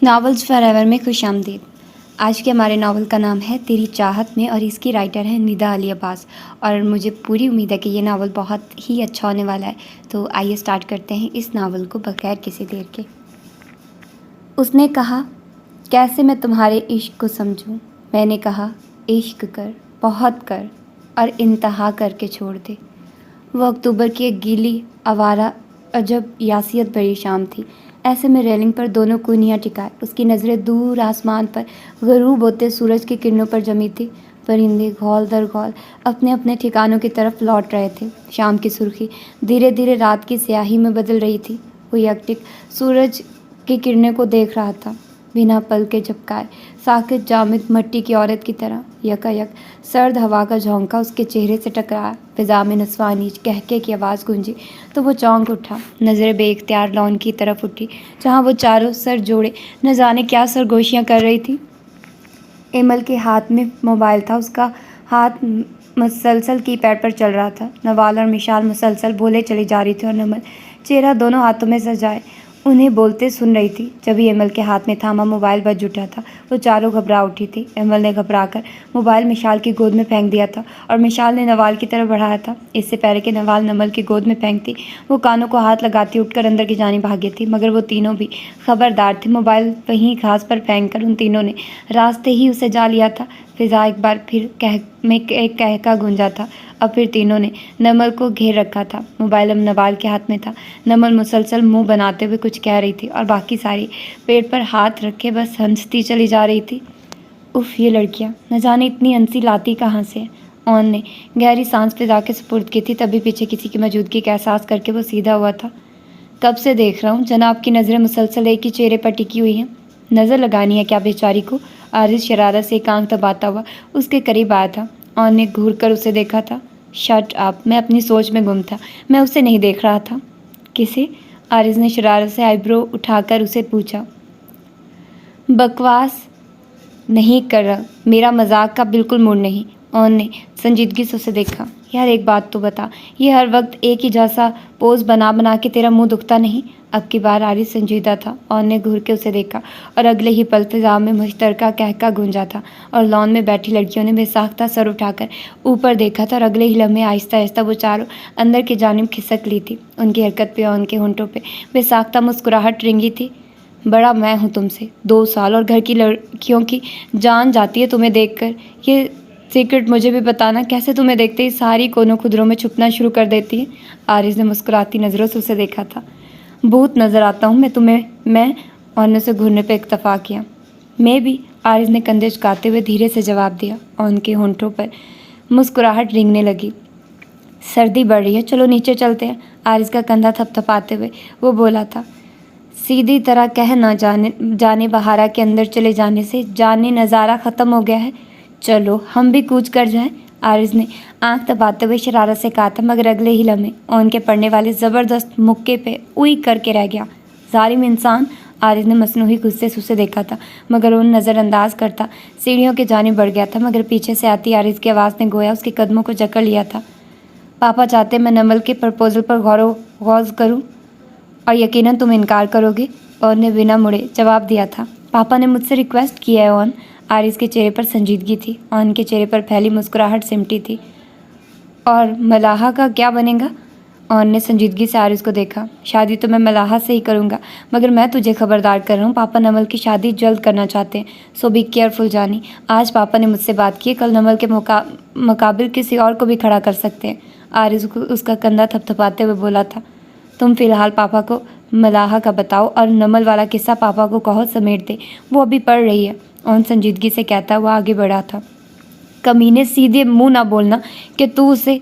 Novels forever में खुशामदीद। आज के हमारे नावल का नाम है तेरी चाहत में और इसकी राइटर है निदा अली अब्बास। और मुझे पूरी उम्मीद है कि ये नावल बहुत ही अच्छा होने वाला है। तो आइए स्टार्ट करते हैं इस नावल को बगैर किसी देर के। उसने कहा, कैसे मैं तुम्हारे इश्क को समझूं। मैंने कहा, इश्क कर, बहुत कर और इंतहा करके छोड़ दे। वो अक्टूबर की एक गीली आवारा अजब यासियत भरी शाम थी। ऐसे में रेलिंग पर दोनों कूनियाँ टिकाए उसकी नज़रें दूर आसमान पर गरूब होते सूरज की किरणों पर जमी थी। परिंदे घौल दर घौल अपने अपने ठिकानों की तरफ लौट रहे थे। शाम की सुर्खी धीरे धीरे रात की स्याही में बदल रही थी। वो यकटिक सूरज की किरणें को देख रहा था, बिना पल के झपकाए, साकित जामिद मट्टी की औरत की तरह। यकायक सर्द हवा का झोंका उसके चेहरे से टकराया। फिजा में नस्वानी कहके की आवाज़ गूंजी तो वो चौंक उठा। नज़रें बेइख्तियार लॉन की तरफ उठी जहाँ वो चारों सर जोड़े न जाने क्या सरगोशियाँ कर रही थी। एमल के हाथ में मोबाइल था। उसका हाथ मुसलसल कीपैड पर चल रहा था। नवाल और मिशाल मुसलसल बोले चली जा रही थी और नमल चेहरा दोनों हाथों में सजाए उन्हें बोलते सुन रही थी। जब ही एमल के हाथ में थामा मोबाइल बज उठा था, वो चारों घबरा उठी थी। एमल ने घबराकर मोबाइल मिशाल की गोद में फेंक दिया था और मिशाल ने नवाल की तरफ बढ़ाया था। इससे पहले कि नवाल नमल की गोद में फेंकती, वो कानों को हाथ लगाती उठकर अंदर की जानिब भागी थी। मगर वो तीनों भी खबरदार थे। मोबाइल वहीं घास पर फेंक कर उन तीनों ने रास्ते ही उसे जा लिया था। फिजा एक बार फिर एक कहका गूंजा था। अब फिर तीनों ने नमल को घेर रखा था। मोबाइल अब नवाल के हाथ में था। नमल मुसलसल मुंह बनाते हुए कुछ कह रही थी और बाकी सारी पेट पर हाथ रखे बस हंसती चली जा रही थी। उफ, ये लड़कियां न जाने इतनी हंसी लाती कहाँ से। ऑन ने गहरी सांस फिजा के सुपुर्द की थी। तभी पीछे किसी की मौजूदगी का एहसास करके वो सीधा हुआ था। कब से देख रहा हूँ जनाब की नज़रें मुसलसल एक ही चेहरे पर टिकी हुई हैं। नज़र लगानी है क्या बेचारी को। आरिज शरारत से एक आंख दबाता हुआ उसके करीब आया था। ऑन ने घूर कर उसे देखा था। शट अप, मैं अपनी सोच में गुम था। मैं उसे नहीं देख रहा था। किसे? आरिज ने शरारत से आईब्रो उठाकर उसे पूछा। बकवास नहीं कर रहा, मेरा मजाक का बिल्कुल मूड नहीं। ऑन ने संजीदगी से उसे देखा। यार एक बात तो बता, ये हर वक्त एक ही जैसा पोज बना बना के तेरा मुंह दुखता नहीं? अब की बार आरिज संजीदा था। ऑन ने घूर के उसे देखा और अगले ही पल फिजा में मुश्तरका कहका गूंजा था और लॉन में बैठी लड़कियों ने बेसाख्ता सर उठाकर ऊपर देखा था और अगले ही लम्हे आहिस्ता आहिस्ता वो चारों अंदर की जानिब खिसक ली थी। उनकी हरकत पे ऑन के होंठों पे बेसाख्ता मुस्कुराहट रिंगी थी। बड़ा मैं हूँ तुमसे 2 साल और घर की लड़कियों की जान जाती है तुम्हें देखकर। ये सीक्रेट मुझे भी बताना, कैसे तुम्हें देखते ही सारी कोनों खुदरों में छुपना शुरू कर देती है। आरिज ने मुस्कुराती नज़रों से उसे देखा था। भूत नज़र आता हूँ मैं तुम्हें। मैं ऑन ने से घूरने पर इक्तफा किया। मैं भी, आरिज ने कंधे झुकाते हुए धीरे से जवाब दिया। ऑन के होंठों पर मुस्कुराहट रेंगने लगी। सर्दी बढ़ रही है, चलो नीचे चलते हैं। आरिज का कंधा थपथपाते हुए वो बोला था। सीधी तरह कह ना जाने बहारा के अंदर चले जाने से जाने नज़ारा ख़त्म हो गया है। चलो हम भी कूच कर जाएं। आरिज ने आंख दबाते हुए शरारत से कहा था। मगर अगले ही लम्हे उनके पड़ने वाले ज़बरदस्त मुक्के पे उई करके रह गया। जालिम इंसान। आरिज ने मसनूही गुस्से से उसे देखा था मगर उन नज़रअंदाज करता सीढ़ियों के जाने बढ़ गया था। मगर पीछे से आती आरिज की आवाज़ ने गोया उसके कदमों को जकड़ लिया था। पापा चाहते मैं नमल के प्रपोजल पर गौर करूँ और यकीनन तुम इनकार करोगे। ऑन ने बिना मुड़े जवाब दिया था। पापा ने मुझसे रिक्वेस्ट किया है ऑन। आरिज के चेहरे पर संजीदगी थी। ऑन के चेहरे पर फैली मुस्कुराहट सिमटी थी। और मलाहा का क्या बनेगा? ऑन ने संजीदगी से आरिज को देखा। शादी तो मैं मलाहा से ही करूँगा, मगर मैं तुझे खबरदार कर रहा हूँ, पापा नमल की शादी जल्द करना चाहते हैं। सो बी केयरफुल जानी। आज पापा ने मुझसे बात की, कल नमल के मुकाबिल किसी और को भी खड़ा कर सकते हैं। आरिज को उसका कंधा थपथपाते हुए बोला था। तुम फिलहाल पापा को मलाहा का बताओ और नमल वाला किस्सा पापा को कहो समेट दे, वो अभी पढ़ रही है। ऑन संजीदगी से कहता हुआ आगे बढ़ा था। कमीने, सीधे मुंह ना बोलना कि तू उसे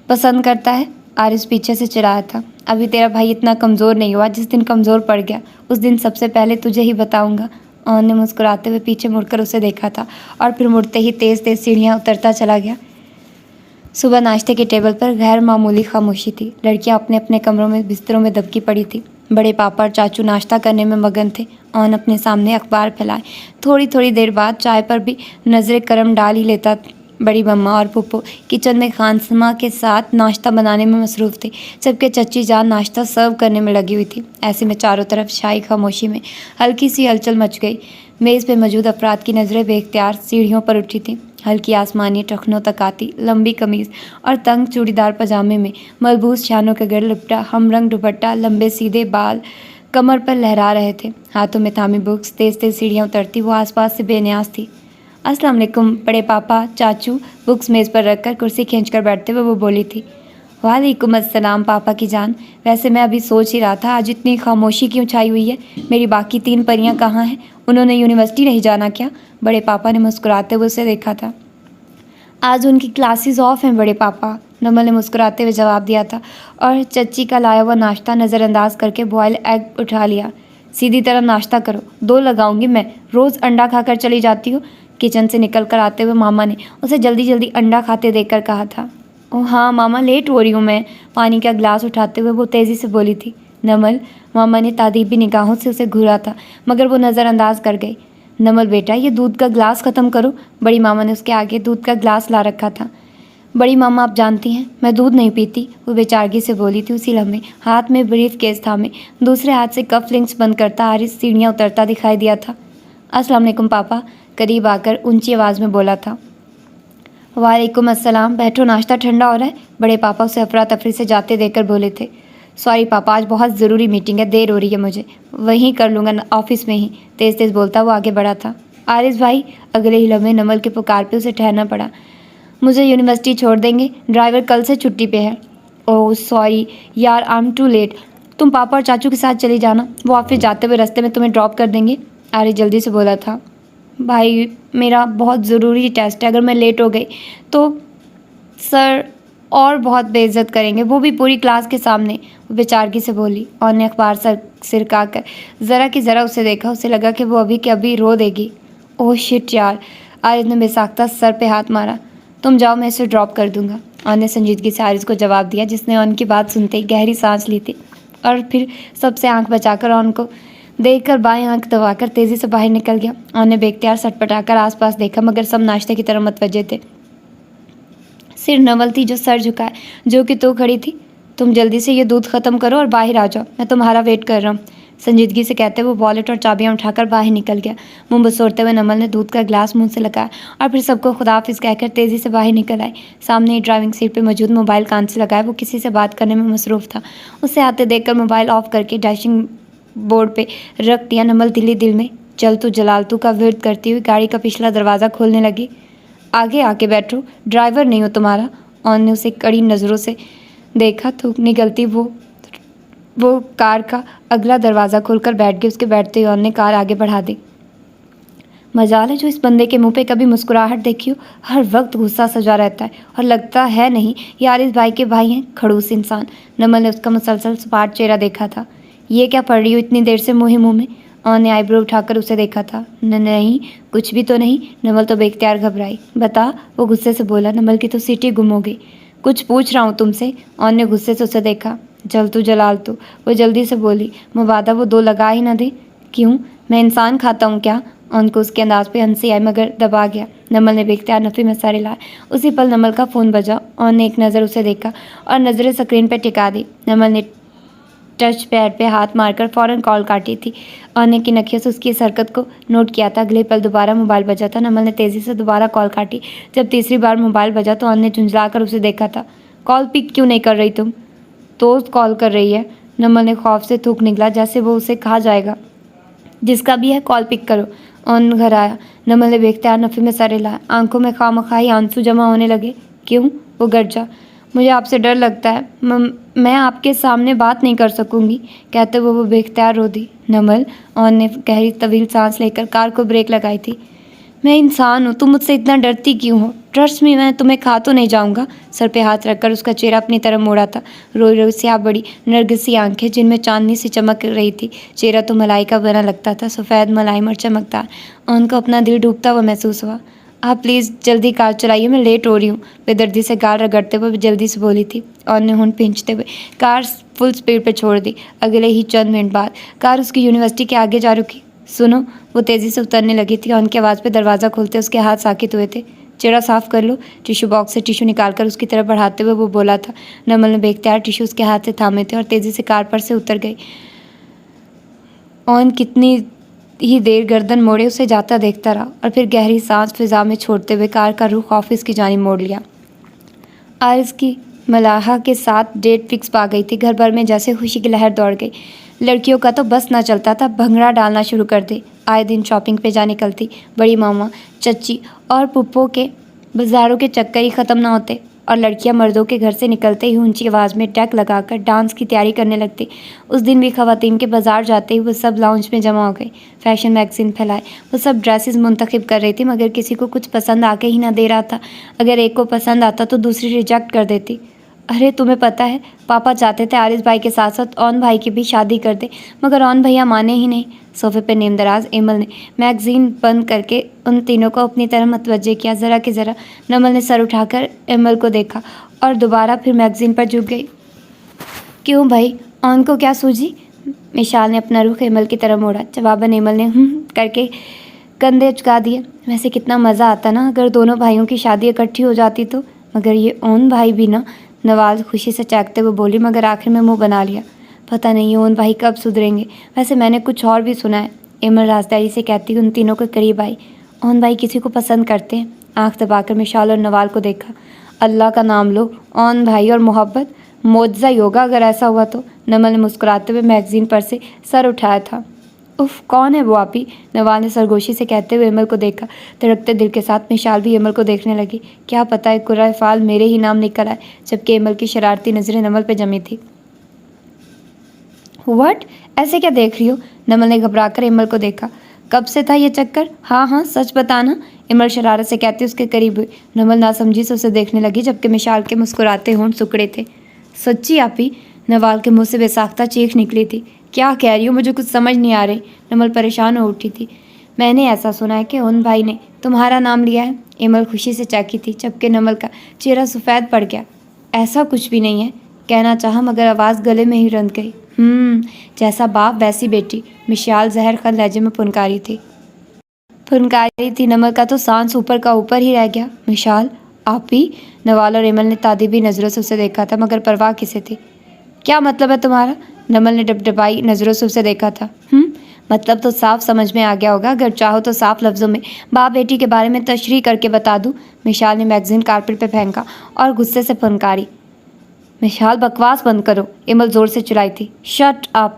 पसंद करता है। आरिज पीछे से चिल्लाया था। अभी तेरा भाई इतना कमज़ोर नहीं हुआ। जिस दिन कमज़ोर पड़ गया उस दिन सबसे पहले तुझे ही बताऊंगा। ऑन ने मुस्कुराते हुए पीछे मुड़कर उसे देखा था और फिर मुड़ते ही तेज़ तेज़ सीढ़ियाँ उतरता चला गया। सुबह नाश्ते के टेबल पर गैर मामूली खामोशी थी। लड़कियां अपने अपने कमरों में बिस्तरों में दबकी पड़ी थी। बड़े पापा और चाचू नाश्ता करने में मगन थे। ऑन अपने सामने अखबार फैलाए थोड़ी थोड़ी देर बाद चाय पर भी नज़रें करम डाल ही लेता बड़ी मम्मा और पुप्पो किचन में खानसमा के साथ नाश्ता बनाने में मसरूफ़ थे, जबकि चच्ची जान नाश्ता सर्व करने में लगी हुई थी। ऐसे में चारों तरफ शाही खामोशी में हल्की सी हलचल मच गई। मेज़ पे मौजूद अफराद की नज़रें बेख्तियार सीढ़ियों पर उठी थीं। हल्की आसमानी टखनों तक आती लंबी कमीज़ और तंग चूड़ीदार पजामे में मलबूस शानों के गिर लिपटा हमरंग दुपट्टा, लंबे सीधे बाल कमर पर लहरा रहे थे। हाथों में थामी बुक्स तेज तेज सीढ़ियाँ उतरती वो आसपास से बेनियाज थी। अस्सलाम वालेकुम बड़े पापा। चाचू बुक्स मेज़ पर रखकर कुर्सी खींचकर बैठते हुए वो बोली थी। वालेकुम अस्सलाम पापा की जान। वैसे मैं अभी सोच ही रहा था आज इतनी खामोशी क्यों छाई हुई है। मेरी बाकी 3 परियां कहाँ हैं? उन्होंने यूनिवर्सिटी नहीं जाना क्या? बड़े पापा ने मुस्कुराते हुए उसे देखा था। आज उनकी क्लासेस ऑफ हैं बड़े पापा, नमल ने मुस्कुराते हुए जवाब दिया था और चच्ची का लाया हुआ नाश्ता नज़रअंदाज करके बॉयल एग उठा लिया। सीधी तरह नाश्ता करो, 2 लगाऊंगी मैं, रोज़ अंडा खाकर चली जाती हो। किचन से निकल कर आते हुए मामा ने उसे जल्दी जल्दी अंडा खाते देखकर कहा था। ओह हाँ मामा, लेट हो रही हूँ मैं। पानी का गिलास उठाते हुए वो तेज़ी से बोली थी। नमल, मामा ने तादीबी निगाहों से उसे घूरा था मगर वो नज़रअंदाज कर गई। नमल बेटा, ये दूध का गिलास ख़त्म करो। बड़ी मामा ने उसके आगे दूध का गिलास ला रखा था। बड़ी मामा आप जानती हैं मैं दूध नहीं पीती, वो बेचारगी से बोली थी। उसी लम्हे हाथ में ब्रीफ केस थामे दूसरे हाथ से कफ लिंक्स बंद करता आरिस सीढ़ियाँ उतरता दिखाई दिया था। अस्सलाम वालेकुम पापा, करीब आकर ऊंची आवाज़ में बोला था। वालेकुम अस्सलाम, बैठो नाश्ता ठंडा हो रहा है। बड़े पापा उसे अफरा तफरी से जाते देखकर बोले थे। सॉरी पापा, आज बहुत ज़रूरी मीटिंग है, देर हो रही है मुझे, वहीं कर लूँगा ऑफिस में ही। तेज़ तेज़ बोलता वो आगे बढ़ा था। आरिस भाई, अगले ही लम्हे नमल के पुकार पे उसे ठहरना पड़ा। मुझे यूनिवर्सिटी छोड़ देंगे, ड्राइवर कल से छुट्टी पे है। ओह सॉरी यार, आई एम टू लेट। तुम पापा और चाचू के साथ चली जाना, वो ऑफिस जाते हुए रास्ते में तुम्हें ड्रॉप कर देंगे। आरिस जल्दी से बोला था। भाई मेरा बहुत ज़रूरी टेस्ट है, अगर मैं लेट हो गई तो सर और बहुत बेइज्जत करेंगे, वो भी पूरी क्लास के सामने, वो बेचारगी से बोली। और ने अखबार सर सिरका कर ज़रा की ज़रा उसे देखा। उसे लगा कि वो अभी के अभी रो देगी। ओह शिट यार, आरिस ने बेसाख्ता सर पे हाथ मारा। तुम जाओ, मैं इसे ड्रॉप कर दूंगा। और ने संजीदगी से आरिस को जवाब दिया, जिसने उनकी बात सुनते ही गहरी सांस ली थी और फिर सबसे आंख बचाकर उनको देखकर बाएं आंख दबाकर तेज़ी से बाहर निकल गया। और ने बेख्तियार सटपटाकर आसपास देखा मगर सब नाश्ते की तरफ मतवज्जे थे। सिर्फ नवल थी जो सर झुकाए, जो कि तू खड़ी थी। तुम जल्दी से ये दूध ख़त्म करो और बाहर आ जाओ, मैं तुम्हारा वेट कर रहा हूँ। संजीदगी से कहते हुए वो वॉलेट और चाबियाँ उठाकर बाहर निकल गया। मुँह बसोरते हुए नमल ने दूध का गिलास मुंह से लगाया और फिर सबको खुदाफिज कहकर तेज़ी से बाहर निकल आई। सामने ड्राइविंग सीट पर मौजूद मोबाइल कान से लगाए वो किसी से बात करने में मसरूफ़ था। उसे आते देखकर मोबाइल ऑफ करके डैशिंग बोर्ड पे रख दिया। नमल दिली दिल में चल तू जलालतू का विरोध करती हुई गाड़ी का पिछला दरवाज़ा खोलने लगी। आगे आके बैठो, ड्राइवर नहीं हो तुम्हारा। और ने उसे कड़ी नज़रों से देखा तो निकलती वो कार का अगला दरवाज़ा खोलकर बैठ गई। उसके बैठते ही और ने कार आगे बढ़ा दी। मजाल है जो इस बंदे के मुंह पे कभी मुस्कुराहट देखी हो, हर वक्त गुस्सा सजा रहता है और लगता है नहीं यार इस भाई के भाई हैं, खड़ूस इंसान। नमल ने उसका मुसलसल सपाट चेहरा देखा था। ये क्या पढ़ रही हो इतनी देर से मुँह ही मुँह में? और ने आईब्रो उठाकर उसे देखा था। नहीं कुछ भी तो नहीं। नमल तो बेख्तियार घबराई। बता, वो गुस्से से बोला। नमल की तो सीटी गुम हो गई। कुछ पूछ रहा हूँ तुमसे। और ने गुस्से से उसे देखा। जल तू जलाल तू, वो जल्दी से बोली। मुबादा वो 2 लगा ही ना दे। क्यों, मैं इंसान खाता हूँ क्या? उनको उसके अंदाज पे हंसी आई मगर दबा गया। नमल ने बेख्तियार नफी में सर हिलाया। उसी पल नमल का फ़ोन बजा और ने एक नज़र उसे देखा और नज़रें स्क्रीन पर टिका दी। नमल ने टच पैड पे हाथ मारकर फ़ौरन कॉल काटी थी। और की नखियों से उसकी इस हरकत को नोट किया था। अगले पल दोबारा मोबाइल बजा था। नमल ने तेज़ी से दोबारा कॉल काटी। जब तीसरी बार मोबाइल बजा तो ने झुंझलाकर उसे देखा था। कॉल पिक क्यों नहीं कर रही तुम? दोस्त कॉल कर रही है। नमल ने खौफ से थूक निकला जैसे वो उसे कहा जाएगा जिसका भी है कॉल पिक करो। और घर आया। नमल ने बेख्तियार नफ़ी में सर हिलाया। आंखों में खामखाई आंसू जमा होने लगे। क्यों? वो गरजा। मुझे आपसे डर लगता है, मैं आपके सामने बात नहीं कर सकूंगी, कहते हुए वो बेख्तियार रो दी। नमल, और ने गहरी तवील सांस लेकर कार को ब्रेक लगाई थी। मैं इंसान हूँ, तुम मुझसे इतना डरती क्यों हो? ट्रस्ट में मैं तुम्हें खा तो नहीं जाऊँगा। सर पे हाथ रखकर उसका चेहरा अपनी तरफ मोड़ा था। रोई रोई सी बड़ी नरगिसी आंखें जिनमें चांदनी सी चमक रही थी। चेहरा तो मलाई का बना लगता था, सफ़ेद मलाइम और चमकदार। और उनको अपना दिल डूबता हुआ महसूस हुआ। आप प्लीज़ जल्दी कार चलाइए, मैं लेट हो रही हूँ, बेदर्दी से गाल रगड़ते हुए जल्दी से बोली थी। और ने होंठ खींचते हुए कार फुल स्पीड पर छोड़ दी। अगले ही चंद मिनट बाद कार उसकी यूनिवर्सिटी के आगे जा रुकी। सुनो, वो तेज़ी से उतरने लगी थी और उनकी आवाज़ पे दरवाज़ा खोलते उसके हाथ साकित हुए थे। चेहरा साफ कर लो। टिश्यू बॉक्स से टिश्यू निकालकर उसकी तरफ बढ़ाते हुए वो बोला था। नमल ने बेख्तियार टिश्यू उसके हाथ से थामे थे और तेज़ी से कार पर से उतर गई। ऑन कितनी ही देर गर्दन मोड़े उसे जाता देखता रहा और फिर गहरी सांस फिजा में छोड़ते हुए कार का रुख ऑफिस की जानिब मोड़ लिया। आरिज़ की मलाहा के साथ डेट फिक्स पा गई थी। घर भर में जैसे खुशी की लहर दौड़ गई। लड़कियों का तो बस ना चलता था, भंगड़ा डालना शुरू कर दे। आए दिन शॉपिंग पे जा निकलती। बड़ी मामा, चच्ची और पुप्पो के बाज़ारों के चक्कर ही ख़त्म ना होते और लड़कियां मर्दों के घर से निकलते ही ऊंची आवाज़ में टैक लगाकर डांस की तैयारी करने लगती। उस दिन भी ख़वातीन के बाज़ार जाते ही वो सब लाउंज में जमा हो गई। फैशन मैगज़ीन फैलाए, वो सब ड्रेसेस मुंतखब कर रही थी, मगर किसी को कुछ पसंद आके ही ना दे रहा था। अगर एक को पसंद आता तो दूसरी रिजेक्ट कर देती। अरे तुम्हें पता है, पापा चाहते थे आरिज़ भाई के साथ साथ ऑन भाई की भी शादी कर दे, मगर ऑन भैया माने ही नहीं। सोफे पर नेमदराज एमल ने मैगज़ीन बंद करके उन तीनों को अपनी तरफ मतवज्जे किया। ज़रा कि ज़रा नमल ने सर उठाकर एमल को देखा और दोबारा फिर मैगज़ीन पर झुक गई। क्यों भाई, ऑन को क्या सूझी? मिशाल ने अपना रुख एमल की तरफ मोड़ा। जवाबन एमल ने करके कंधे झुका दिए। वैसे कितना मज़ा आता ना अगर दोनों भाइयों की शादी इकट्ठी हो जाती तो, मगर ये ऑन भाई भी ना। नवाज़ खुशी से चहकते हुए बोली, मगर आखिर में मुंह बना लिया। पता नहीं ओन भाई कब सुधरेंगे। वैसे मैंने कुछ और भी सुना है। एमल राजदारी से कहती उन तीनों के करीब आई। ओन भाई किसी को पसंद करते हैं? आंख दबाकर मिशाल और नवाल को देखा। अल्लाह का नाम लो, ओन भाई और मोहब्बत मौजज़ा ही होगा अगर ऐसा हुआ तो। नमल ने मुस्कुराते हुए मैगज़ीन पर से सर उठाया था। उफ, कौन है वो आपी? नवाल ने सरगोशी से कहते हुए एमल को देखा। धड़कते दिल के साथ मिशाल भी एमल को देखने लगी। क्या पता है कुर्रा फाल मेरे ही नाम निकल आए, जबकि एमल की शरारती नज़रें नमल पे जमी थी। व्हाट, ऐसे क्या देख रही हो? नमल ने घबराकर एमल को देखा। कब से था ये चक्कर? हाँ हाँ सच बताना, एमल शरारत से कहती उसके करीब हुई। नमल नासमझी से उसे देखने लगी, जबकि मिशाल के मुस्कुराते होंठ सुकड़े थे। सच्ची आपी? नवाल के मुंह से बेसाख्ता चीख निकली थी। क्या कह रही हो, मुझे कुछ समझ नहीं आ रही। नमल परेशान हो उठी थी। मैंने ऐसा सुना है कि उन भाई ने तुम्हारा नाम लिया है। एमल खुशी से चौंकी थी, जबकि नमल का चेहरा सफ़ेद पड़ गया। ऐसा कुछ भी नहीं है, कहना चाहा मगर आवाज़ गले में ही रंध गई। जैसा बाप वैसी बेटी, मिशाल जहर खल लहजे में फुनकारी थी। नमल का तो सांस ऊपर का ऊपर ही रह गया। मिशाल, आप ही? नवाल और एमल ने तादीबी नज़रों से उसे देखा था, मगर परवाह किसे थी। क्या मतलब है तुम्हारा? नमल ने डबडबाई नज़रों से उसे देखा था। मतलब तो साफ समझ में आ गया होगा, अगर चाहो तो साफ लफ्ज़ों में बाप बेटी के बारे में तशरीह करके बता दूँ। मिशाल ने मैगज़ीन कारपेट पर फेंका और गुस्से से फनकारी। मिशाल, बकवास बंद करो, एमल ज़ोर से चिल्लाई थी। Shut up.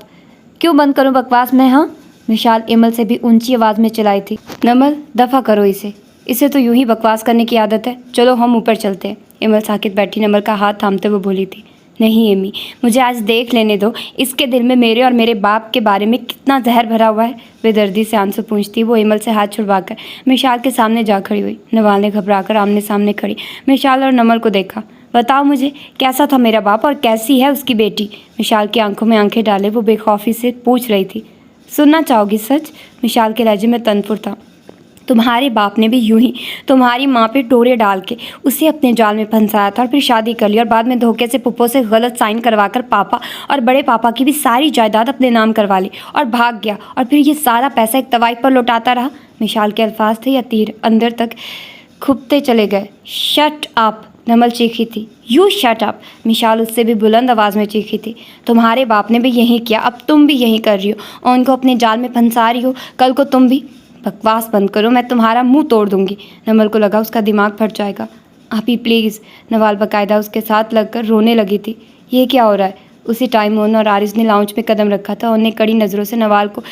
क्यों बंद करूं बकवास मैं? हाँ, मिशाल एमल से भी ऊंची आवाज़ में चिल्लाई थी। नमल, दफ़ा करो इसे तो यूं ही बकवास करने की आदत है। चलो हम ऊपर चलते हैं। एमल साकित बैठी नमल का हाथ थामते हुए बोली थी। नहीं एमी, मुझे आज देख लेने दो, इसके दिल में मेरे और मेरे बाप के बारे में कितना जहर भरा हुआ है। बेदर्दी से आंसू पूछती वो एमल से हाथ छुड़वाकर मिशाल के सामने जा खड़ी हुई। नवाल ने घबराकर आमने सामने खड़ी मिशाल और नमल को देखा। बताओ मुझे, कैसा था मेरा बाप और कैसी है उसकी बेटी? मिशाल की आंखों में आंखें डाले वो बेखौफी से पूछ रही थी। सुनना चाहोगी सच? मिशाल के लहजे में तनपुर था। तुम्हारे बाप ने भी यूं ही तुम्हारी माँ पे डोरे डाल के उसे अपने जाल में फंसाया था और फिर शादी कर ली और बाद में धोखे से पुप्पो से गलत साइन करवाकर पापा और बड़े पापा की भी सारी जायदाद अपने नाम करवा ली और भाग गया और फिर ये सारा पैसा एक तवाइफ पर लौटाता रहा। मिशाल के अल्फाज थे या तीर अंदर तक खुपते चले गए। शट अप, नमल चीखी थी। यू शट अप, मिशाल उससे भी बुलंद आवाज़ में चीखी थी। तुम्हारे बाप ने भी यही किया, अब तुम भी यही कर रही हो और उनको अपने जाल में फंसा रही हो। कल को तुम भी। बकवास बंद करो, मैं तुम्हारा मुंह तोड़ दूंगी। नमल को लगा उसका दिमाग फट जाएगा। आप ही प्लीज़। नवाल बाकायदा उसके साथ लगकर रोने लगी थी। ये क्या हो रहा है? उसी टाइम ओन और आरिज़ ने लाउंज में कदम रखा था। उन्हें कड़ी नज़रों से नवाल को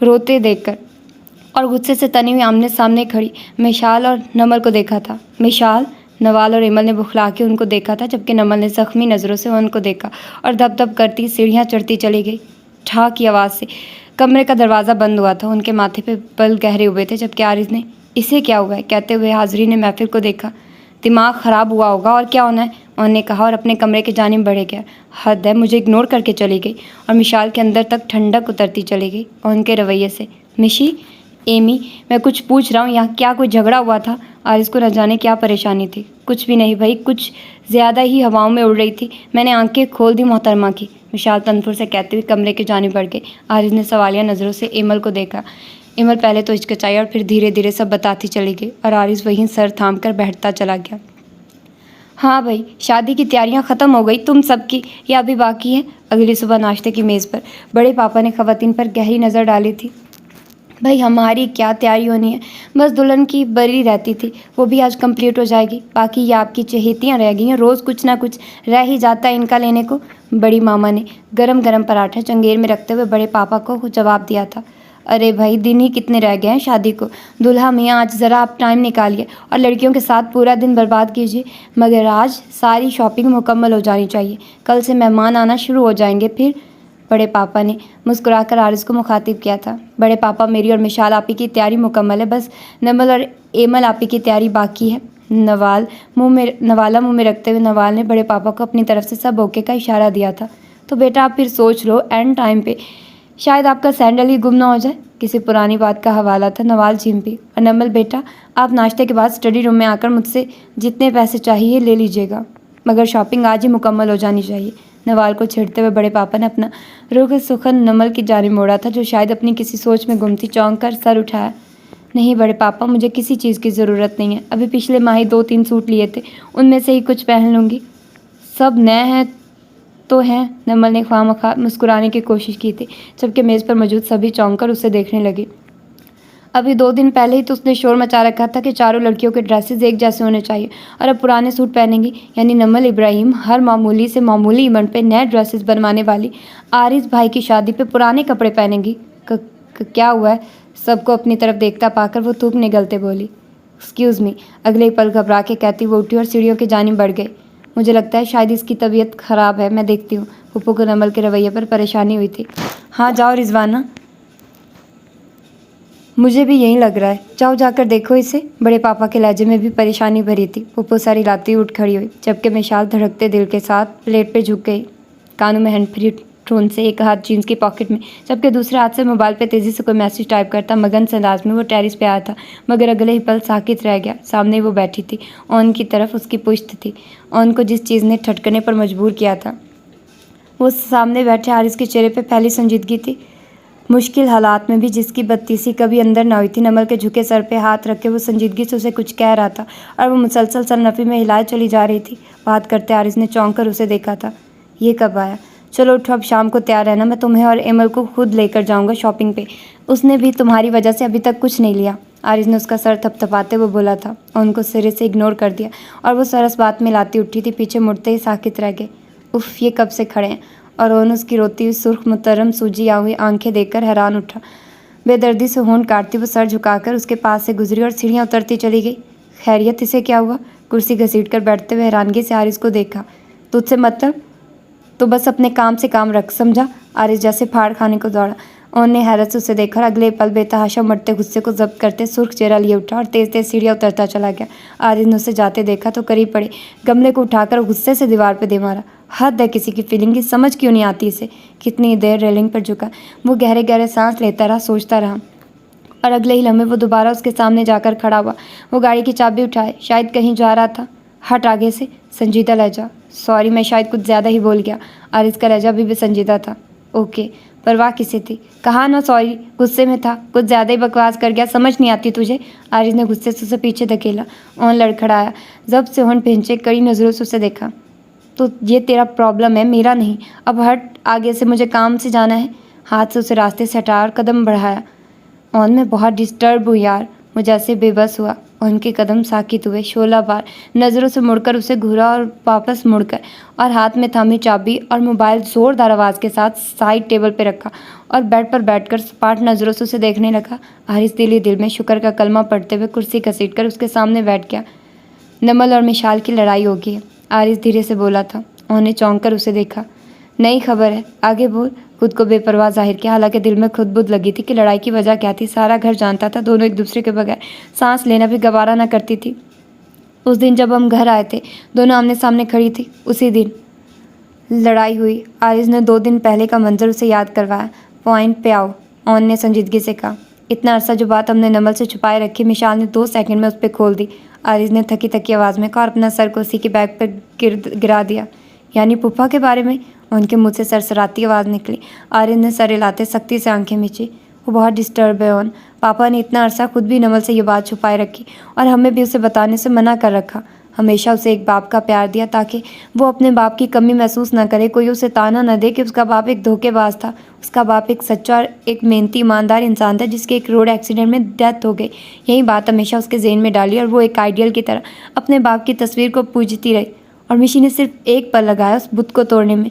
रोते देखकर और गुस्से से तनी हुई आमने सामने खड़ी मिशाल और नमल को देखा था। मिशाल, नवाल और एमल ने बुखला के उनको देखा था, जबकि नमल ने ज़ख्मी नज़रों से उनको देखा और धप धप करती सीढ़ियाँ चढ़ती चली गई। ठा की आवाज़ से कमरे का दरवाज़ा बंद हुआ था। उनके माथे पे बल गहरे हुए थे, जबकि आरिज़ ने इसे क्या हुआ है कहते हुए हाज़रीन ने महफिल को देखा। दिमाग ख़राब हुआ होगा और क्या होना है, उन्होंने कहा और अपने कमरे के जानिब बढ़े गया। हद है, मुझे इग्नोर करके चली गई और मिशाल के अंदर तक ठंडक उतरती चली गई और उनके रवैये से। मिशी, एमी, मैं कुछ पूछ रहा हूँ, यहाँ क्या कोई झगड़ा हुआ था? आरिज़ को न जाने क्या परेशानी थी। कुछ भी नहीं भाई, कुछ ज़्यादा ही हवाओं में उड़ रही थी, मैंने आंखें खोल दी मोहतरमा की। मिशाल तनफुर से कहते हुए कमरे के जानिब बढ़ गए। आरिज़ ने सवालिया नज़रों से एमल को देखा। इमल पहले तो हिचकिचाई और फिर धीरे धीरे सब बताती चली गई और आरिस वहीं सर थाम कर बैठता चला गया। हाँ भाई, शादी की तैयारियां ख़त्म हो गई तुम सबकी, या अभी बाकी है? अगली सुबह नाश्ते की मेज़ पर बड़े पापा ने ख़वातीन पर गहरी नज़र डाली थी। भाई हमारी क्या तैयारी होनी है, बस दुल्हन की बरी रहती थी, वो भी आज कंप्लीट हो जाएगी। बाकी ये आपकी चहेतियाँ रह गई हैं, रोज़ कुछ ना कुछ रह ही जाता है इनका लेने को। बड़ी मामा ने गरम गरम पराठा चंगेर में रखते हुए बड़े पापा को जवाब दिया था। अरे भाई, दिन ही कितने रह गए हैं शादी को। दुल्हा मियाँ आज ज़रा आप टाइम निकालिए और लड़कियों के साथ पूरा दिन बर्बाद कीजिए। मगर आज सारी शॉपिंग मुकम्मल हो जानी चाहिए, कल से मेहमान आना शुरू हो जाएंगे फिर। बड़े पापा ने मुस्कुराकर आरिस को मुखातिब किया था। बड़े पापा, मेरी और मिशाल आपी की तैयारी मुकम्मल है, बस नमल और एमल आपी की तैयारी बाकी है। नवाला मुंह में रखते हुए नवाल ने बड़े पापा को अपनी तरफ से सब ओके का इशारा दिया था। तो बेटा आप फिर सोच लो, एंड टाइम पे शायद आपका सैंडल ही गुम ना हो जाए। किसी पुरानी बात का हवाला था। नवाल चिंपी। और नमल बेटा, आप नाश्ते के बाद स्टडी रूम में आकर मुझसे जितने पैसे चाहिए ले लीजिएगा, मगर शॉपिंग आज ही मुकम्मल हो जानी चाहिए। नवाल को छेड़ते हुए बड़े पापा ने अपना रुख सुखन नमल की जानिब मोड़ा था, जो शायद अपनी किसी सोच में गुम थी। चौंक कर सर उठाया। नहीं बड़े पापा, मुझे किसी चीज़ की ज़रूरत नहीं है। अभी पिछले माह ही 2-3 सूट लिए थे, उनमें से ही कुछ पहन लूँगी। सब नए हैं तो हैं। नमल ने ख्वामखा मुस्कुराने की कोशिश की थी, जबकि मेज़ पर मौजूद सभी चौंक कर उसे देखने लगे। अभी 2 दिन पहले ही तो उसने शोर मचा रखा था कि चारों लड़कियों के ड्रेसेस एक जैसे होने चाहिए, और अब पुराने सूट पहनेंगी। यानी नमल इब्राहिम हर मामूली से मामूली इवेंट पे नए ड्रेसेस बनवाने वाली आरिस भाई की शादी पे पुराने कपड़े पहनेंगी। क्या हुआ है? सबको अपनी तरफ देखता पाकर वो थूक निगलते बोली। Excuse me. अगले ही पल घबरा के कहती वो उठी और सीढ़ियों की जानिब बढ़ गई। मुझे लगता है शायद इसकी तबीयत ख़राब है, मैं देखती हूँ। पप्पू को नमल के रवैये पर परेशानी हुई थी। हाँ जाओ रिजवाना, मुझे भी यही लग रहा है, जाओ जाकर देखो इसे। बड़े पापा के लहजे में भी परेशानी भरी थी। पप्पू सर हिलाती उठ खड़ी हुई, जबकि मिशाल धड़कते दिल के साथ प्लेट पे झुक गई। कानों में हैंड फ्री फोन से एक हाथ जीन्स की पॉकेट में, जबकि दूसरे हाथ से मोबाइल पे तेज़ी से कोई मैसेज टाइप करता मगन से अंदाज में वो टेरिस पे आया था। मगर अगले ही पल साकित रह गया। सामने वो बैठी थी, ऑन की तरफ उसकी पुश्त थी। ऑन को जिस चीज़ ने ठटकने पर मजबूर किया था, वो सामने बैठे हारिस के चेहरे पे पहली संजीदगी थी। मुश्किल हालात में भी जिसकी बत्तीसी कभी अंदर ना हुई थी। नमल के झुके सर पे हाथ रख के वो संजीदगी से उसे कुछ कह रहा था, और वो मुसलसल सरनफी में हिलाए चली जा रही थी। बात करते हारिस ने चौंक कर उसे देखा था। ये कब आया? चलो उठो, अब शाम को तैयार रहना, मैं तुम्हें और एमल को खुद लेकर जाऊंगा शॉपिंग पे। उसने भी तुम्हारी वजह से अभी तक कुछ नहीं लिया। आरिस ने उसका सर थपथपाते हुए बोला था, और उनको सिरे से इग्नोर कर दिया, और वो सरस बात में लाती उठी थी। पीछे मुड़ते ही साकित रह गए। उफ, ये कब से खड़े हैं? और ओन उसकी रोती हुई सुर्ख मुतरम सूजी हुई आंखें देखकर हैरान उठा। बेदर्दी से होंठ काटती वो सर झुकाकर उसके पास से गुजरी और सीढ़ियाँ उतरती चली गई। खैरियत, इसे क्या हुआ? कुर्सी घसीट कर बैठते हुए हैरानगी से आरिस को देखा। तुझसे मतलब? तो बस अपने काम से काम रख, समझा? आरिस जैसे फाड़ खाने को दौड़ा। ओन ने हैरत से उसे देखा और अगले पल बेतहाशा मरते गुस्से को जब्त करते सुर्ख चेहरा लिए उठा और तेज तेज सीढ़ियाँ उतरता चला गया। आरिस ने उसे जाते देखा तो करीब पड़े, गमले को उठाकर गुस्से से दीवार पर दे मारा। हद है किसी की फीलिंग की, समझ क्यों नहीं आती इसे? कितनी देर रेलिंग पर झुका वो गहरे गहरे सांस लेता रहा, सोचता रहा, और अगले ही लम्हे वो दोबारा उसके सामने जाकर खड़ा हुआ। वो गाड़ी की चाबी उठाए, शायद कहीं जा रहा था। हट आगे से। संजीदा लहजा। सॉरी, मैं शायद कुछ ज़्यादा ही बोल गया। आरिस का लहजा भी संजीदा था। ओके, परवाह किसे थी? कहा ना सॉरी, गुस्से में था, कुछ ज़्यादा ही बकवास कर गया, समझ नहीं आती तुझे? आरिस ने गुस्से से उसे पीछे धकेला। ओन लड़खड़ाया, जब से होंठ भींचे कड़ी नज़रों से उसे देखा। तो ये तेरा प्रॉब्लम है, मेरा नहीं। अब हट आगे से, मुझे काम से जाना है। हाथ से उसे रास्ते से हटाया और कदम बढ़ाया। ऑन में बहुत डिस्टर्ब हुई यार, मुझे ऐसे बेबस हुआ। उनके कदम साकित हुए। 16 बार नज़रों से मुड़कर उसे घूरा और वापस मुड़कर, और हाथ में थामी चाबी और मोबाइल ज़ोरदार आवाज़ के साथ साइड टेबल पर रखा और बेड पर बैठकर सपाट नज़रों से उसे देखने लगा। हारिस दिल ही दिल में शुक्र का कलमा पढ़ते हुए कुर्सी घसीट कर उसके सामने बैठ गया। नमल और मिशाल की लड़ाई होगी, आरिस धीरे से बोला था। उन्होंने चौंक कर उसे देखा। नई खबर है, आगे बोल। खुद को बेपरवाह जाहिर किया, हालांकि दिल में खुद बुद लगी थी कि लड़ाई की वजह क्या थी। सारा घर जानता था, दोनों एक दूसरे के बगैर सांस लेना भी गवारा ना करती थी। उस दिन जब हम घर आए थे, दोनों आमने सामने खड़ी थी, उसी दिन लड़ाई हुई। आरिस ने 2 दिन पहले का मंजर उसे याद करवाया। पॉइंट पे आओ, ऑन ने संजीदगी से कहा। इतना अरसा जो बात हमने नमल से छुपाए रखी, मिशाल ने 2 सेकंड में उस पर खोल दी। आरिस ने थकी थकी आवाज़ में कहा और अपना सर कुर्सी के बैग पर गिरा दिया। यानी पुप्पा के बारे में? उनके मुँह से सरसराती आवाज़ निकली। आरिस ने सर हिलाते सख्ती से आंखें मीची। वो बहुत डिस्टर्ब है। और पापा ने इतना अरसा खुद भी नमल से ये बात छुपाए रखी और हमें भी उसे बताने से मना कर रखा। हमेशा उसे एक बाप का प्यार दिया ताकि वो अपने बाप की कमी महसूस ना करे। कोई उसे ताना न दे कि उसका बाप एक धोखेबाज था। उसका बाप एक सच्चा और एक मेहनती ईमानदार इंसान था जिसके एक रोड एक्सीडेंट में डेथ हो गई। यही बात हमेशा उसके ज़हन में डाली और वो एक आइडियल की तरह अपने बाप की तस्वीर को पूजती रही। और मिशी ने सिर्फ एक पल लगाया उस बुत को तोड़ने में।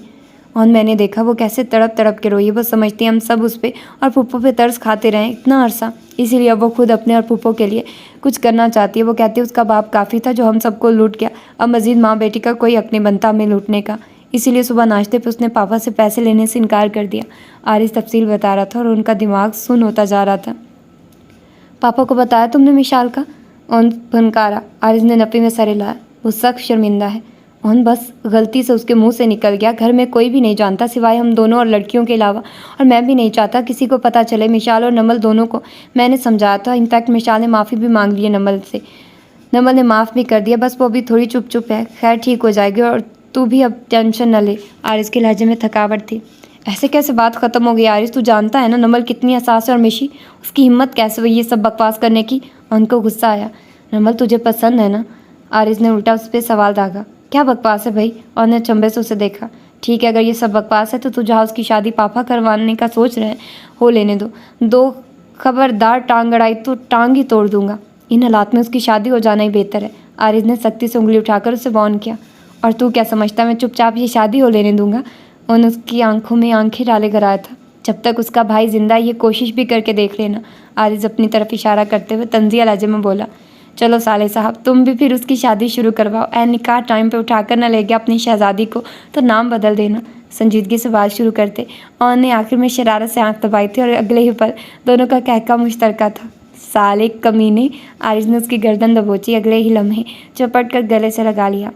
और मैंने देखा वो कैसे तड़प तड़प के रोई। वो समझती हम सब उस पर और पुप्पो पे तरस खाते रहे इतना अरसा, इसीलिए अब वो खुद अपने और पुप्पो के लिए कुछ करना चाहती है। वो कहती है उसका बाप काफ़ी था जो हम सबको लूट गया, अब मज़ीद माँ बेटी का कोई हक नहीं बनता हमें लूटने का। इसीलिए सुबह नाश्ते पे उसने पापा से पैसे लेने से इनकार कर दिया। आरिस तफसील बता रहा था और उनका दिमाग सुन्न होता जा रहा था। पापा को बताया तुमने मिशाल का? और फनकारा। आरिस ने नफ़ी में सर हिलाया। वो सख्त शर्मिंदा है। और बस गलती से उसके मुंह से निकल गया। घर में कोई भी नहीं जानता सिवाय हम दोनों और लड़कियों के अलावा, और मैं भी नहीं चाहता किसी को पता चले। मिशाल और नमल दोनों को मैंने समझाया था। इनफैक्ट मिशाल ने माफ़ी भी मांग ली है नमल से। नमल ने माफ़ भी कर दिया, बस वो अभी थोड़ी चुप चुप है। खैर ठीक हो जाएगी और तू भी अब टेंशन न ले। आरिस के लहजे में थकावट थी। ऐसे कैसे बात ख़त्म हो गई आरिस? तू जानता है ना नमल कितनी हसास है, और मिशी उसकी हिम्मत कैसे हुई ये सब बकवास करने की? उनको गुस्सा आया। नमल तुझे पसंद है ना? आरिस ने उल्टा उस पर सवाल दागा। क्या बकवास है भाई? और ने चंबे से उसे देखा। ठीक है, अगर ये सब बकवास है तो तू जहाँ उसकी शादी पापा करवाने का सोच रहे हैं हो लेने दो खबरदार टांग अड़ाई तो टांग ही तोड़ दूंगा। इन हालात में उसकी शादी हो जाना ही बेहतर है। आरिस ने सख्ती से उंगली उठाकर उसे वार्न किया। और तू क्या समझता मैं चुपचाप ये शादी हो लेने दूंगा? उन उसकी आंखों में आंखें डाले कर आया था। जब तक उसका भाई जिंदा ये कोशिश भी करके देख लेना। आरिस अपनी तरफ इशारा करते हुए तंजिया लहजे में बोला। चलो साले साहब तुम भी फिर उसकी शादी शुरू करवाओ। ए निकाह टाइम पे उठाकर न ले गया अपनी शहजादी को तो नाम बदल देना। संजीदगी से बात शुरू करते और ने आखिर में शरारत से आंख दबाई थी और अगले ही पल दोनों का कहका मुश्तरका था। साले कमीने। आरिस ने उसकी गर्दन दबोची। अगले ही लम्हे चपट कर गले से लगा लिया।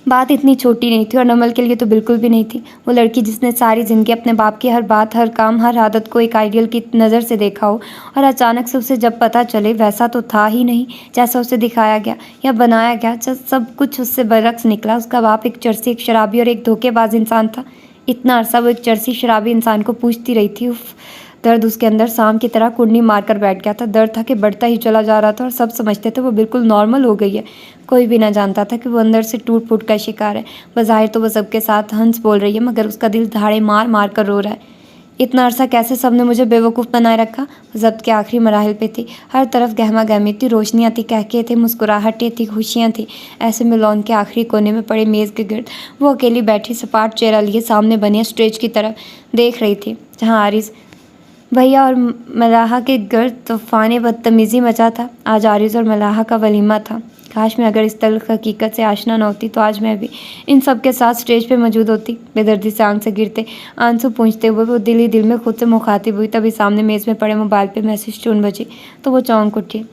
बात इतनी छोटी नहीं थी और नमल के लिए तो बिल्कुल भी नहीं थी। वो लड़की जिसने सारी ज़िंदगी अपने बाप की हर बात, हर काम, हर आदत को एक आइडियल की नज़र से देखा हो, और अचानक से उसे जब पता चले वैसा तो था ही नहीं जैसा उसे दिखाया गया या बनाया गया। जब सब कुछ उससे बरक्स निकला। उसका बाप एक चर्सी, एक शराबी और एक धोखेबाज इंसान था। इतना अरसा वो एक चर्सी शराबी इंसान को पूछती रही थी। उफ, दर्द उसके अंदर सांप की तरह कुंडली मारकर बैठ गया था। दर्द था कि बढ़ता ही चला जा रहा था और सब समझते थे वो बिल्कुल नॉर्मल हो गई है। कोई भी ना जानता था कि वो अंदर से टूट फूट का शिकार है। बज़ाहिर तो वो सबके साथ हंस बोल रही है मगर उसका दिल धाड़े मार मार कर रो रहा है। इतना अरसा कैसे सबने मुझे बेवकूफ़ बनाए रखा? जब्त के आखिरी मराहिल पे थी। हर तरफ गहमा गहमी थी, रोशनियाँ थी, कहके थे, मुस्कुराहटें थी, खुशियाँ थी। ऐसे में लॉन के आखिरी कोने में पड़े मेज़ के गिर्द वो अकेली बैठी सपाट चेहरा लिए सामने बने स्टेज की तरफ देख रही थी, जहाँ आरिस भैया और मलाहा के गर्द तूफ़ान बदतमीज़ी मचा था। आज आरिस और मलाहा का वलीमा था। काश मैं अगर इस तल्ख हकीकत से आशना न होती तो आज मैं भी इन सब के साथ स्टेज पे मौजूद होती। बेदर्दी से आंख से गिरते आंसू पूंछते हुए वो दिल ही दिल में खुद से मुखातिब हुई। तभी सामने मेज़ में पड़े मोबाइल पे मैसेज टून बजी तो वो चौंक उठी।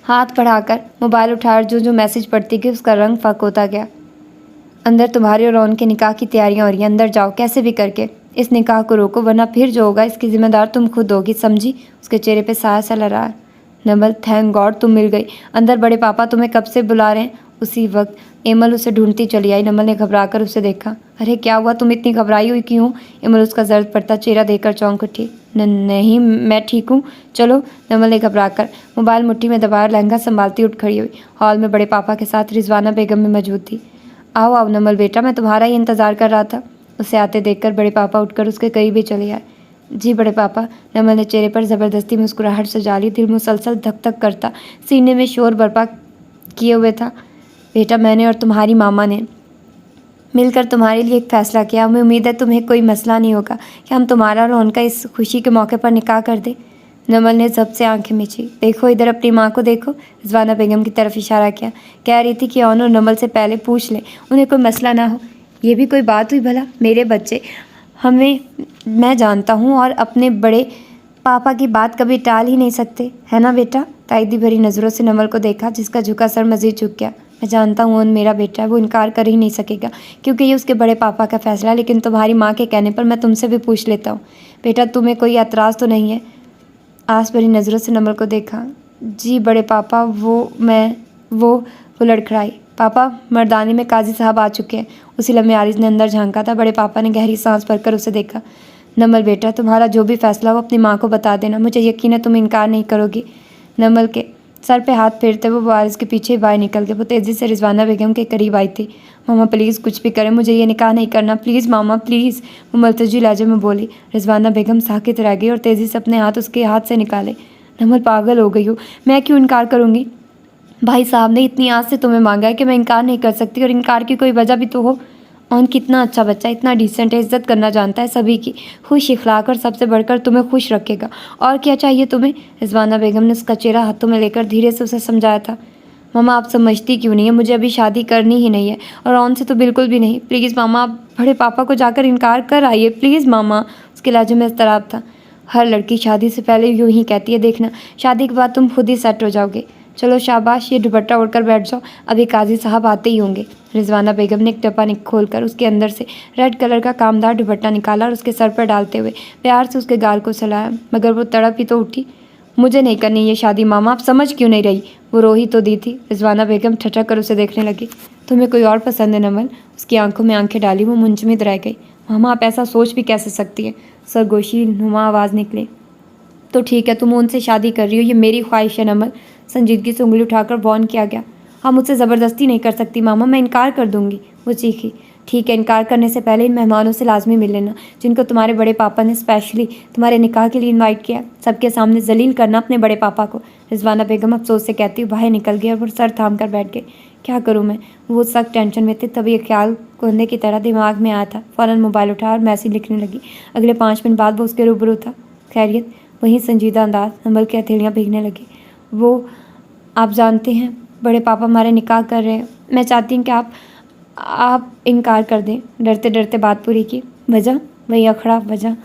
हाथ बढ़ाकर मोबाइल उठाकर जो मैसेज पढ़ती गई उसका रंग फ़र्क होता गया। अंदर तुम्हारी और रौन के निकाह की तैयारियां हो रही हैं, अंदर जाओ कैसे भी करके इस निकाह को रोको वरना फिर जो होगा इसकी जिम्मेदार तुम खुद होगी, समझी? उसके चेहरे पे साया सा लहरा है। नमल थैंक गॉड तुम मिल गई। अंदर बड़े पापा तुम्हें कब से बुला रहे हैं। उसी वक्त एमल उसे ढूंढती चली आई। नमल ने घबराकर उसे देखा। अरे क्या हुआ, तुम इतनी घबराई हुई क्यों? एमल उसका जर्द पड़ता चेहरा देखकर चौंक उठी। नहीं मैं ठीक हूँ, चलो। नमल ने घबराकर मोबाइल मुट्ठी में दबाकर लहंगा संभालती उठ खड़ी हुई। हॉल में बड़े पापा के साथ रिजवाना बेगम भी मौजूद थी। आओ आओ नमल बेटा, मैं तुम्हारा ही इंतज़ार कर रहा था। उसे आते देखकर बड़े पापा उठकर उसके करीब ही चले आए। जी बड़े पापा। नमल ने चेहरे पर ज़बरदस्ती मुस्कुराहट सजा ली। दिल मुसलसल धक धक करता सीने में शोर बर्पा किए हुए था। बेटा मैंने और तुम्हारी मामा ने मिलकर तुम्हारे लिए एक फ़ैसला किया। हमें उम्मीद है तुम्हें कोई मसला नहीं होगा कि हम तुम्हारा और उनका इस खुशी के मौके पर निकाह कर दें। नमल ने जब से आंखें मिची। देखो इधर अपनी माँ को देखो। रिजवाना बेगम की तरफ इशारा किया। कह रही थी कि ऑन और नमल से पहले पूछ ले, उन्हें कोई मसला ना हो। ये भी कोई बात हुई भला? मेरे बच्चे हमें मैं जानता हूँ और अपने बड़े पापा की बात कभी टाल ही नहीं सकते, है ना बेटा? ताइदी भरी नज़रों से नमल को देखा जिसका झुका सर मज़ीद झुक गया। मैं जानता हूँ उन मेरा बेटा है, वो इनकार कर ही नहीं सकेगा क्योंकि ये उसके बड़े पापा का फ़ैसला है। लेकिन तुम्हारी माँ के कहने पर मैं तुमसे भी पूछ लेता हूँ। बेटा तुम्हें कोई एतराज़ तो नहीं है? आस भरी नज़रों से नमल को देखा। जी बड़े पापा वो लड़खड़ाई। पापा मर्दानी में काजी साहब आ चुके हैं। उसी लम्हे आरिस ने अंदर झांका था। बड़े पापा ने गहरी सांस भरकर उसे देखा। नमल बेटा, तुम्हारा जो भी फैसला हो अपनी माँ को बता देना, मुझे यकीन है तुम इनकार नहीं करोगी। नमल के सर पे हाथ फेरते वो वारिस के पीछे बाहर निकल गए। वो तेज़ी से रिजवाना बेगम के करीब आई थी। मामा प्लीज़ कुछ भी करें, मुझे ये निकाह नहीं करना, प्लीज़ मामा प्लीज़, वो मुल्तजी लहजे में बोली। रिजवाना बेगम साकित रह गई और तेज़ी से अपने हाथ उसके हाथ से निकाले। नमल पागल हो गई हो, मैं क्यों इनकार करूँगी? भाई साहब ने इतनी आस से तुम्हें मांगा है कि मैं इनकार नहीं कर सकती, और इनकार की कोई वजह भी तो हो। और कितना अच्छा बच्चा, इतना डिसेंट है, इज्जत करना जानता है सभी की, खुश इखलाक, और सबसे बढ़कर तुम्हें खुश रखेगा। और क्या चाहिए तुम्हें? रिजवाना बेगम ने उसका चेहरा हाथों में लेकर धीरे से उसे समझाया था। मामा आप समझती क्यों नहीं है, मुझे अभी शादी करनी ही नहीं है, और ऑन से तो बिल्कुल भी नहीं। प्लीज़ मामा आप बड़े पापा को जाकर इनकार कर आइए, प्लीज़ मामा। उसके लहजे में इज़्तिराब था। हर लड़की शादी से पहले यूँ ही कहती है, देखना शादी के बाद तुम खुद ही सेट हो जाओगे। चलो शाबाश, ये दुपट्टा ओढ़कर बैठ जाओ, अभी काजी साहब आते ही होंगे। रिजवाना बेगम ने एक डब्बा खोलकर उसके अंदर से रेड कलर का कामदार दुपट्टा निकाला और उसके सर पर डालते हुए प्यार से उसके गाल को सहलाया, मगर वो तड़प ही तो उठी। मुझे नहीं करनी ये शादी मामा, आप समझ क्यों नहीं रही? वो रो ही तो दी थी। रिजवाना बेगम ठठक कर उसे देखने लगी। तुम्हें कोई और पसंद है नमल? उसकी आंखों में आंखें डाली वो मुंजमद रह गई। मामा आप ऐसा सोच भी कैसे सकती है? सरगोशी नुमा आवाज़ निकली। तो ठीक है, तुम उनसे शादी कर रही हो, ये मेरी ख्वाहिश है नमल। संजीदगी से उंगली उठाकर वॉर्न किया गया। हाँ मुझसे ज़बरदस्ती नहीं कर सकती मामा, मैं इनकार कर दूंगी। वो चीखी। ठीक है, इनकार करने से पहले इन मेहमानों से लाजमी मिल लेना, जिनको तुम्हारे बड़े पापा ने स्पेशली तुम्हारे निकाह के लिए इनवाइट किया। सबके सामने जलील करना अपने बड़े पापा को। रिजवाना बेगम अफसोस से कहती हुई बाहर निकल गई और वो सर थाम कर बैठ गई। क्या करूँ मैं? वो सख्त टेंशन में थे, तभी एक ख्याल कोंदे की तरह दिमाग में आया था। फ़ौरन मोबाइल उठाया और मैसेज लिखने लगी। अगले 5 मिनट बाद वो उसके रूबरू था। खैरियत? वहीं संजीदा अंदाज, नमल की हथेलियाँ भीगने लगी। वो आप जानते हैं बड़े पापा हमारे निकाह कर रहे हैं, मैं चाहती हूँ कि आप इनकार कर दें। डरते डरते बात पूरी की। वजह? वही अखड़ा वजह।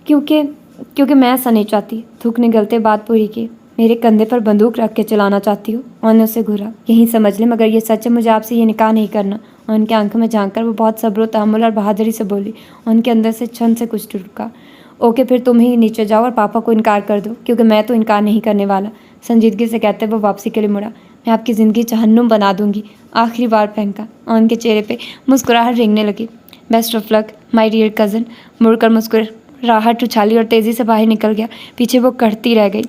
क्योंकि मैं ऐसा नहीं चाहती। थूक ने गलते बात पूरी की। मेरे कंधे पर बंदूक रख के चलाना चाहती हूँ? उन्होंने उसे घूरा। यही समझ ले, मगर ये सच है, मुझे आपसे ये निकाह नहीं करना। उनकी आंखों में झांक कर वो बहुत सब्र तहम्मुल और बहादुरी से बोली। उनके अंदर से क्षण से कुछ टूटा। ओके, फिर तुम ही नीचे जाओ और पापा को इनकार कर दो, क्योंकि मैं तो इनकार नहीं करने वाला। संजीदगी से कहते वो वापसी के लिए मुड़ा। मैं आपकी ज़िंदगी जहन्नुम बना दूंगी, आखिरी बार फेंका। उनके चेहरे पे मुस्कुराहट रेंगने लगी। Best of luck my dear cousin. मुड़कर मुस्कुराहट उछाली और तेज़ी से बाहर निकल गया। पीछे वो कढ़ती रह गई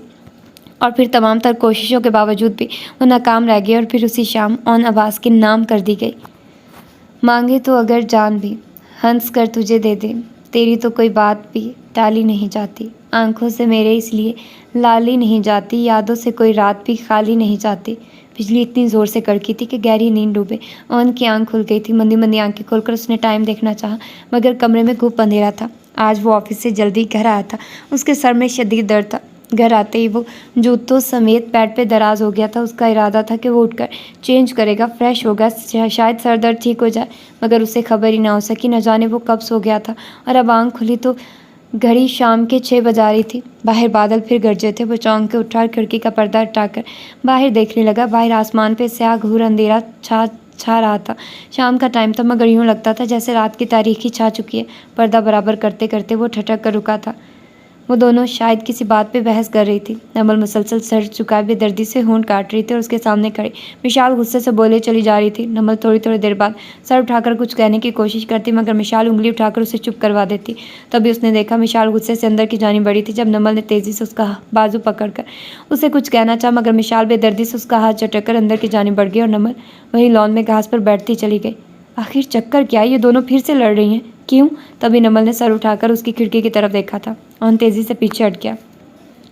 और फिर तमाम तर कोशिशों के बावजूद भी वो नाकाम रह गई और फिर उसी शाम ऑन अब्बास के नाम कर दी गई। मांगे तो अगर जान भी हंस कर तुझे दे दे, तेरी तो कोई बात भी टाली नहीं जाती। आंखों से मेरे इसलिए लाली नहीं जाती, यादों से कोई रात भी खाली नहीं जाती। बिजली इतनी ज़ोर से कड़की थी कि गहरी नींद डूबे। उनकी आंख खुल गई थी। मंदी मंदी आंखें खोलकर उसने टाइम देखना चाहा, मगर कमरे में खूब अंधेरा था। आज वो ऑफिस से जल्दी घर आया था। उसके सर में शदीद दर्द था। घर आते ही वो जूतों समेत बेड पे दराज हो गया था। उसका इरादा था कि वो उठकर चेंज करेगा, फ्रेश होगा, शायद सर दर्द ठीक हो जाए, मगर उसे खबर ही ना हो सकी। न जाने वो कब सो गया था। और अब आंख खुली तो घड़ी शाम के 6 बजा रही थी। बाहर बादल फिर गरजे थे। वो चौंक के उठा, खिड़की का पर्दा हटाकर बाहर देखने लगा। बाहर आसमान पे स्याह घूर अंधेरा छा रहा था। शाम का टाइम था, मगर यूँ लगता था जैसे रात की तारीखी छा चुकी है। पर्दा बराबर करते करते वो ठटक कर रुका था। वो दोनों शायद किसी बात पे बहस कर रही थी। नमल मुसलसल सर झुकाए बेदर्दी से होंठ काट रही थी और उसके सामने खड़ी मिशाल गुस्से से बोले चली जा रही थी। नमल थोड़ी थोड़ी देर बाद सर उठाकर कुछ कहने की कोशिश करती, मगर मिशाल उंगली उठाकर उसे चुप करवा देती। तभी उसने देखा मिशाल गुस्से से अंदर की जानी बढ़ी थी। जब नमल ने तेजी से उसका बाजू पकड़कर उसे कुछ कहना चाहा, मगर मिशाल बेदर्दी से उसका हाथ झटक कर अंदर की जानी बढ़ गई और नमल वही लॉन में घास पर बैठती चली गई। आखिर चक्कर क्या, ये दोनों फिर से लड़ रही हैं? क्यों? तभी नमल ने सर उठाकर उसकी खिड़की की तरफ देखा था और तेज़ी से पीछे हट गया।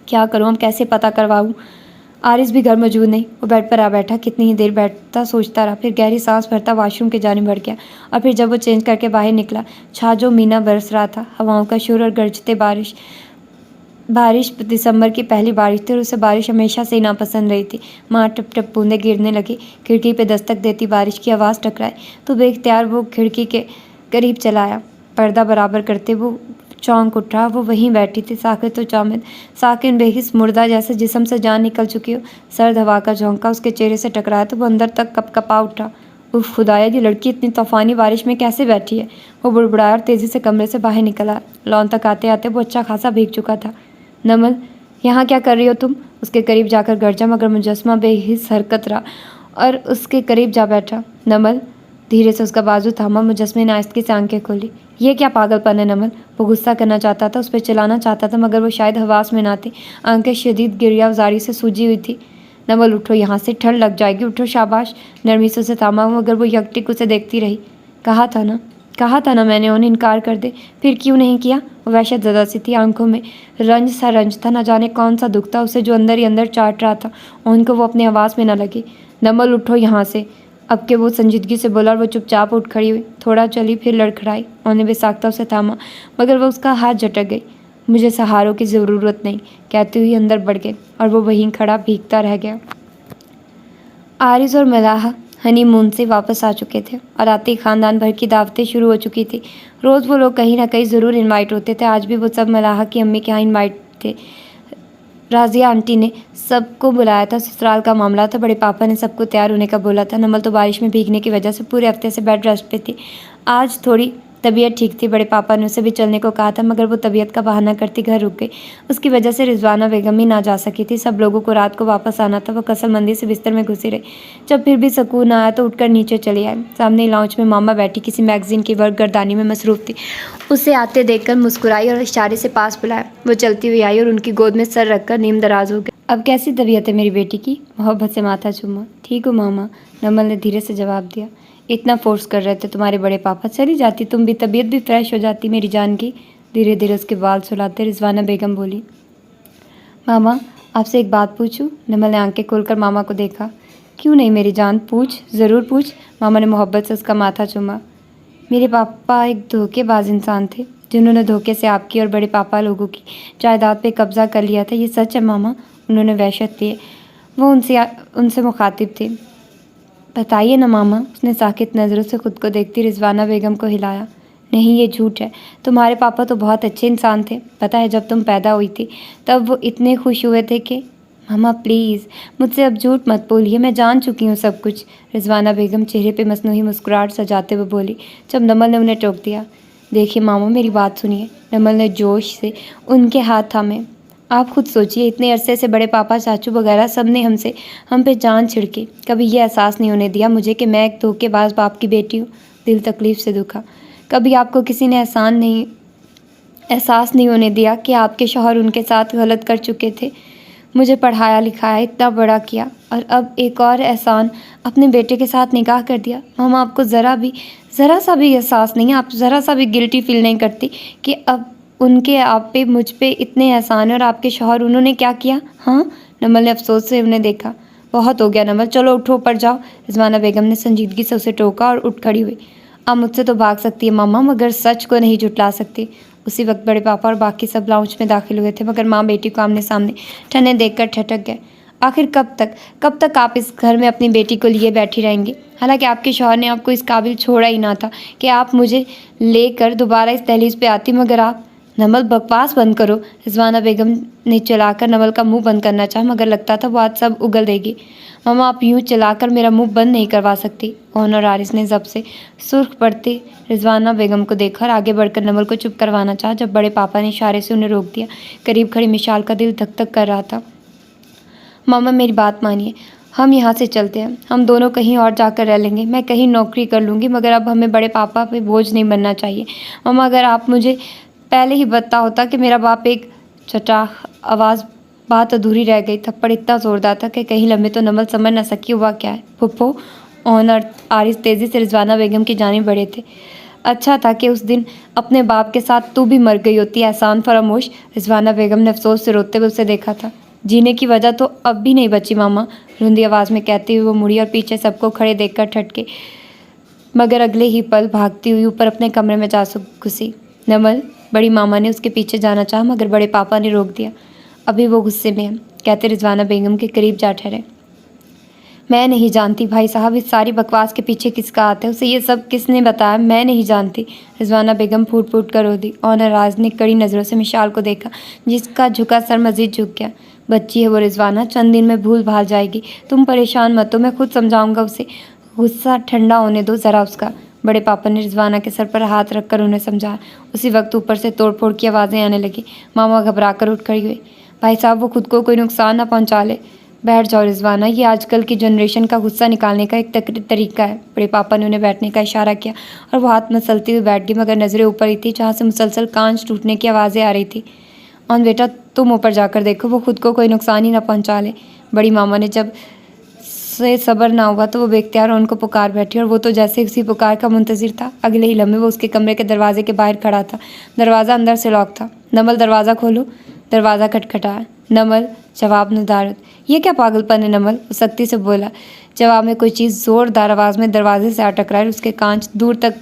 क्या करूं, हम कैसे पता करवाऊं? आरिस भी घर मौजूद नहीं। वो बेड पर आ बैठा। कितनी ही देर बैठता सोचता रहा, फिर गहरी सांस भरता वाशरूम की जानिब बढ़ गया। और फिर जब वो चेंज करके बाहर निकला, छाजो मीना बरस रहा था। हवाओं का शोर और गरजते बारिश दिसंबर की पहली बारिश थी और उसे बारिश हमेशा से ही नापसंद रही थी। माँ टप टप बूंदें गिरने लगी। खिड़की पे दस्तक देती बारिश की आवाज़ टकराई तो बेख्तियार वो खिड़की के करीब चला आया। पर्दा बराबर करते वो चौंक उठा। वो वहीं बैठी थी, साकित तो जामिद, साकिन बेहिस मुर्दा जैसे जिस्म से जान निकल चुकी हो। सर्द हवा का झोंका उसके चेहरे से टकराया तो वो अंदर तक कपकपा उठा। उफ खुदाया, ये लड़की इतनी तूफानी बारिश में कैसे बैठी है? वो बुड़बुड़ाया और तेज़ी से कमरे से बाहर निकला। लॉन तक आते आते वो अच्छा खासा भीग चुका था। नमल, यहाँ क्या कर रही हो तुम? उसके करीब जाकर गरजा, मगर मुजस्मा बेहिस हरकत रहा और उसके करीब जा बैठा। नमल, धीरे से उसका बाजू थामा। मुजस्मे ने आहिस्ते से आंखें खोली। ये क्या पागलपन है नमल? वो गुस्सा करना चाहता था, उस पर चिल्लाना चाहता था, मगर वो शायद हवास में ना थे। आंखें शदीद गिरियावजारी से सूजी हुई थी। नमल उठो, यहाँ से ठंड लग जाएगी, उठो। शाबाश। नरमी से उसे थामा, मगर वो यकटिक उसे देखती रही। कहा था ना मैंने उन्हें इनकार कर दे। फिर क्यों नहीं किया? वो वहशत ज़दा सी थी, आंखों में रंज था। न जाने कौन सा दुख था उसे जो अंदर ही अंदर चाट रहा था। उनको वो अपने आवाज़ में न लगी। नमल उठो यहाँ से। अब के वो संजीदगी से बोला और वो चुपचाप उठ खड़ी हुई। थोड़ा चली, फिर लड़खड़ाई। उन्हें बेसाख्ता उसे थामा, मगर वो उसका हाथ झटक गई। मुझे सहारों की ज़रूरत नहीं, कहती हुई अंदर बढ़ गई, और वो वहीं खड़ा भीगता रह गया। आरिस और मलाहा हनीमून से वापस आ चुके थे और आते ही खानदान भर की दावतें शुरू हो चुकी थी। रोज़ वो लोग कहीं ना कहीं ज़रूर इनवाइट होते थे। आज भी वो सब मलाहा की अम्मी के यहाँ इनवाइट थे। राजिया आंटी ने सबको बुलाया था। ससुराल का मामला था। बड़े पापा ने सबको तैयार होने का बोला था। नमल तो बारिश में भीगने की वजह से पूरे हफ्ते से बेड रेस्ट पे थी। आज थोड़ी तबीयत ठीक थी। बड़े पापा ने उसे भी चलने को कहा था, मगर वो तबीयत का बहाना करती घर रुक गई। उसकी वजह से रिजवाना बेगम ही ना जा सकी थी। सब लोगों को रात को वापस आना था। वो कसलमंदी से बिस्तर में घुसी रही। जब फिर भी सुकून आया तो उठकर नीचे चली आई। सामने लाउंज में मामा बैठी किसी मैगजीन की वर्क गर्दानी में मसरूफ थी। उसे आते देखकर मुस्कुराई और इशारे से पास बुलाया। वो चलती हुई आई और उनकी गोद में सर रखकर नीम दराज हो गई। अब कैसी तबीयत है मेरी बेटी की? मोहब्बत से माथा चूमा। ठीक हो मामा, नमल ने धीरे से जवाब दिया। इतना फोर्स कर रहे थे तुम्हारे बड़े पापा, चली जाती तुम भी, तबीयत भी फ्रेश हो जाती मेरी जान की। धीरे धीरे उसके बाल सुलाते रिजवाना बेगम बोली। मामा आपसे एक बात पूछूं? नमल ने आंखें खोलकर मामा को देखा। क्यों नहीं मेरी जान, पूछ, ज़रूर पूछ। मामा ने मोहब्बत से उसका माथा चूमा। मेरे पापा एक धोखेबाज इंसान थे, जिन्होंने धोखे से आपकी और बड़े पापा लोगों की जायदाद पे कब्जा कर लिया था। ये सच है मामा, उन्होंने वहशत दी। वो उनसे मुखातिब थे। बताइए ना मामा, उसने साकित नज़रों से खुद को देखती रिजवाना बेगम को हिलाया। नहीं, ये झूठ है। तुम्हारे पापा तो बहुत अच्छे इंसान थे। पता है जब तुम पैदा हुई थी तब वो इतने खुश हुए थे कि मामा प्लीज़ मुझसे अब झूठ मत बोलिए, मैं जान चुकी हूँ सब कुछ। रिजवाना बेगम चेहरे पे मसनूई मुस्कुराहट सजाते हुए बोली, जब नमल ने उन्हें टोक दिया। देखिए मामा मेरी बात सुनिए। नमल ने जोश से उनके हाथ थामे। आप खुद सोचिए, इतने अरसे से बड़े पापा, चाचू वगैरह सब ने हम पे जान छिड़की। कभी ये एहसास नहीं होने दिया मुझे कि मैं एक धोखेबाज बाप की बेटी हूँ। दिल तकलीफ से दुखा। कभी आपको किसी ने एहसास नहीं होने दिया कि आपके शौहर उनके साथ गलत कर चुके थे। मुझे पढ़ाया लिखाया, इतना बड़ा किया, और अब एक और एहसान अपने बेटे के साथ निकाह कर दिया। मामा आपको ज़रा सा भी एहसास नहीं है? आप ज़रा सा भी गिल्टी फील नहीं करती कि अब उनके आप पे मुझ पे इतने एहसान है, और आपके शौहर उन्होंने क्या किया? हाँ, नमल ने अफसोस से उन्हें देखा। बहुत हो गया नमल, चलो उठो ऊपर जाओ। रिजवाना बेगम ने संजीदगी से उसे टोका और उठ खड़ी हुई। आप मुझसे तो भाग सकती है मामा, मगर सच को नहीं झुटला सकती। उसी वक्त बड़े पापा और बाकी सब लाउंज में दाखिल हुए थे, मगर माँ बेटी को आमने सामने ठन्ने देखकर ठटक गए। आखिर कब तक आप इस घर में अपनी बेटी को लिए बैठी रहेंगी? हालांकि आपके शौहर ने आपको इस काबिल छोड़ा ही ना था कि आप मुझे लेकर दोबारा इस दहलीज पे आती, मगर आप। नमल बकवास बंद करो। रिजवाना बेगम ने चलाकर नमल का मुंह बंद करना चाहा, मगर लगता था वो आज सब उगल देगी। मामा आप यूँ चलाकर मेरा मुंह बंद नहीं करवा सकती। ओन और आरिस ने जब से सुर्ख पड़ती रिजवाना बेगम को देखा और आगे बढ़कर नमल को चुप करवाना चाहा, जब बड़े पापा ने इशारे से उन्हें रोक दिया। करीब खड़ी मिशाल का दिल धक धक कर रहा था। मामा मेरी बात मानिए, हम यहाँ से चलते हैं। हम दोनों कहीं और जाकर रह लेंगे। मैं कहीं नौकरी कर लूँगी, मगर अब हमें बड़े पापा पे बोझ नहीं बनना चाहिए। मामा अगर आप मुझे पहले ही पता होता कि मेरा बाप एक चटाख आवाज़, बात अधूरी रह गई। थप्पड़ इतना जोरदार था कि कहीं लम्बे तो नमल समझ न सकी हुआ क्या है। फुप्पो ओन और आरिस तेज़ी से रिजवाना बेगम की जानिब बढ़े थे। अच्छा था कि उस दिन अपने बाप के साथ तू भी मर गई होती, एहसान फरामोश। रिजवाना बेगम ने अफसोस से रोते हुए उसे देखा था। जीने की वजह तो अब भी नहीं बची मामा, रुंधी आवाज़ में कहती हुई वो मुड़ी और पीछे सबको खड़े देखकर ठटके, मगर अगले ही पल भागती हुई ऊपर अपने कमरे में जा घुसी। नमल, बड़ी मामा ने उसके पीछे जाना चाहा, मगर बड़े पापा ने रोक दिया। अभी वो गुस्से में है, कहते रिजवाना बेगम के करीब जा ठहरे। मैं नहीं जानती भाई साहब, इस सारी बकवास के पीछे किसका हाथ है? उसे ये सब किसने बताया? मैं नहीं जानती। रिजवाना बेगम फूट फूट कर रो दी। ऑनर राज ने कड़ी नज़रों से मिशाल को देखा, जिसका झुका सर मजीद झुक गया। बच्ची है वो रिजवाना, चंद दिन में भूल भाल जाएगी। तुम परेशान मत हो, मैं खुद समझाऊंगा उसे। गुस्सा ठंडा होने दो ज़रा उसका। बड़े पापा ने रिजवाना के सर पर हाथ रखकर उन्हें समझाया। उसी वक्त ऊपर से तोड़ फोड़ की आवाज़ें आने लगी। मामा घबरा कर उठ खड़ी हुई। भाई साहब वो खुद को कोई नुकसान ना पहुँचा ले। बैठ जाओ रिजवाना, ये आजकल की जनरेशन का गुस्सा निकालने का एक तरीका है। बड़े पापा ने उन्हें बैठने का इशारा किया और वो हाथ मसलती हुई बैठ गई, मगर नज़रें ऊपर ही थी जहाँ से मुसलसल कांच टूटने की आवाज़ें आ रही थी। और बेटा तुम ऊपर जाकर देखो, वो खुद को कोई नुकसान ही ना पहुँचा ले। बड़ी मामा ने जब से सब्र ना हुआ तो वो बेख्तियार उनको पुकार बैठी, और वो तो जैसे उसी पुकार का मुंतज़िर था। अगले ही लम्हे वो उसके कमरे के दरवाजे के बाहर खड़ा था। दरवाज़ा अंदर से लॉक था। नमल दरवाज़ा खोलो। दरवाज़ा खटखटाया। नमल जवाब नदारद। ये क्या पागलपन है नमल, वो सख्ती से बोला। जवाब में कोई चीज़ ज़ोरदार आवाज़ में दरवाजे से आ टकराई, उसके कांच दूर तक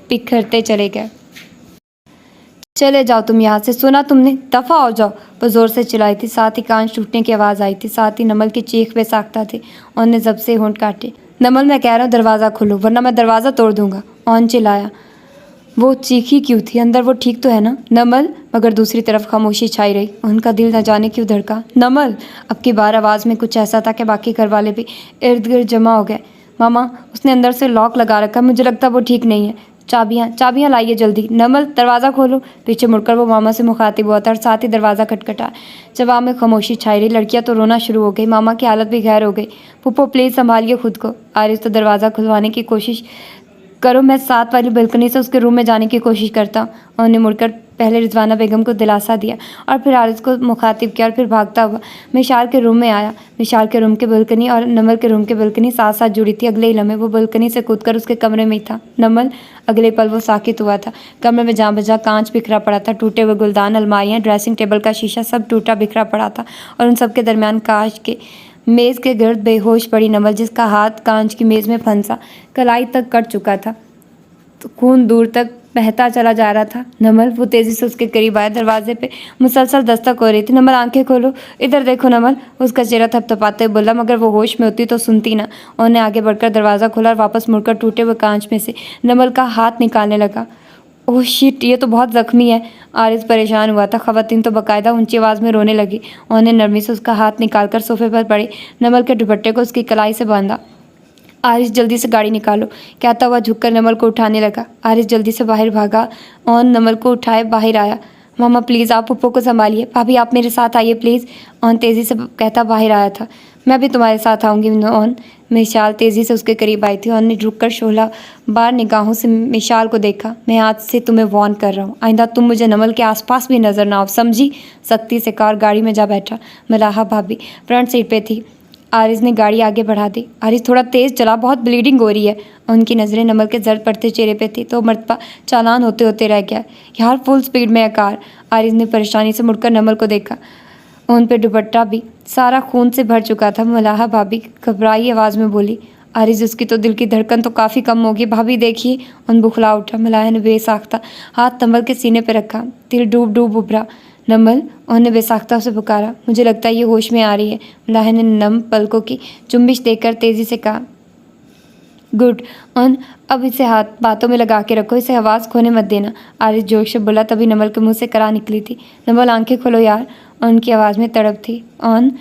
बिखरते चले गए। चले जाओ तुम यहाँ से, सुना तुमने, दफ़ा हो जाओ, वो ज़ोर से चिल्लाई थी। साथ ही कांच टूटने की आवाज़ आई थी, साथ ही नमल की चीख बेसाख्ता थी। ऑन ने जब से होंठ काटे। नमल मैं कह रहा हूँ दरवाज़ा खोलो वरना मैं दरवाज़ा तोड़ दूंगा, ऑन चिल्लाया। वो चीखी क्यों थी, अंदर वो ठीक तो है ना नमल? मगर दूसरी तरफ खामोशी छाई रही। उनका दिल न जाने क्यों धड़का। नमल, अब की बार आवाज़ में कुछ ऐसा था कि बाकी घर वाले भी इर्द गिर्द जमा हो गए। मामा, उसने अंदर से लॉक लगा रखा, मुझे लगता वो ठीक नहीं है। चाबियाँ लाइए जल्दी। नमल दरवाज़ा खोलो। पीछे मुड़कर वो मामा से मुखातिब हुआ था और साथ ही दरवाज़ा खटखटा। जवाब में खामोशी छाई रही। लड़कियां तो रोना शुरू हो गई। मामा की हालत भी गैर हो गई। पुप्पो प्लीज़ संभालिए खुद को। आरिस तो दरवाज़ा खुलवाने की कोशिश करो, मैं साथ वाली बालकनी से उसके रूम में जाने की कोशिश करता हूँ। उन्होंने मुड़कर पहले रिजवाना बेगम को दिलासा दिया और फिर आरिस को मुखातिब किया और फिर भागता हुआ मिशाल के रूम में आया। मिशाल के रूम के बालकनी और नमल के रूम के बालकनी साथ साथ जुड़ी थी। अगले ही लम्हे वो बालकनी से कूदकर उसके कमरे में ही था। नमल, अगले पल वो साकित हुआ था। कमरे में जहाँ बजा कांच बिखरा पड़ा था, टूटे हुए गुलदान, अलमारियाँ, ड्रेसिंग टेबल का शीशा, सब टूटा बिखरा पड़ा था। और उन सब के दरमियान कांच के मेज़ के गिर्द बेहोश पड़ी नमल, जिसका हाथ कांच की मेज़ में फंसा कलाई तक कट चुका था, तो खून दूर तक बहता चला जा रहा था। नमल, वो तेज़ी से उसके करीब आया। दरवाजे पे मुसलसल दस्तक हो रही थी। नमल आंखें खोलो, इधर देखो नमल, उसका चेहरा थपथपाते हुए बोला, मगर वो होश में होती तो सुनती ना। उन्होंने आगे बढ़कर दरवाज़ा खोला और वापस मुड़कर टूटे हुए कांच में से नमल का हाथ निकालने लगा। ओह शिट, ये तो बहुत ज़ख्मी है। आरिस परेशान हुआ था। ख़वातीन तो बाकायदा ऊंची आवाज़ में रोने लगी। उन्होंने नरमी से उसका हाथ निकालकर सोफे पर पड़े नमल के दुपट्टे को उसकी कलाई से बांधा। आरिस जल्दी से गाड़ी निकालो, कहता हुआ झुककर नमल को उठाने लगा। आरिस जल्दी से बाहर भागा और नमल को उठाए बाहर आया। मामा प्लीज़ आप पुप्पो को संभालिए। भाभी आप मेरे साथ आइए प्लीज़, ऑन तेज़ी से कहता बाहर आया था। मैं भी तुम्हारे साथ आऊँगी ऑन। मिशाल तेज़ी से उसके करीब आई थी। ऑन ने रुक कर शोला बार निगाहों से मिशाल को देखा। मैं आज से तुम्हें वार्न कर रहा हूँ, आइंदा तुम मुझे नमल के आसपास भी नजर ना आओ, समझी? सख्ती से कार गाड़ी में जा बैठा। मलाहा भाभी फ्रंट सीट पे थी। आरिस ने गाड़ी आगे बढ़ा दी। आरिस थोड़ा तेज़ चला, बहुत ब्लीडिंग हो रही है। उनकी नज़रें नमल के जर्द पड़ते चेहरे पे थी तो मरतबा चालान होते होते रह गया। यार फुल स्पीड में है कार। आरिस ने परेशानी से मुड़कर नमल को देखा। उन पे दुपट्टा भी सारा खून से भर चुका था। मलाहा भाभी घबराई आवाज़ में बोली। आरिस, उसकी तो दिल की धड़कन तो काफ़ी कम होगी, भाभी देखिए। उन बुखला उठा। मलाहा ने बेसाख्ता हाथ नमल के सीने पर रखा। दिल डूब डूब उभरा। नमल, उन्होंने बेसाख्ता से पुकारा। मुझे लगता है ये होश में आ रही है। मलाहा ने नम पलकों की जुम्बिश देकर तेज़ी से कहा। गुड ऑन, अब इसे हाथ बातों में लगा के रखो, इसे आवाज़ खोने मत देना। आरिस जोश से बोला, तभी नमल के मुंह से करा निकली थी। नमल आंखें खोलो यार। उनकी आवाज़ में तड़प थी। ऑन,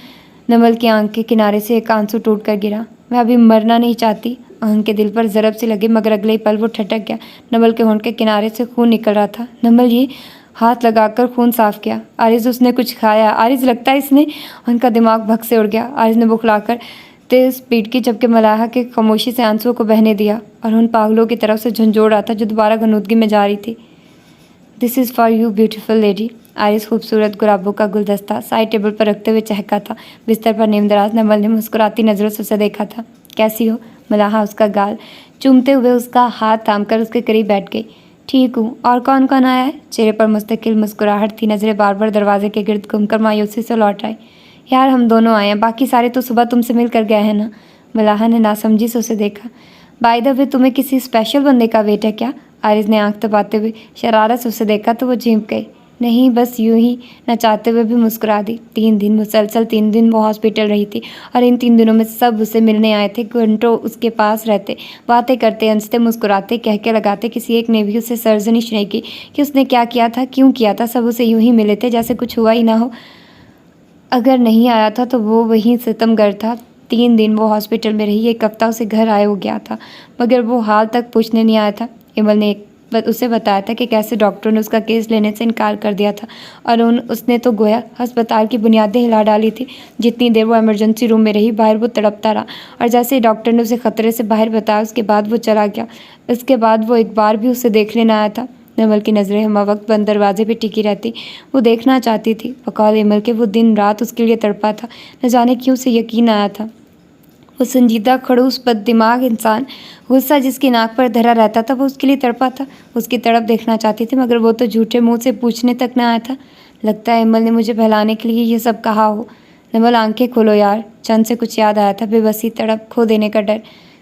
नमल की आंख के किनारे से एक आंसू टूट कर गिरा। मैं अभी मरना नहीं चाहती। उनके दिल पर ज़रब से लगे, मगर अगले ही पल वो ठटक गया। नमल के होंठ के किनारे से खून निकल रहा था। नमल, ये हाथ लगाकर खून साफ किया। आरिस, उसने कुछ खाया। आरिस, लगता है इसने। उनका दिमाग भग से उड़ गया। आरिस ने बुखलाकर तेज स्पीड की, जबकि मलाहा के खामोशी से आंसुओं को बहने दिया और उन पागलों की तरफ से झंझोड़ रहा था जो दोबारा गनूदगी में जा रही थी। This is for you beautiful lady. आरिस खूबसूरत गुलाबों का गुलदस्ता साइड टेबल पर रखते हुए चहका था। बिस्तर पर नीमदराज नमल ने मुस्कुराती नज़रों से उसे देखा था। कैसी हो? मलाहा उसका गाल चूमते हुए उसका हाथ थामकर उसके करीब बैठ गई। ठीक हूँ। और कौन कौन आया है? चेहरे पर मुस्तकिल मुस्कुराहट थी। नज़रें बार बार दरवाजे के गिर्द घूमकर मायूसी से लौट आई। यार हम दोनों आए हैं, बाकी सारे तो सुबह तुमसे मिल कर गए हैं ना। मलाहा ने नासमझी से उसे देखा। बाय द वे, तुम्हें किसी स्पेशल बंदे का वेट है क्या? आरिस ने आंख तपाते हुए शरारत से उसे देखा तो वो झिंक गई। नहीं, बस यूं ही। न चाहते हुए भी मुस्कुरा दी। 3 दिन मुसलसल 3 दिन वो हॉस्पिटल रही थी और इन 3 दिनों में सब उसे मिलने आए थे। घंटों उसके पास रहते, बातें करते, हंसते, मुस्कुराते, कहके लगाते। किसी एक ने भी उसे सर्जनिश नहीं की कि उसने क्या किया था, क्यों किया था। सब उसे यूं ही मिले थे जैसे कुछ हुआ ही ना हो। अगर नहीं आया था तो वो वहीं सितमगर था। 3 दिन वो हॉस्पिटल में रही। 1 हफ्ता उसे घर आए हो गया था, मगर वो हाल तक पूछने नहीं आया था। इमल ने एक उसे बताया था कि कैसे डॉक्टरों ने उसका केस लेने से इनकार कर दिया था और उसने तो गोया अस्पताल की बुनियादें हिला डाली थी। जितनी देर वो इमरजेंसी रूम में रही, बाहर वो तड़पता रहा और जैसे ही डॉक्टर ने उसे खतरे से बाहर बताया, उसके बाद वो चला गया। इसके बाद वो एक बार भी उसे देखने न आया था। नमल की नज़रें हम वक्त बंद दरवाजे पे टिकी रहती। वो देखना चाहती थी बकौल इमल के वो दिन रात उसके लिए तड़पा था। न जाने क्यों उसे यकीन आया था। वो संजीदा खड़ूस बददिमाग इंसान, गुस्सा जिसकी नाक पर धरा रहता था, वो उसके लिए तड़पा था। उसकी तड़प देखना चाहती थी, मगर वो तो झूठे मुंह से पूछने तक न आया था। लगता है इमल ने मुझे बहलाने के लिए ये सब कहा हो। नमल, आंखें खोलो यार। चंद से कुछ याद आया था, बेबसी, तड़प, खो देने का डर।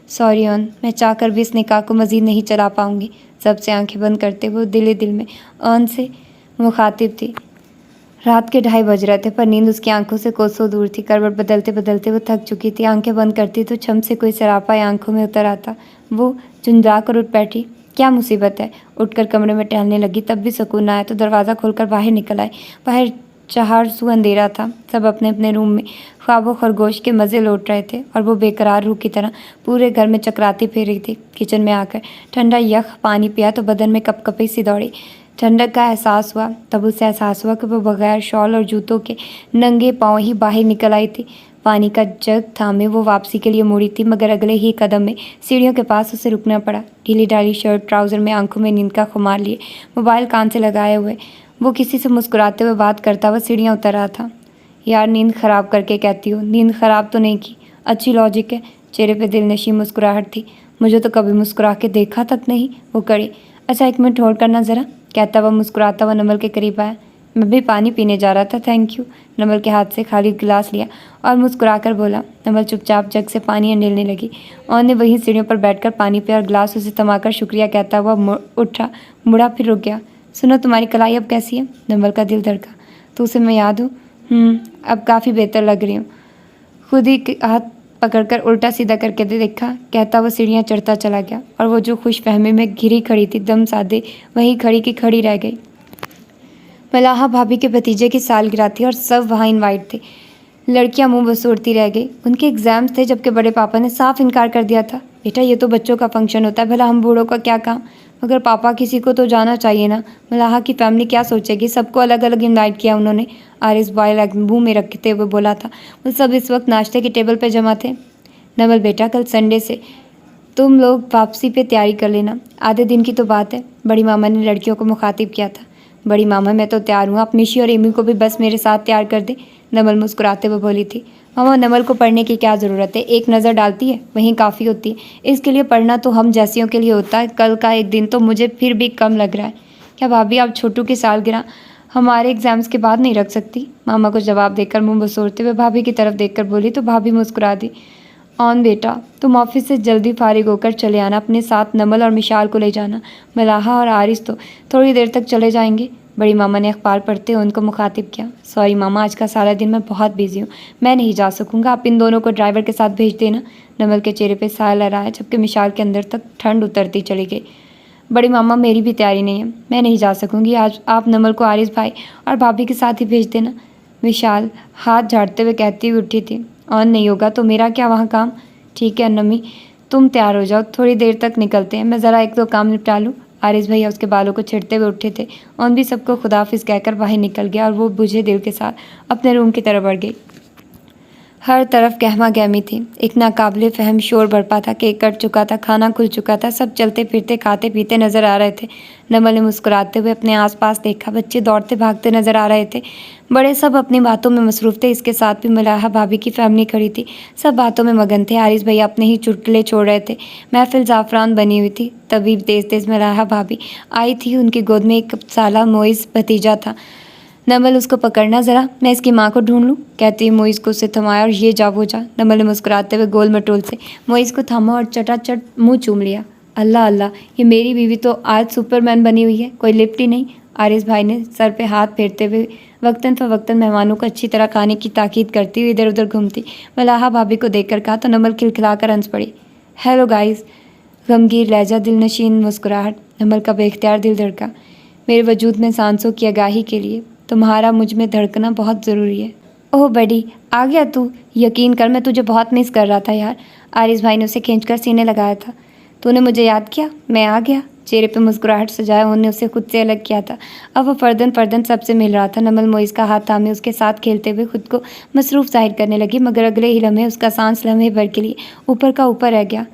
सॉरी ऑन, मैं चाहकर भी इस निकाह को मजीद नहीं चला पाऊंगी। सबसे आंखें बंद करते वो दिल ही दिल में ऑन से मुखातिब थी। रात के 2:30 बज रहे थे, पर नींद उसकी आंखों से कोसों दूर थी। करवट बदलते बदलते वो थक चुकी थी। आंखें बंद करती तो छम से कोई सरापा आंखों में उतर आता। वो झुंझला कर उठ बैठी। क्या मुसीबत है? उठकर कमरे में टहलने लगी, तब भी सुकून न आया तो दरवाज़ा खोलकर बाहर निकल आई। बाहर चारसू अंधेरा था। सब अपने अपने रूम में ख्वाबों खरगोश के मज़े लौट रहे थे और वो बेकरार रूह की तरह पूरे घर में चकराती फिर रही थी। किचन में आकर ठंडा यख पानी पिया तो बदन में कपकपी सी दौड़ी। ठंडक का एहसास हुआ। तब उसे एहसास हुआ कि वो बगैर शॉल और जूतों के नंगे पाँव ही बाहर निकल आई थी। पानी का जग थामे वो वापसी के लिए मुड़ी थी, मगर अगले ही कदम में सीढ़ियों के पास उसे रुकना पड़ा। ढीली ढाली शर्ट, ट्राउज़र में, आंखों में नींद का खुमार लिए, मोबाइल कान से लगाए हुए, वो किसी से मुस्कुराते हुए बात करता हुआ सीढ़ियाँ उतर रहा था। यार, नींद ख़राब करके कहती हो? नींद ख़राब तो नहीं की, अच्छी लॉजिक है। चेहरे पे दिलनशी मुस्कुराहट थी। मुझे तो कभी मुस्कुरा के देखा तक नहीं। वो कड़ी। अच्छा, 1 मिनट होल्ड करना ज़रा, कहता हुआ मुस्कुराता हुआ नमल के करीब आया। मैं भी पानी पीने जा रहा था, थैंक यू। नमल के हाथ से खाली गिलास लिया और मुस्कुराकर बोला। नमल चुपचाप जग से पानी अंडेलने लगी। और ने वहीं सीढ़ियों पर बैठकर पानी पिया और गिलास उसे थमाकर शुक्रिया कहता हुआ उठा, मुड़ा, फिर रुक गया। सुनो, तुम्हारी कलाई अब कैसी है? नमल का दिल धड़का। तो उसे मैं याद हूँ? अब काफ़ी बेहतर लग रही हूँ। खुद ही हाथ पकड़कर उल्टा सीधा करके देखा, कहता वो सीढ़ियाँ चढ़ता चला गया। और वो जो खुश फहमी में घिरी खड़ी थी, दम साधे वहीं खड़ी की खड़ी रह गई। मलाहा भाभी के भतीजे की सालगिरह थी और सब वहाँ इनवाइट थे। लड़कियां मुंह बसोरती रह गई। उनके एग्ज़ाम्स थे, जबकि बड़े पापा ने साफ इनकार कर दिया था। बेटा, ये तो बच्चों का फंक्शन होता है, भला हम बूढ़ों का क्या काम? मगर पापा, किसी को तो जाना चाहिए ना। मलाहा की फैमिली क्या सोचेगी? सबको अलग अलग इनवाइट किया उन्होंने। आरिस बॉयल एग मुँह में रखते हुए बोला था। वो सब इस वक्त नाश्ते की टेबल पर जमा थे। नवल बेटा, कल संडे से तुम लोग वापसी पे तैयारी कर लेना, आधे दिन की तो बात है। बड़ी मामा ने लड़कियों को मुखातिब किया था। बड़ी मामा, मैं तो तैयार हूँ, आप मिशी और एमी को भी बस मेरे साथ तैयार कर दे। नमल मुस्कुराते हुए बोली थी। मामा, नमल को पढ़ने की क्या ज़रूरत है? एक नज़र डालती है, वहीं काफ़ी होती है। इसके लिए पढ़ना तो हम जैसियों के लिए होता है। कल का एक दिन तो मुझे फिर भी कम लग रहा है। क्या भाभी, आप छोटू की सालगिरह हमारे एग्ज़ाम्स के बाद नहीं रख सकती? मामा को जवाब देकर मुँह बसोरते हुए भाभी की तरफ देखकर बोली तो भाभी मुस्कुरा दी। ऑन बेटा, तुम ऑफिस से जल्दी फारिग होकर चले आना, अपने साथ नमल और मिशाल को ले जाना। मलाहा और आरिस तो थोड़ी देर तक चले जाएंगे। बड़ी मामा ने अखबार पढ़ते हुए उनको मुखातिब किया। सॉरी मामा, आज का सारा दिन मैं बहुत बिजी हूँ, मैं नहीं जा सकूँगा। आप इन दोनों को ड्राइवर के साथ भेज देना। नमल के चेहरे पे साया लहराया, जबकि मिशाल के अंदर तक ठंड उतरती चली गई। बड़ी मामा, मेरी भी तैयारी नहीं है, मैं नहीं जा सकूँगी आज। आप नमल को आरिस भाई और भाभी के साथ ही भेज देना। विशाल हाथ झाड़ते हुए कहती हुई उठी थी। और नहीं होगा तो मेरा क्या वहाँ काम? ठीक है नमी, तुम तैयार हो जाओ, थोड़ी देर तक निकलते हैं, मैं ज़रा 1-2 काम निपटा लूँ। आरिस भैया उसके बालों को छेड़ते हुए उठे थे। और भी सबको खुदाफिज कहकर बाहर निकल गया और वो बुझे दिल के साथ अपने रूम की तरफ बढ़ गई। हर तरफ गहमा गहमी थी। एक नाकाबिले फहम शोर बरपा था। केक कट चुका था, खाना खुल चुका था, सब चलते फिरते खाते पीते नजर आ रहे थे। नमल ने मुस्कुराते हुए अपने आसपास देखा। बच्चे दौड़ते भागते नजर आ रहे थे। बड़े सब अपनी बातों में मसरूफ थे। इसके साथ भी मलाहा भाभी की फैमिली खड़ी थी। सब बातों में मगन थे। आरिस भैया अपने ही चुटकुले छोड़ रहे थे। महफिल ज़ाफ़रान बनी हुई थी। तभी तेज़ तेज़ मलाहा भाभी आई थी। उनकी गोद में एक साला मोइज़ भतीजा था। नमल, उसको पकड़ना ज़रा, मैं इसकी माँ को ढूंढ लूँ, कहती मोइज़ को उसे थमाया और ये जा वो जा। नमल ने मुस्कुराते हुए गोल मटोल से मोइज़ को थामा और चटाचट मुंह चूम लिया। अल्लाह अल्लाह, ये मेरी बीवी तो आज सुपरमैन बनी हुई है, कोई लिफ्ट ही नहीं। आरिस भाई ने सर पे हाथ फेरते हुए वक्तन फ़वक्तन मेहमानों को अच्छी तरह खाने की ताकीद करती हुई इधर उधर घूमती मलाहा भाभी को देखकर कहा तो नमल खिलखिलाकर हंस पड़ी। हेलो गाइस, गमगीर लहजा, दिलनशीन मुस्कुराहट। नमल का बेख्तियार दिल धड़का। मेरे वजूद में सांसों की आगाही के लिए तुम्हारा मुझ में धड़कना बहुत ज़रूरी है। ओह बड़ी, आ गया तू? यकीन कर, मैं तुझे बहुत मिस कर रहा था यार। आरिस भाई ने उसे खींचकर सीने लगाया था। तूने मुझे याद किया? मैं आ गया। चेहरे पे मुस्कुराहट सजाए उन्होंने उसे खुद से अलग किया था। अब वो फर्दन फर्दन सबसे मिल रहा था। नमल मोइज़ का हाथ थामे उसके साथ खेलते हुए खुद को मसरूफ़ ज़ाहिर करने लगी, मगर अगले ही लम्हे उसका सांस लम्हे भर के लिए ऊपर का ऊपर रह गया।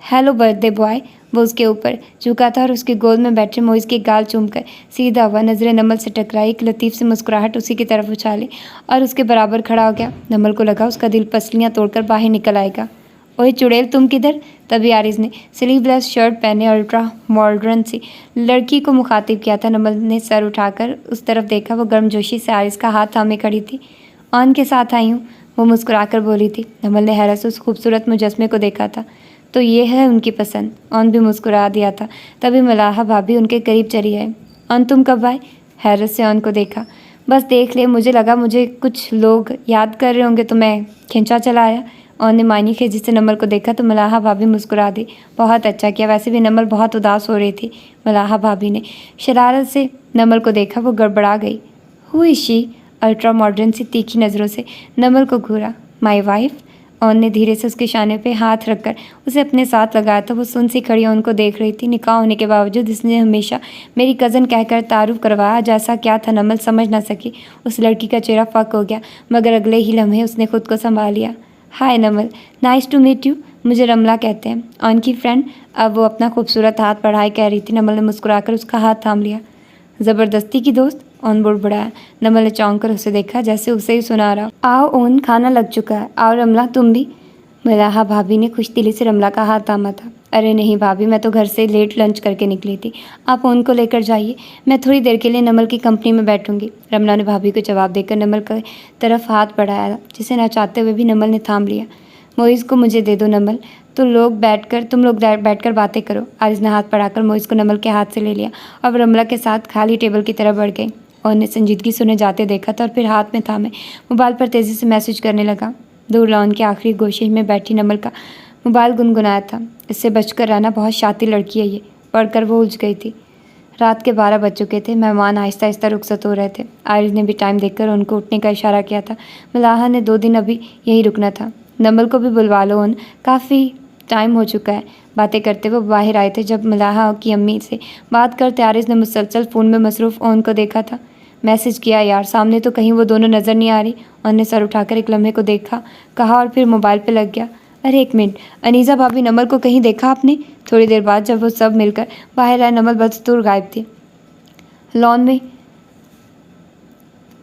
Hello birthday boy. वो उसके ऊपर झुका था और उसकी गोद में बैठे मोइज़ के गाल चूमकर सीधा हुआ, नज़रें नमल से टकराई, एक लतीफ़ सी मुस्कुराहट उसी की तरफ उछाली और उसके बराबर खड़ा हो गया। नमल को लगा उसका दिल पसलियाँ तोड़कर बाहर निकल आएगा। ओए चुड़ैल, तुम किधर? तभी आरिज़ ने स्लीवलेस शर्ट पहने अल्ट्रा मॉडर्न सी लड़की को मुखातिब किया था। नमल ने सर उठाकर उस तरफ देखा। वो गर्मजोशी से आरिज़ का हाथ थामे खड़ी थी। ऑन के साथ आई हूँ, वो मुस्कुराकर बोली थी। नमल ने हैरत से उस खूबसूरत मुजस्मे को देखा था। तो ये है उनकी पसंद। ऑन भी मुस्कुरा दिया था। तभी मलाहा भाभी उनके करीब चली आए। ऑन तुम कब आए? हैरत से ऑन को देखा। बस देख ले, मुझे लगा मुझे कुछ लोग याद कर रहे होंगे तो मैं खिंचा चला आया। ऑन ने मानी खींची से नमल को देखा तो मलाहा भाभी मुस्कुरा दी। बहुत अच्छा किया। वैसे भी नमल बहुत उदास हो रही थी। मलाहा भाभी ने शरारत से नमल को देखा। वो गड़बड़ा गई। Who is she? Ultra modern सी तीखी नज़रों से नमल को घूरा। My wife. ऑन ने धीरे से उसके शाने पे हाथ रखकर उसे अपने साथ लगाया था। वो सुन सी खड़ी ऑन को देख रही थी। निकाह होने के बावजूद इसने हमेशा मेरी कज़न कहकर तारुफ करवाया। जैसा क्या था नमल समझ ना सकी। उस लड़की का चेहरा फक हो गया, मगर अगले ही लम्हे उसने खुद को संभाल लिया। हाय नमल, नाइस टू मीट यू। मुझे रमला कहते हैं, ऑन की फ्रेंड। अब वो अपना खूबसूरत हाथ बढ़ाए कह रही थी। नमल ने मुस्कुराकर उसका हाथ थाम लिया। ज़बरदस्ती की दोस्त? ऑन बुड़बुड़ाया। नमल ने चौंक कर उसे देखा जैसे उसे ही सुना रहा। आओ ओन, खाना लग चुका है। आओ रमला, तुम भी। मलाहा भाभी ने खुशदिली से रमला का हाथ थामा था। अरे नहीं भाभी, मैं तो घर से लेट लंच करके निकली थी। आप ओन को लेकर जाइए, मैं थोड़ी देर के लिए नमल की कंपनी में बैठूंगी। रमला ने भाभी को जवाब देकर नमल की तरफ हाथ बढ़ाया, जिसे ना चाहते हुए भी नमल ने थाम लिया। मोइज़ को मुझे दे दो नमल, तुम लोग बैठकर बातें करो। आरिज़ ने हाथ बढ़ाकर मोइज़ को नमल के हाथ से ले लिया और रमला के साथ खाली टेबल की तरफ बढ़ गई। और ने संजीदगी से उन्हें जाते देखा था और फिर हाथ में थामे मोबाइल पर तेज़ी से मैसेज करने लगा। दूर लॉन के आखिरी गोशे में बैठी नमल का मोबाइल गुनगुनाया था। इससे बचकर रहना, बहुत शातिर लड़की है ये। पढ़कर वो उलझ गई थी। रात के 12 बज चुके थे। मेहमान आहिस्ता आहिस्ता रुखसत हो रहे थे। आरिज़ ने भी टाइम देखकर उनको उठने का इशारा किया था। मलाहा ने 2 दिन अभी यहीं रुकना था। नमल को भी बुलवा लो, उन काफ़ी टाइम हो चुका है। बातें करते हुए बाहर आए थे। जब मलाहा की अम्मी से बात करते आरिज़ ने मुसलसल फ़ोन में मसरूफ़ ओन को देखा था। मैसेज किया यार, सामने तो कहीं वो दोनों नज़र नहीं आ रही। ओन ने सर उठाकर एक लम्हे को देखा, कहा और फिर मोबाइल पे लग गया। अरे एक मिनट, अनीज़ा भाभी, नमल को कहीं देखा आपने? थोड़ी देर बाद जब वो सब मिलकर बाहर आए, नमल बदस्तूर गायब थी। लॉन में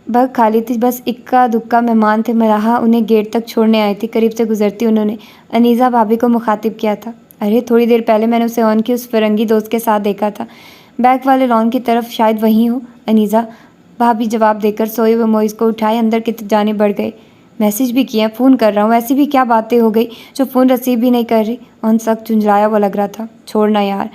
बग खाली थी, बस इक्का दुक्का मेहमान थे। मलाहा उन्हें गेट तक छोड़ने आई थी। करीब से गुजरती उन्होंने अनीज़ा भाभी को मुखातिब किया था। अरे थोड़ी देर पहले मैंने उसे ऑन की उस फिरंगी दोस्त के साथ देखा था। बैक वाले लॉन की तरफ, शायद वहीं हो। अनीज़ा भाभी जवाब देकर सोए हुए मोइज़ को उठाए अंदर की जाने बढ़ गए। मैसेज भी किया, फ़ोन कर रहा हूँ, ऐसी भी क्या बातें हो गई जो फ़ोन रिसीव भी नहीं कर रही। ऑन सख्त झुंझलाया हुआ लग रहा था। छोड़ना यार,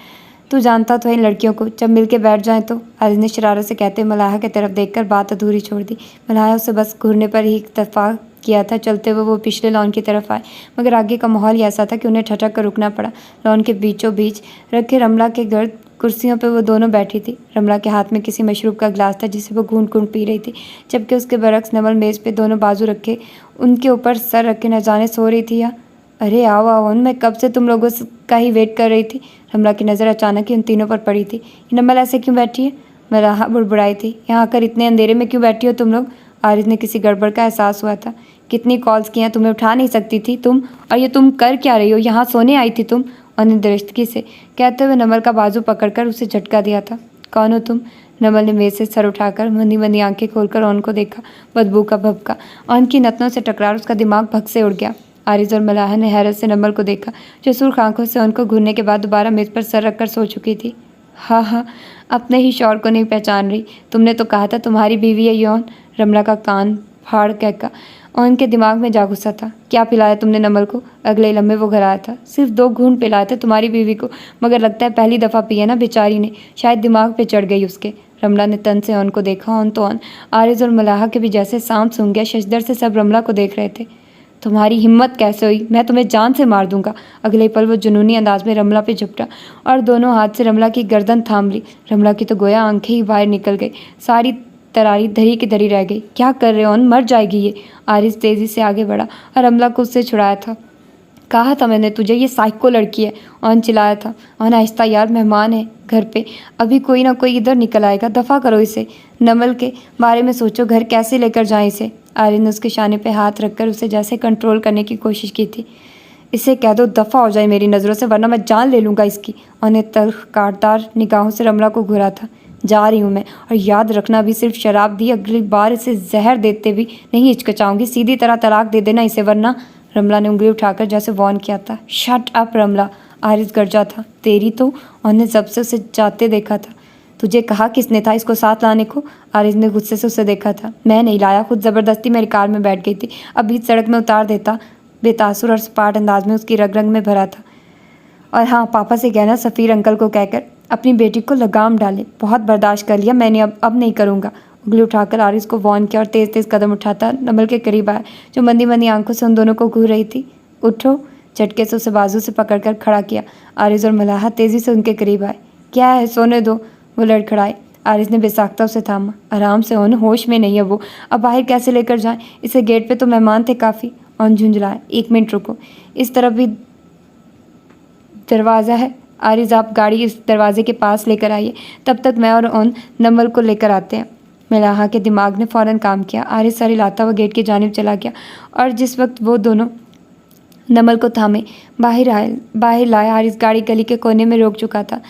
तू जानता तो है इन लड़कियों को, जब मिल के बैठ जाएँ तो। आरिज़ ने शरारत से कहते मलाहा की तरफ देखकर बात अधूरी छोड़ दी। मलाहा उसे बस घूरने पर ही इत्तेफाक किया था। चलते हुए वो पिछले लॉन की तरफ आए, मगर आगे का माहौल ही ऐसा था कि उन्हें ठटक कर रुकना पड़ा। लॉन के बीचों बीच रखे रमला के गर्द कुर्सियों पर वो दोनों बैठी थी। रमला के हाथ में किसी मशरूब का गिलास था जिसे वो घूंट घूंट पी रही थी, जबकि उसके बरक्स नमल मेज़ पे दोनों बाजू रखे उनके ऊपर सर रखे न जाने सो रही थी। या अरे आओ आओ, मैं कब से तुम लोगों का ही वेट कर रही थी। रमला की नज़र अचानक ही उन तीनों पर पड़ी थी। ये नमल ऐसे क्यों बैठी है? मलाहा बुड़बुड़ाई थी। यहाँ आकर इतने अंधेरे में क्यों बैठी हो तुम लोग? आरिज़ ने किसी गड़बड़ का एहसास हुआ था। कितनी कॉल्स की हैं, तुम्हें उठा नहीं सकती थी तुम? और ये तुम कर क्या रही हो? यहाँ सोने आई थी तुम? और ने दरिश्तगी से कहते हुए नमल का बाजू पकड़कर उसे झटका दिया था। कौन हो तुम? नमल ने मेज से सर उठाकर मंदी मंदी आंखें खोलकर ऑन को देखा। बदबू का भभका ऑन की नतनों से टकरार उसका दिमाग भग से उड़ गया। आरिज़ और मलाहा ने हैरत से नमल को देखा, जो सुर्ख आंखों से उनको घूरने के बाद दोबारा मेज़ पर सर रखकर सो चुकी थी। हाँ, अपने ही शौर को नहीं पहचान रही। तुमने तो कहा था तुम्हारी बीवी है यौन। रमला का कान फाड़ कहका ऑन के दिमाग में जा घुसा था। क्या पिलाया तुमने नमल को? अगले लम्हे वो घर आया था। सिर्फ 2 घूंट पिलाए थे तुम्हारी बीवी को, मगर लगता है पहली दफ़ा पिया ना बेचारी ने, शायद दिमाग पे चढ़ गई उसके। रमला ने तन से ऑन को देखा। ऑन तो ऑन, आरिज़ और मलाहा के भी जैसे सांप सूंघ गया। शशदर से सब रमला को देख रहे थे। तुम्हारी हिम्मत कैसे हुई? मैं तुम्हें जान से मार दूंगा। अगले पल वो जुनूनी अंदाज में रमला पे झपटा और दोनों हाथ से रमला की गर्दन थाम ली। रमला की तो गोया आंखें ही बाहर निकल गई, सारी तरारी धरी की धरी रह गई। क्या कर रहे हो? मर जाएगी ये। आरिज़ तेज़ी से आगे बढ़ा और रमला को उससे छुड़ाया था। कहा था मैंने तुझे, ये साइको लड़की है। ऑन चिल्लाया था। ऑन आहिस्ता, यार मेहमान है घर पे, अभी कोई ना कोई इधर निकल आएगा, दफ़ा करो इसे। नमल के बारे में सोचो, घर कैसे लेकर जाएं इसे। आर्यन ने उसके शाने पे हाथ रखकर उसे जैसे कंट्रोल करने की कोशिश की थी। इसे कह दो दफ़ा हो जाए मेरी नज़रों से, वरना मैं जान ले लूँगा इसकी। उन्हें तल्ख काटदार निगाहों से रमला को घूरा था। जा रही हूँ मैं, और याद रखना अभी सिर्फ शराब दी, अगली बार इसे जहर देते भी नहीं हिचकिचाऊंगी, सीधी तरह तलाक दे देना इसे, वरना। रमला ने उंगली उठाकर जैसे वॉर्न किया था। शट अप रमला, आरिस गरजा था। तेरी तो, उन्हें जब से उसे जाते देखा था। तुझे कहा किसने था इसको साथ लाने को? आरिस ने गुस्से से उसे देखा था। मैं नहीं लाया, खुद ज़बरदस्ती मेरी कार में बैठ गई थी, अब बीच सड़क में उतार देता। बेतासुर और सपाट अंदाज में उसकी रग रग में भरा था। और हाँ, पापा से कहना सफ़ीर अंकल को कहकर अपनी बेटी को लगाम डाले। बहुत बर्दाश्त कर लिया मैंने, अब नहीं करूँगा। उंगली उठाकर आरिस को वॉर्न किया और तेज़ तेज़ कदम उठाता नमल के करीब आया, जो मंदी मंदी आंखों से उन दोनों को घूर रही थी। उठो, झटके से उसे बाजू से पकड़कर खड़ा किया। आरिस और मलाहा तेज़ी से उनके करीब आए। क्या है, सोने दो, वो लड़खड़ाए। आरिस ने बेसाख्ता उसे थामा। आराम से होने, होश में नहीं है वो, अब बाहर कैसे लेकर जाएं इसे? गेट पे तो मेहमान थे काफ़ी। ऑन झुंझलाए। 1 मिनट रुको, इस तरफ भी दरवाज़ा है। आरिस, आप गाड़ी इस दरवाजे के पास लेकर आइए, तब तक मैं और ऑन नमल को लेकर आते हैं। मलाहा के दिमाग ने फ़ौरन काम किया। आरिस सारी लाता हुआ गेट की जानिब चला गया, और जिस वक्त वो दोनों नमल को थामे बाहर लाए, आरिस गाड़ी गली के कोने में रोक चुका था।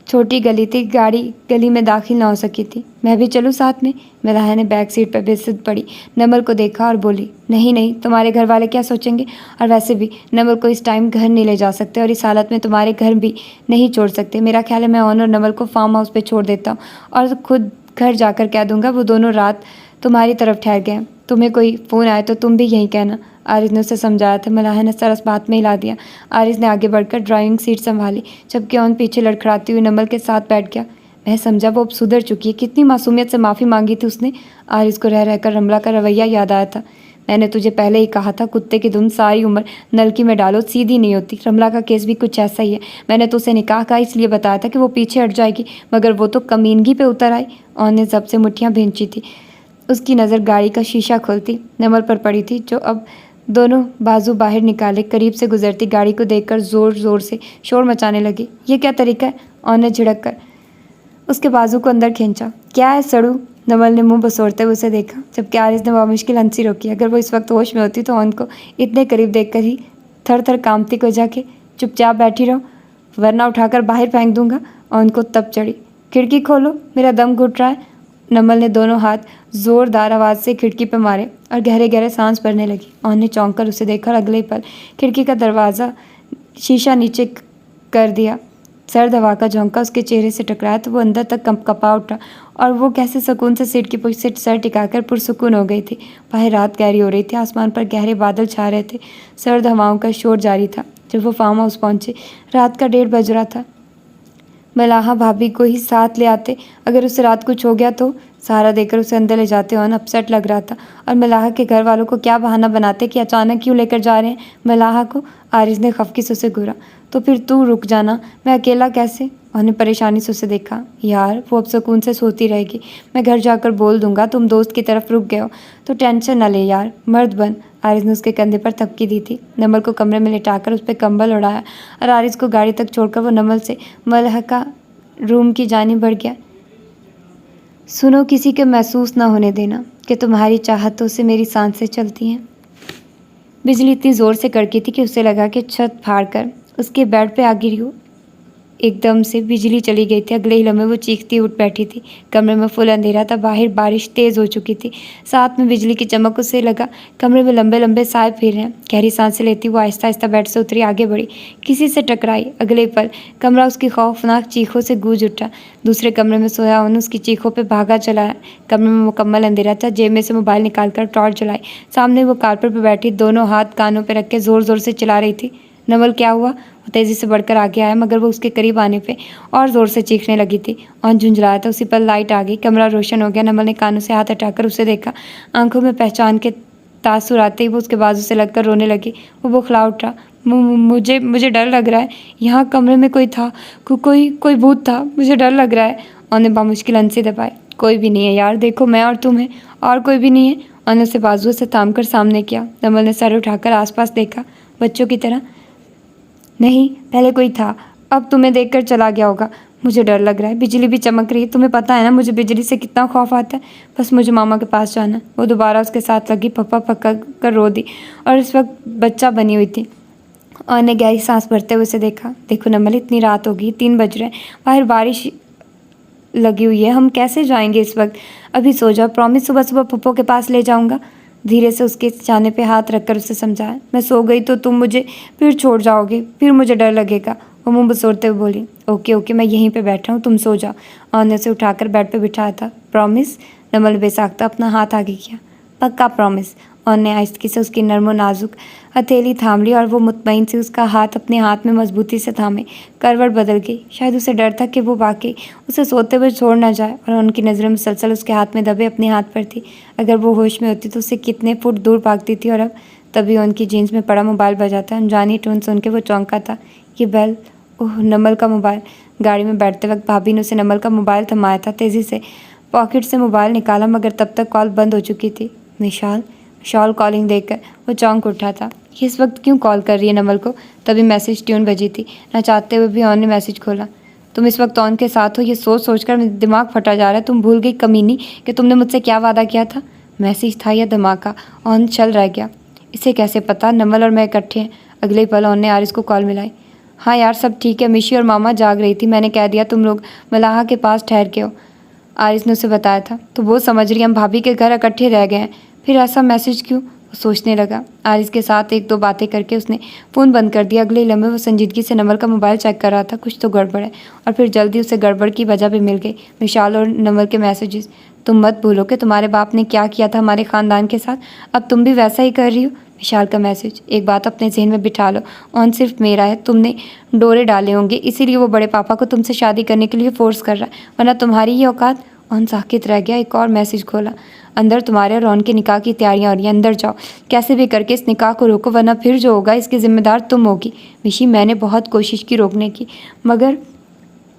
छोटी गली थी, गाड़ी गली में दाखिल ना हो सकी थी। मैं भी चलूँ साथ में? मलाहा ने बैक सीट पर बेइज्जत पड़ी नमल को देखा और बोली, नहीं नहीं, तुम्हारे घर वाले क्या सोचेंगे? और वैसे भी नमल को इस टाइम घर नहीं ले जा सकते, और इस हालत में तुम्हारे घर भी नहीं छोड़ सकते। मेरा ख्याल है मैं ऑन और नमल को फार्म हाउस पे छोड़ देता हूँ, और खुद घर जाकर कह दूँगा वो दोनों रात तुम्हारी तरफ ठहर गए। तुम्हें कोई फ़ोन आए तो तुम भी यहीं कहना। आरिस ने उसे समझाया था। मलाहा ने सर उस बात में हिला दिया। आरिस ने आगे बढ़कर ड्राइविंग सीट संभाली, जबकि ऑन पीछे लड़खड़ाती हुई नमल के साथ बैठ गया। मैं समझा वो अब सुधर चुकी है, कितनी मासूमियत से माफ़ी मांगी थी उसने। आरिस को रह रहकर रमला का रवैया याद आया था। मैंने तुझे पहले ही कहा था, कुत्ते की धुन सारी उम्र नलकी में डालो, सीधी नहीं होती। रमला का केस भी कुछ ऐसा ही है। मैंने तो उसे निकाह का इसलिए बताया था कि वो पीछे हट जाएगी, मगर वो तो कमीनगी पे उतर आई। ऑन ने जब से मुठ्ठियाँ भींची थी। उसकी नज़र गाड़ी का शीशा खोलती नमल पर पड़ी थी, जो अब दोनों बाजू बाहर निकाले करीब से गुजरती गाड़ी को देखकर ज़ोर ज़ोर से शोर मचाने लगी। ये क्या तरीका है? ऑन ने झिड़क कर उसके बाजू को अंदर खींचा। क्या है सड़ू? नमल ने मुंह बसोरते हुए उसे देखा, जबकि आरिस ने मुश्किल हंसी रोकी। अगर वो इस वक्त होश में होती तो ऑन को इतने करीब देखकर ही थर थर कांपती को जाके चुपचाप बैठी रहो, वरना उठाकर बाहर फेंक दूंगा। ऑन को तब चढ़ी। खिड़की खोलो, मेरा दम घुट रहा है। नमल ने दोनों हाथ ज़ोरदार आवाज़ से खिड़की पर मारे और गहरे गहरे सांस भरने लगी। ऑन ने चौंक कर उसे देखा और अगले पल खिड़की का दरवाज़ा शीशा नीचे कर दिया। सर्द हवा का झोंका उसके चेहरे से टकराया तो वो अंदर तक कँपा उठा, और वो कैसे सुकून से सीट की पुश से सर टिकाकर पुरसुकून हो गई थी। बाहर रात गहरी हो रही थी, आसमान पर गहरे बादल छा रहे थे, सर्द हवाओं का शोर जारी था। जब वो फार्म हाउस पहुँचे, रात का 1:30 बज रहा था। मलाहा भाभी को ही साथ ले आते, अगर उसे रात कुछ हो गया तो। सहारा देकर उसे अंदर ले जाते ऑन अपसेट लग रहा था, और मलाहा के घर वालों को क्या बहाना बनाते कि अचानक क्यों लेकर जा रहे हैं मलाहा को। आरिस ने खफकी से उसे घूरा। तो फिर तू रुक जाना, मैं अकेला कैसे? उन्हें परेशानी से उसे देखा। यार वो अब सुकून से सोती रहेगी, मैं घर जाकर बोल दूंगा तुम दोस्त की तरफ रुक गए हो, तो टेंशन न ले यार, मर्द बन। आरिस ने उसके कंधे पर थपकी दी थी। नमल को कमरे में लिटाकर उस पर कंबल उड़ाया, और आरिस को गाड़ी तक छोड़कर वो नमल से मलहका रूम की जानिब बढ़ गया। सुनो, किसी के महसूस ना होने देना कि तुम्हारी चाहतों से मेरी सांसें चलती हैं। बिजली इतनी ज़ोर से कड़की थी कि उसे लगा कि छत फाड़कर उसके बेड पे आ गिरी हो। एकदम से बिजली चली गई थी। अगले ही लम्हे वो चीखती उठ बैठी थी। कमरे में फुल अंधेरा था, बाहर बारिश तेज़ हो चुकी थी, साथ में बिजली की चमक। उसे लगा कमरे में लंबे लंबे साए फिर रहे हैं। गहरी सांसें लेती वो आहिस्ता आहिस्ता बेड से उतरी, आगे बढ़ी, किसी से टकराई। अगले पल कमरा उसकी खौफनाक चीखों से गूंज उठा। दूसरे कमरे में सोया उन उसकी चीखों पर भागा चलाया। कमरे में मुकम्मल अंधेरा था। जेब में से मोबाइल निकालकर टॉर्च जलाई। सामने वो कारपेट पर बैठी दोनों हाथ कानों पर रख के ज़ोर ज़ोर से चिल्ला रही थी। नमल, क्या हुआ? वो तेज़ी से बढ़कर आगे आया, मगर वो उसके करीब आने पे और ज़ोर से चीखने लगी थी। ऑन झुंझलाया था। उसी पर लाइट आ गई, कमरा रोशन हो गया। नमल ने कानों से हाथ हटाकर उसे देखा। आंखों में पहचान के तासुर आते ही वो उसके बाजू से लगकर रोने लगी। वो बौखला उठा। मुझे डर लग रहा है, यहाँ कमरे में कोई था, कोई भूत था, मुझे डर लग रहा है। ऑन ने बामुश्किल हंसी दबाई। कोई भी नहीं है यार, देखो मैं और तुम है, और कोई भी नहीं है। और ने उसे बाजुओं से थामकर सामने किया। नमल ने सर उठाकर आसपास देखा, बच्चों की तरह। नहीं, पहले कोई था, अब तुम्हें देखकर चला गया होगा। मुझे डर लग रहा है, बिजली भी चमक रही है। तुम्हें पता है ना मुझे बिजली से कितना खौफ आता है। बस मुझे मामा के पास जाना है। वो दोबारा उसके साथ लगी, पप्पा पक्का कर रो दी और इस वक्त बच्चा बनी हुई थी। और ने गहरी सांस भरते हुए उसे देखा। देखो नमल, इतनी रात होगी, 3 बज रहे हैं, बाहर बारिश लगी हुई है, हम कैसे जाएंगे इस वक्त? अभी सो जाओ, प्रॉमिस सुबह सुबह पप्पो के पास ले जाऊंगा। धीरे से उसके जाने पे हाथ रखकर उसे समझाया। मैं सो गई तो तुम मुझे फिर छोड़ जाओगे, फिर मुझे डर लगेगा। वो मुंह बसोरते हुए बोली, ओके ओके, मैं यहीं पे बैठा हूँ, तुम सो जाओ। और ने उसे उठाकर बेड पे बिठाया था। प्रॉमिस? नमल बेसाख्ता अपना हाथ आगे किया। पक्का प्रॉमिस। और ने आहिस्ती से उसकी नर्म और नाजुक हथेली थाम ली और वो मुतमईन से उसका हाथ अपने हाथ में मजबूती से थामे। करवट बदल गई। शायद उसे डर था कि वो वाकई उसे सोते हुए छोड़ ना जाए और उनकी नज़रें मुसलसल उसके हाथ में दबे अपने हाथ पर थी। अगर वो होश में होती तो उसे कितने फुट दूर भागती थी। और अब तभी उनकी जीन्स में पड़ा मोबाइल बजा था। अनजानी टोन सुन के वो चौंका था। ये बेल, ओह नमल का मोबाइल। गाड़ी में बैठते वक्त भाभी ने उसे नमल का मोबाइल थमाया था। तेज़ी से पॉकेट से मोबाइल निकाला, मगर तब तक कॉल बंद हो चुकी थी। विशाल कॉलिंग देखकर वो चौंक उठा था। ये इस वक्त क्यों कॉल कर रही है नमल को? तभी मैसेज ट्यून बजी थी। ना चाहते हुए भी ऑन ने मैसेज खोला। तुम इस वक्त ऑन के साथ हो, ये सोच सोचकर मेरा दिमाग फटा जा रहा है। तुम भूल गई कमीनी कि तुमने मुझसे क्या वादा किया था? मैसेज था या धमाका? ऑन चल रह गया। इसे कैसे पता? नमल और मैं इकट्ठे हैं। अगले ही पल ऑन ने आरिस को कॉल मिलाई। हाँ यार, सब ठीक है, मिशी और मामा जाग रही थी, मैंने कह दिया तुम लोग मलाहा के पास ठहर के हो। आरिस ने उसे बताया था। तो वो समझ रही हम भाभी के घर इकट्ठे रह गए हैं। फिर ऐसा मैसेज क्यों? वो सोचने लगा। आरिस के साथ 1-2 बातें करके उसने फ़ोन बंद कर दिया। अगले लम्हे वो संजीदगी से नमल का मोबाइल चेक कर रहा था। कुछ तो गड़बड़ है। और फिर जल्दी उसे गड़बड़ की वजह भी मिल गई। विशाल और नमल के मैसेजेस। तुम मत भूलो कि तुम्हारे बाप ने क्या किया था हमारे ख़ानदान के साथ, अब तुम भी वैसा ही कर रही हो। विशाल का मैसेज। एक बात अपने जहन में बिठा लो, ऑन सिर्फ मेरा है। तुमने डोरे डाले होंगे, इसीलिए वो बड़े पापा को तुमसे शादी करने के लिए फोर्स कर रहा है, वरना तुम्हारी ही औकात। ऑन साकित रह गया। एक और मैसेज खोला। अंदर तुम्हारे और रौन के निकाह की तैयारियां हो रही हैं, अंदर जाओ, कैसे भी करके इस निकाह को रोको, वरना फिर जो होगा इसकी जिम्मेदार तुम होगी। विशी, मैंने बहुत कोशिश की रोकने की, मगर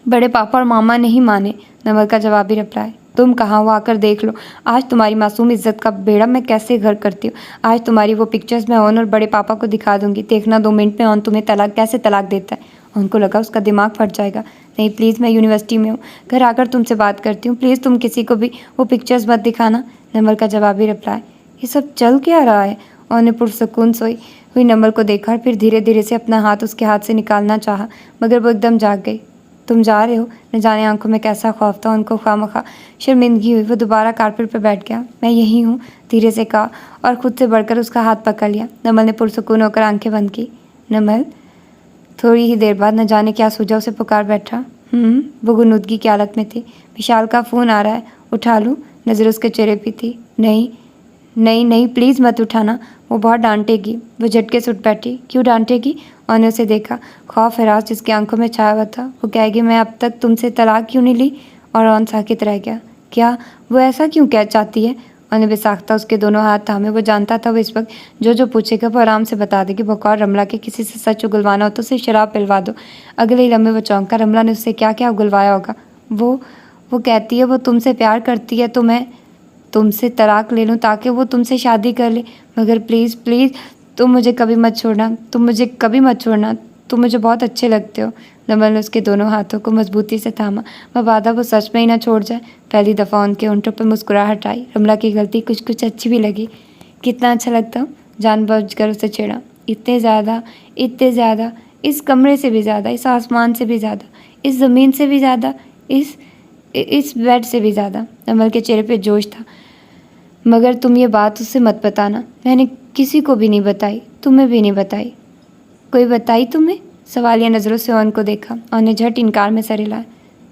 बड़े पापा और मामा नहीं माने। नमल का जवाबी रिप्लाई। तुम कहाँ हो, आकर देख लो आज तुम्हारी मासूम इज्जत का बेड़ा मैं कैसे घर करती हूँ। आज तुम्हारी वो पिक्चर्स मैं ऑन और बड़े पापा को दिखा दूंगी। देखना 2 मिनट में ऑन तुम्हें कैसे तलाक देता है। उनको लगा उसका दिमाग फट जाएगा। नहीं प्लीज़, मैं यूनिवर्सिटी में हूँ, घर आकर तुमसे बात करती हूँ। प्लीज़ तुम किसी को भी वो पिक्चर्स मत दिखाना। नमल का जवाबी रिप्लाई। ये सब चल क्या रहा है? और ने पुरसकून सोई हुई नमल को देखा और फिर धीरे धीरे से अपना हाथ उसके हाथ से निकालना चाहा, मगर वो एकदम जाग गई। तुम जा रहे हो? न जाने आंखों में कैसा खौफ था। उनको खामखा शर्मिंदगी हुई। वो दोबारा कारपेट पर बैठ गया। मैं यहीं हूँ, धीरे से कहा और खुद से बढ़कर उसका हाथ पकड़ लिया। नमल ने पुरसकून होकर आंखें बंद की। नमल। थोड़ी ही देर बाद न जाने क्या सूझा उसे पुकार बैठा। वो गुनूदगी की हालत में थी। विशाल का फ़ोन आ रहा है, उठा लूँ? नज़र उसके चेहरे पे थी। नहीं नहीं नहीं, प्लीज़ मत उठाना, वो बहुत डांटेगी। वो झटके से उठ बैठी। क्यों डांटेगी? और ने उसे देखा। खौफ हरास जिसकी आंखों में छाया हुआ था। वो कहेगी मैं अब तक तुमसे तलाक क्यों नहीं ली? और ऑन साकित रह गया। क्या वो ऐसा क्यों क्या चाहती है? और ने बेसाख्ता उसके दोनों हाथ थामे। वो जानता था वो इस वक्त जो पूछेगा वो आराम से बता देगी। बकौर रमला के किसी से सच उगलवाना हो तो उसे शराब पिलवा दो। अगले ही लम्हे वो चौंका। रमला ने उससे क्या क्या उगलवाया होगा? वो कहती है वो तुमसे प्यार करती है तो मैं तुमसे तलाक ले लूँ ताकि वो तुमसे शादी कर ले। मगर प्लीज़ प्लीज़ तुम मुझे कभी मत छोड़ना, तुम मुझे कभी मत छोड़ना, तुम मुझे बहुत अच्छे लगते हो। नमल ने उसके दोनों हाथों को मजबूती से थामा। मबादा वो सच में ही ना छोड़ जाए। पहली दफ़ा उनके होंठों पर मुस्कुराहट आई। रमला की गलती कुछ कुछ अच्छी भी लगी। कितना अच्छा लगता हूँ, जानबूझकर उसे छेड़ा। इतने ज़्यादा, इस कमरे से भी ज़्यादा, इस आसमान से भी ज़्यादा, इस ज़मीन से भी ज़्यादा, इस बेड से भी ज़्यादा। नमल के चेहरे पे जोश था। मगर तुम ये बात उससे मत बताना। मैंने किसी को भी नहीं बताई, तुम्हें भी नहीं बताई। कोई बताई तुम्हें? सवालिया नज़रों से ऑन को देखा। ऑन ने झट इनकार में सर हिलाया।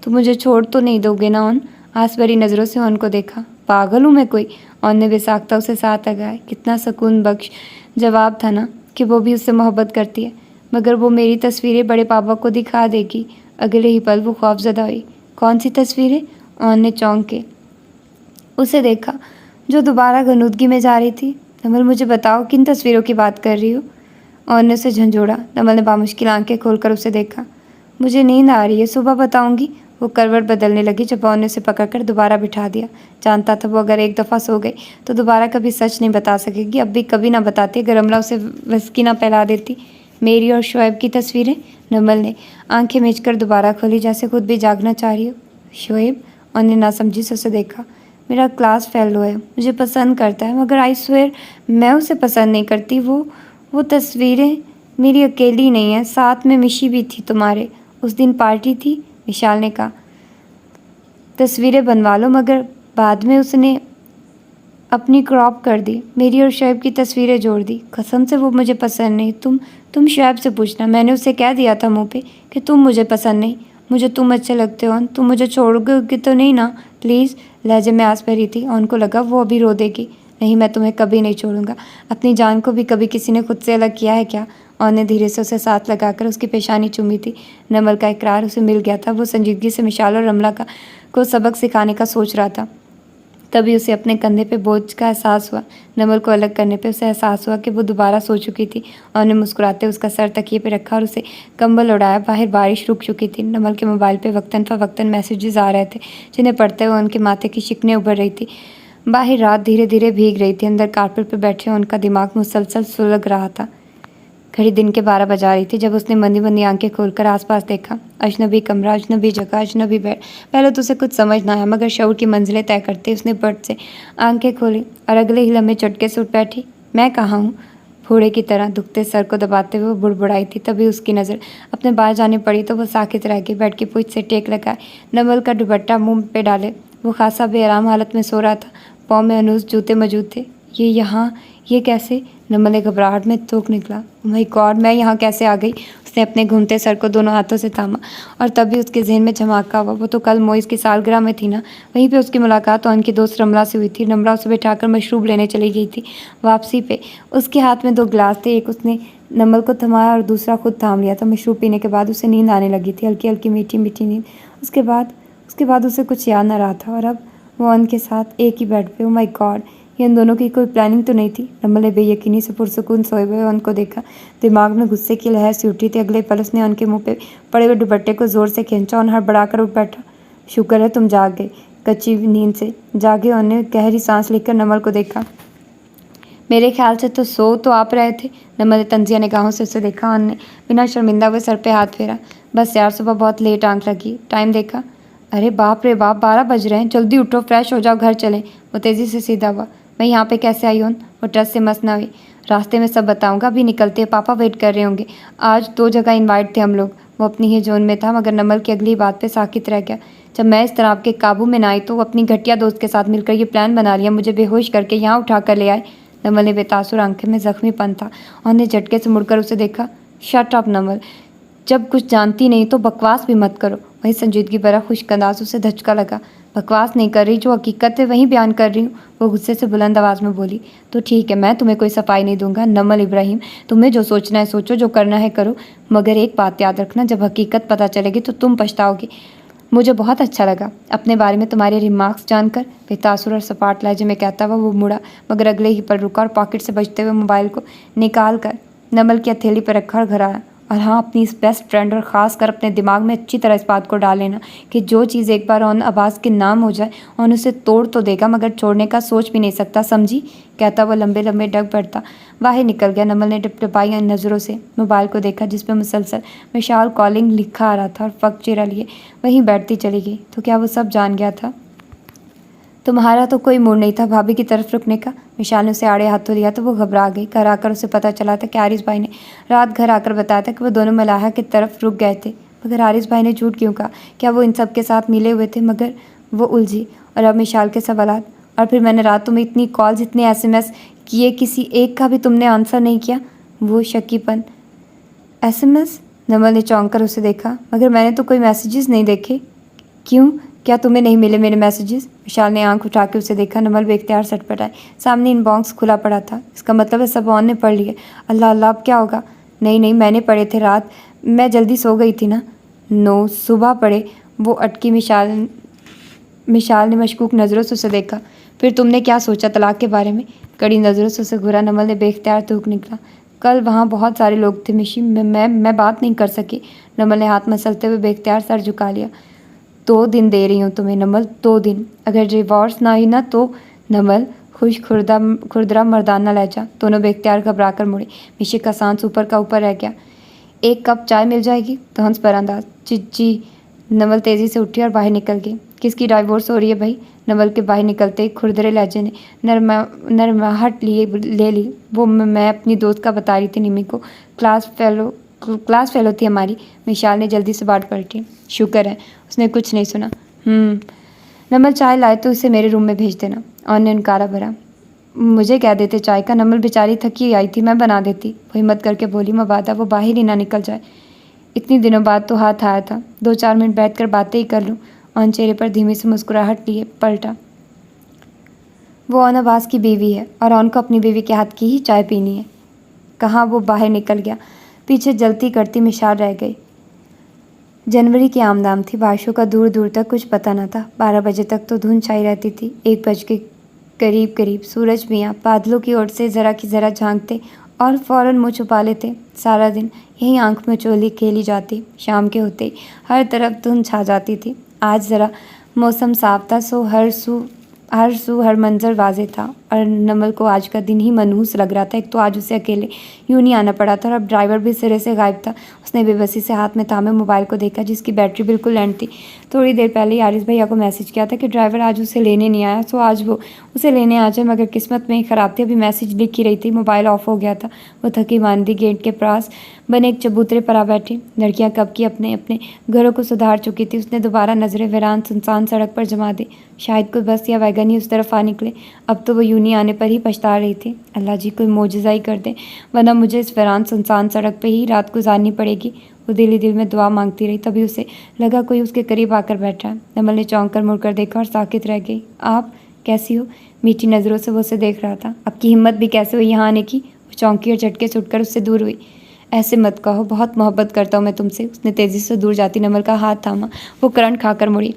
तुम मुझे छोड़ तो नहीं दोगे ना ऑन? आस भरी नज़रों से ऑन को देखा। पागल हूँ मैं कोई? ऑन ने बेसाख्ता उसे साथ लगाया। कितना सुकून बख्श जवाब था ना कि वो भी उससे मोहब्बत करती है। मगर वो मेरी तस्वीरें बड़े पापा को दिखा देगी। अगले ही पल वो खौफजदा हुई। कौन सी तस्वीरें? ऑन ने चौंक के उसे देखा जो दोबारा गनूदगी में जा रही थी। नमल मुझे बताओ किन तस्वीरों की बात कर रही हो? ऑन ने उसे झंझोड़ा। नमल ने बामुश्किल आंखें खोलकर उसे देखा। मुझे नींद आ रही है, सुबह बताऊंगी। वो करवट बदलने लगी जब ओन ने उसे पकड़कर दोबारा बिठा दिया। जानता था वो अगर एक दफ़ा सो गई तो दोबारा कभी सच नहीं बता सकेगी। अब भी कभी ना बताती अगर अमला उसे विस्की ना पिला देती। मेरी और शोएब की तस्वीरें। नमल ने आंखें मीचकर दोबारा खोली जैसे खुद भी जागना चाह रही हो। शोएब? ओन ने नासमझी से उसे देखा। मेरा क्लास फेलो है, मुझे पसंद करता है, मगर आई स्वेयर मैं उसे पसंद नहीं करती। वो तस्वीरें मेरी अकेली नहीं है, साथ में मिशी भी थी तुम्हारे। उस दिन पार्टी थी, विशाल ने कहा। तस्वीरें बनवा लो, मगर बाद में उसने अपनी क्रॉप कर दी, मेरी और शोएब की तस्वीरें जोड़ दी। कसम से वो मुझे पसंद नहीं। तुम शोएब से पूछना, मैंने उसे कह दिया था मुंह पे कि तुम मुझे पसंद नहीं। मुझे तुम अच्छे लगते हो। तुम मुझे छोड़ोगे तो नहीं ना? प्लीज़। लहजे में आस भरी थी। उनको लगा वो अभी रो देगी। नहीं, मैं तुम्हें कभी नहीं छोड़ूंगा। अपनी जान को भी कभी किसी ने खुद से अलग किया है क्या? और ने धीरे से उसे साथ लगाकर उसकी पेशानी चूमी थी। नमल का इकरार उसे मिल गया था। वो संजीदगी से मिशाल और रमला को सबक सिखाने का सोच रहा था। तभी उसे अपने कंधे पे बोझ का एहसास हुआ। नमल को अलग करने पे उसे एहसास हुआ कि वो दोबारा सो चुकी थी। और ने मुस्कुराते उसका सर तकिए पे रखा और उसे कंबल उड़ाया। बाहर बारिश रुक चुकी थी। नमल के मोबाइल पे वक्तन मैसेजेस आ रहे थे, जिन्हें पढ़ते हुए उनके माथे की शिकनें उभर रही थी। बाहर रात धीरे धीरे भीग रही थी। अंदर कारपेट पर बैठे उनका दिमाग मुसलसल सुलग रहा था। घड़ी दिन के 12 बजा रही थी जब उसने मंदी मंदी आंखें खोलकर आसपास देखा। अजनबी कमरा, अजनबी जगह, अजनबी बेड। पहले तो उसे कुछ समझ ना आया, मगर शऊर की मंजिलें तय करते उसने बट से आंखें खोली और अगले ही लम्हे चटके से उठ बैठी। मैं कहाँ हूँ? फूड़े की तरह दुखते सर को दबाते हुए बुड़बुड़ाई थी। तभी उसकी नज़र अपने बाहर जाने पड़ी तो वो साकित रह गई। बेड की पूछ से टेक लगाए नमल का दुपट्टा मुंह पे डाले वो खासा बेआराम हालत में सो रहा था। पाँव में अनूस जूते मौजूद थे। ये कैसे? नमल ने घबराहट में थूक निकला। माय गॉड, मैं यहाँ कैसे आ गई? उसने अपने घूमते सर को दोनों हाथों से थामा और तभी उसके जहन में झमाका हुआ। वो तो कल मोइज़ की सालगिरह में थी ना। वहीं पे उसकी मुलाकात और उनकी दोस्त रमला से हुई थी। रमला उसे बिठाकर मशरूब लेने चली गई थी। वापसी पे उसके हाथ में 2 गिलास थे। एक उसने नमल को थमाया और दूसरा खुद थाम लिया था। मशरूब पीने के बाद उसे नींद आने लगी थी, हल्की हल्की मीठी मीठी नींद। उसके बाद उसे कुछ याद न रहा था और अब वो उनके साथ एक ही बेड पे। ओ माय गॉड, ये इन दोनों की कोई प्लानिंग तो नहीं थी? नमल ने बेयकीनी से पुरसुकून सोए हुए उनको देखा। दिमाग में गुस्से की लहर सी उठी थी। अगले पल उसने उनके मुंह पे पड़े हुए दुपट्टे को जोर से खींचा और हड़बड़ाकर उठ बैठा। शुक्र है तुम जाग गए, कच्ची नींद से जागे। उन्होंने गहरी सांस लेकर नमल को देखा। मेरे ख्याल से तो सो तो आप रहे थे। नमल ने तंजिया निगाहों से उसे देखा। उन्होंने बिना शर्मिंदा हुए सर पे हाथ फेरा। बस यार, सुबह बहुत लेट आंख लगी। टाइम देखा, अरे बाप रे बाप, 12 बज रहे हैं। जल्दी उठो, फ्रेश हो जाओ, घर चलें। वो तेज़ी से सीधा हुआ। मैं यहाँ पे कैसे आई हूँ? वो ट्रस्ट से मस ना हुई। रास्ते में सब बताऊंगा, अभी निकलते हैं, पापा वेट कर रहे होंगे। आज 2 जगह इनवाइट थे हम लोग। वो अपनी ही जोन में था, मगर नमल की अगली बात पे साकित रह गया। जब मैं इस तरह आपके काबू में ना आई तो वो अपनी घटिया दोस्त के साथ मिलकर ये प्लान बना लिया, मुझे बेहोश करके यहाँ उठा कर ले आए। नमल ने बेतासुर आंखें में जख्मीपन था और ने झटके से मुड़कर उसे देखा। शट अप नमल, जब कुछ जानती नहीं तो बकवास भी मत करो। वही संजीदगी भरा खुश्क अंदाज उसे धचका लगा। बकवास नहीं कर रही, जो हकीकत है वही बयान कर रही हूँ। वो गुस्से से बुलंद आवाज़ में बोली। तो ठीक है, मैं तुम्हें कोई सफाई नहीं दूंगा। नमल इब्राहिम, तुम्हें जो सोचना है सोचो, जो करना है करो, मगर एक बात याद रखना, जब हकीकत पता चलेगी तो तुम पछताओगे। मुझे बहुत अच्छा लगा अपने बारे में तुम्हारे रिमार्क्स जानकर। बेतासुर और सपाट लहजे में कहता हुआ वो मुड़ा, मगर अगले ही पल रुका और पॉकेट से बजते हुए मोबाइल को निकाल कर नमल की हथेली पर रखा और घर आया। और हाँ, अपनी इस बेस्ट फ्रेंड और ख़ास कर अपने दिमाग में अच्छी तरह इस बात को डाल लेना कि जो चीज़ एक बार ऑन अब्बास के नाम हो जाए, ऑन उसे तोड़ तो देगा मगर छोड़ने का सोच भी नहीं सकता, समझी? कहता वो लंबे लंबे डग बढ़ता बाहर निकल गया। नमल ने टिपटिपाई नज़रों से मोबाइल को देखा, जिस पर मुसलसल विशाल कॉलिंग लिखा आ रहा था और वक्त चिरा लिए वहीं बैठती चली गई। तो क्या वो सब जान गया था? तुम्हारा तो कोई मूड नहीं था भाभी की तरफ रुकने का। विशाल ने उसे आड़े हाथों लिया तो वो घबरा गई। घर आकर उसे पता चला था कि हारिस भाई ने रात घर आकर बताया था कि वो दोनों मलाहा की तरफ रुक गए थे। मगर हारिस भाई ने झूठ क्यों कहा? क्या वो इन सब के साथ मिले हुए थे? मगर वो उलझी। और अब विशाल के सवालात। और फिर मैंने रात तुम्हें इतनी कॉल्स, इतने SMS किए, किसी एक का भी तुमने आंसर नहीं किया। वो शकीपन। SMS? नमल ने चौंक कर उसे देखा। मगर मैंने तो कोई मैसेजेस नहीं देखे। क्यों, क्या तुम्हें नहीं मिले मेरे मैसेजेस? विशाल ने आंख उठा के उसे देखा। नमल बेख्तियार सटपटाए। सामने इनबॉक्स खुला पड़ा था। इसका मतलब है सब ऑन ने पढ़ लिए। अल्लाह अल्लाह, अब क्या होगा? नहीं, मैंने पढ़े थे रात, मैं जल्दी सो गई थी ना। नो, सुबह पढ़े। वो अटकी मिशाल ने मशकूक नज़रों से उसे देखा। फिर तुमने क्या सोचा तलाक के बारे में? कड़ी नज़रों से उसे घूरा। नमल ने बेख्तियार थूक निकला। कल वहाँ बहुत सारे लोग थे मिशी, मैं बात नहीं कर सकी। नमल ने हाथ मसलते हुए बेख्तियार सर झुका लिया। 2 दिन दे रही हूँ तुम्हें नमल, 2 दिन। अगर डिवोर्स ना हुई ना तो नमल खुश खुरदरा मर्दाना लहजा। दोनों बेख्तियार घबरा कर मुड़े। मिशी का सांस ऊपर का ऊपर रह गया। 1 कप चाय मिल जाएगी? तो हंस पर अंदाज। जी। नवल तेज़ी से उठी और बाहर निकल गई। किसकी डाइवोर्स हो रही है भाई? नवल के बाहर निकलते ही खुरदरे लहजे ने नरमाहट ले ली। वो मैं अपनी दोस्त का बता रही थी निमी को। क्लास फेलो थी हमारी। विशाल ने जल्दी से बात पलटी। शुक्र है उसने कुछ नहीं सुना। नमल चाय लाए तो उसे मेरे रूम में भेज देना। और ने इनकारा भरा। मुझे कह देते चाय का। नमल बेचारी थकी आई थी, मैं बना देती। वो हिम्मत करके बोली। मबादा वो बाहर ही ना निकल जाए। इतनी दिनों बाद तो हाथ आया था, 2-4 मिनट बैठकर बातें ही कर लूँ। ऑन चेहरे पर धीमी से मुस्कुराहट लिए पलटा। वो ऑन अब्बास की बीवी है और ऑन को अपनी बीवी के हाथ की ही चाय पीनी है। कहाँ वो बाहर निकल गया। पीछे जलती करती मिशाल रह गई। जनवरी की आमदाम थी। बारिशों का दूर दूर तक कुछ पता न था। 12 बजे तक तो धुंध छाई रहती थी। 1 बज के करीब सूरज मियाँ बादलों की ओर से ज़रा की ज़रा झांकते और फ़ौरन मुँह छुपा लेते। सारा दिन यही आंख में चोली खेली जाती। शाम के होते ही हर तरफ धुंध छा जाती थी। आज ज़रा मौसम साफ था, सो हर मंजर वाज़ेह था और नमल को आज का दिन ही मनहूस लग रहा था। एक तो आज उसे अकेले यूं नहीं आना पड़ा था और अब ड्राइवर भी सिरे से गायब था। उसने बेबसी से हाथ में थामे मोबाइल को देखा जिसकी बैटरी बिल्कुल एंड थी। थोड़ी देर पहले ही आरिस भैया को मैसेज किया था कि ड्राइवर आज उसे लेने नहीं आया, सो आज वो उसे लेने आ जाए। मगर किस्मत में ही ख़राब थी। अभी मैसेज लिख ही रही थी, मोबाइल ऑफ हो गया था। वो थकी मांदी गेट के पास बने एक चबूतरे पर आ बैठी। लड़कियां कब की अपने अपने घरों को सुधार चुकी थी। उसने दोबारा नजरें वीरान सुनसान सड़क पर जमा दी। शायद कोई बस या वैगन ही उस तरफ आ निकले। अब तो वो यूं ही आने पर ही पछता रही थी। अल्लाह जी कोई मोजज़ा ही कर दे, वरना मुझे इस वीरान सुनसान सड़क पर ही रात गुजारनी पड़ेगी। वो दिल ही दिल में दुआ मांगती रही। तभी उसे लगा कोई उसके करीब आकर बैठा है। नमल ने चौंक कर मुड़कर देखा और साकित रह गई। आप कैसी हो? मीठी नज़रों से वो उसे देख रहा था। आपकी हिम्मत भी कैसे हुई यहाँ आने की? वो चौंकी और झटके से उठकर उससे दूर हुई। ऐसे मत कहो, बहुत मोहब्बत करता हूँ मैं तुमसे। उसने तेज़ी से दूर जाती नमल का हाथ थामा। वो करंट खाकर मुड़ी।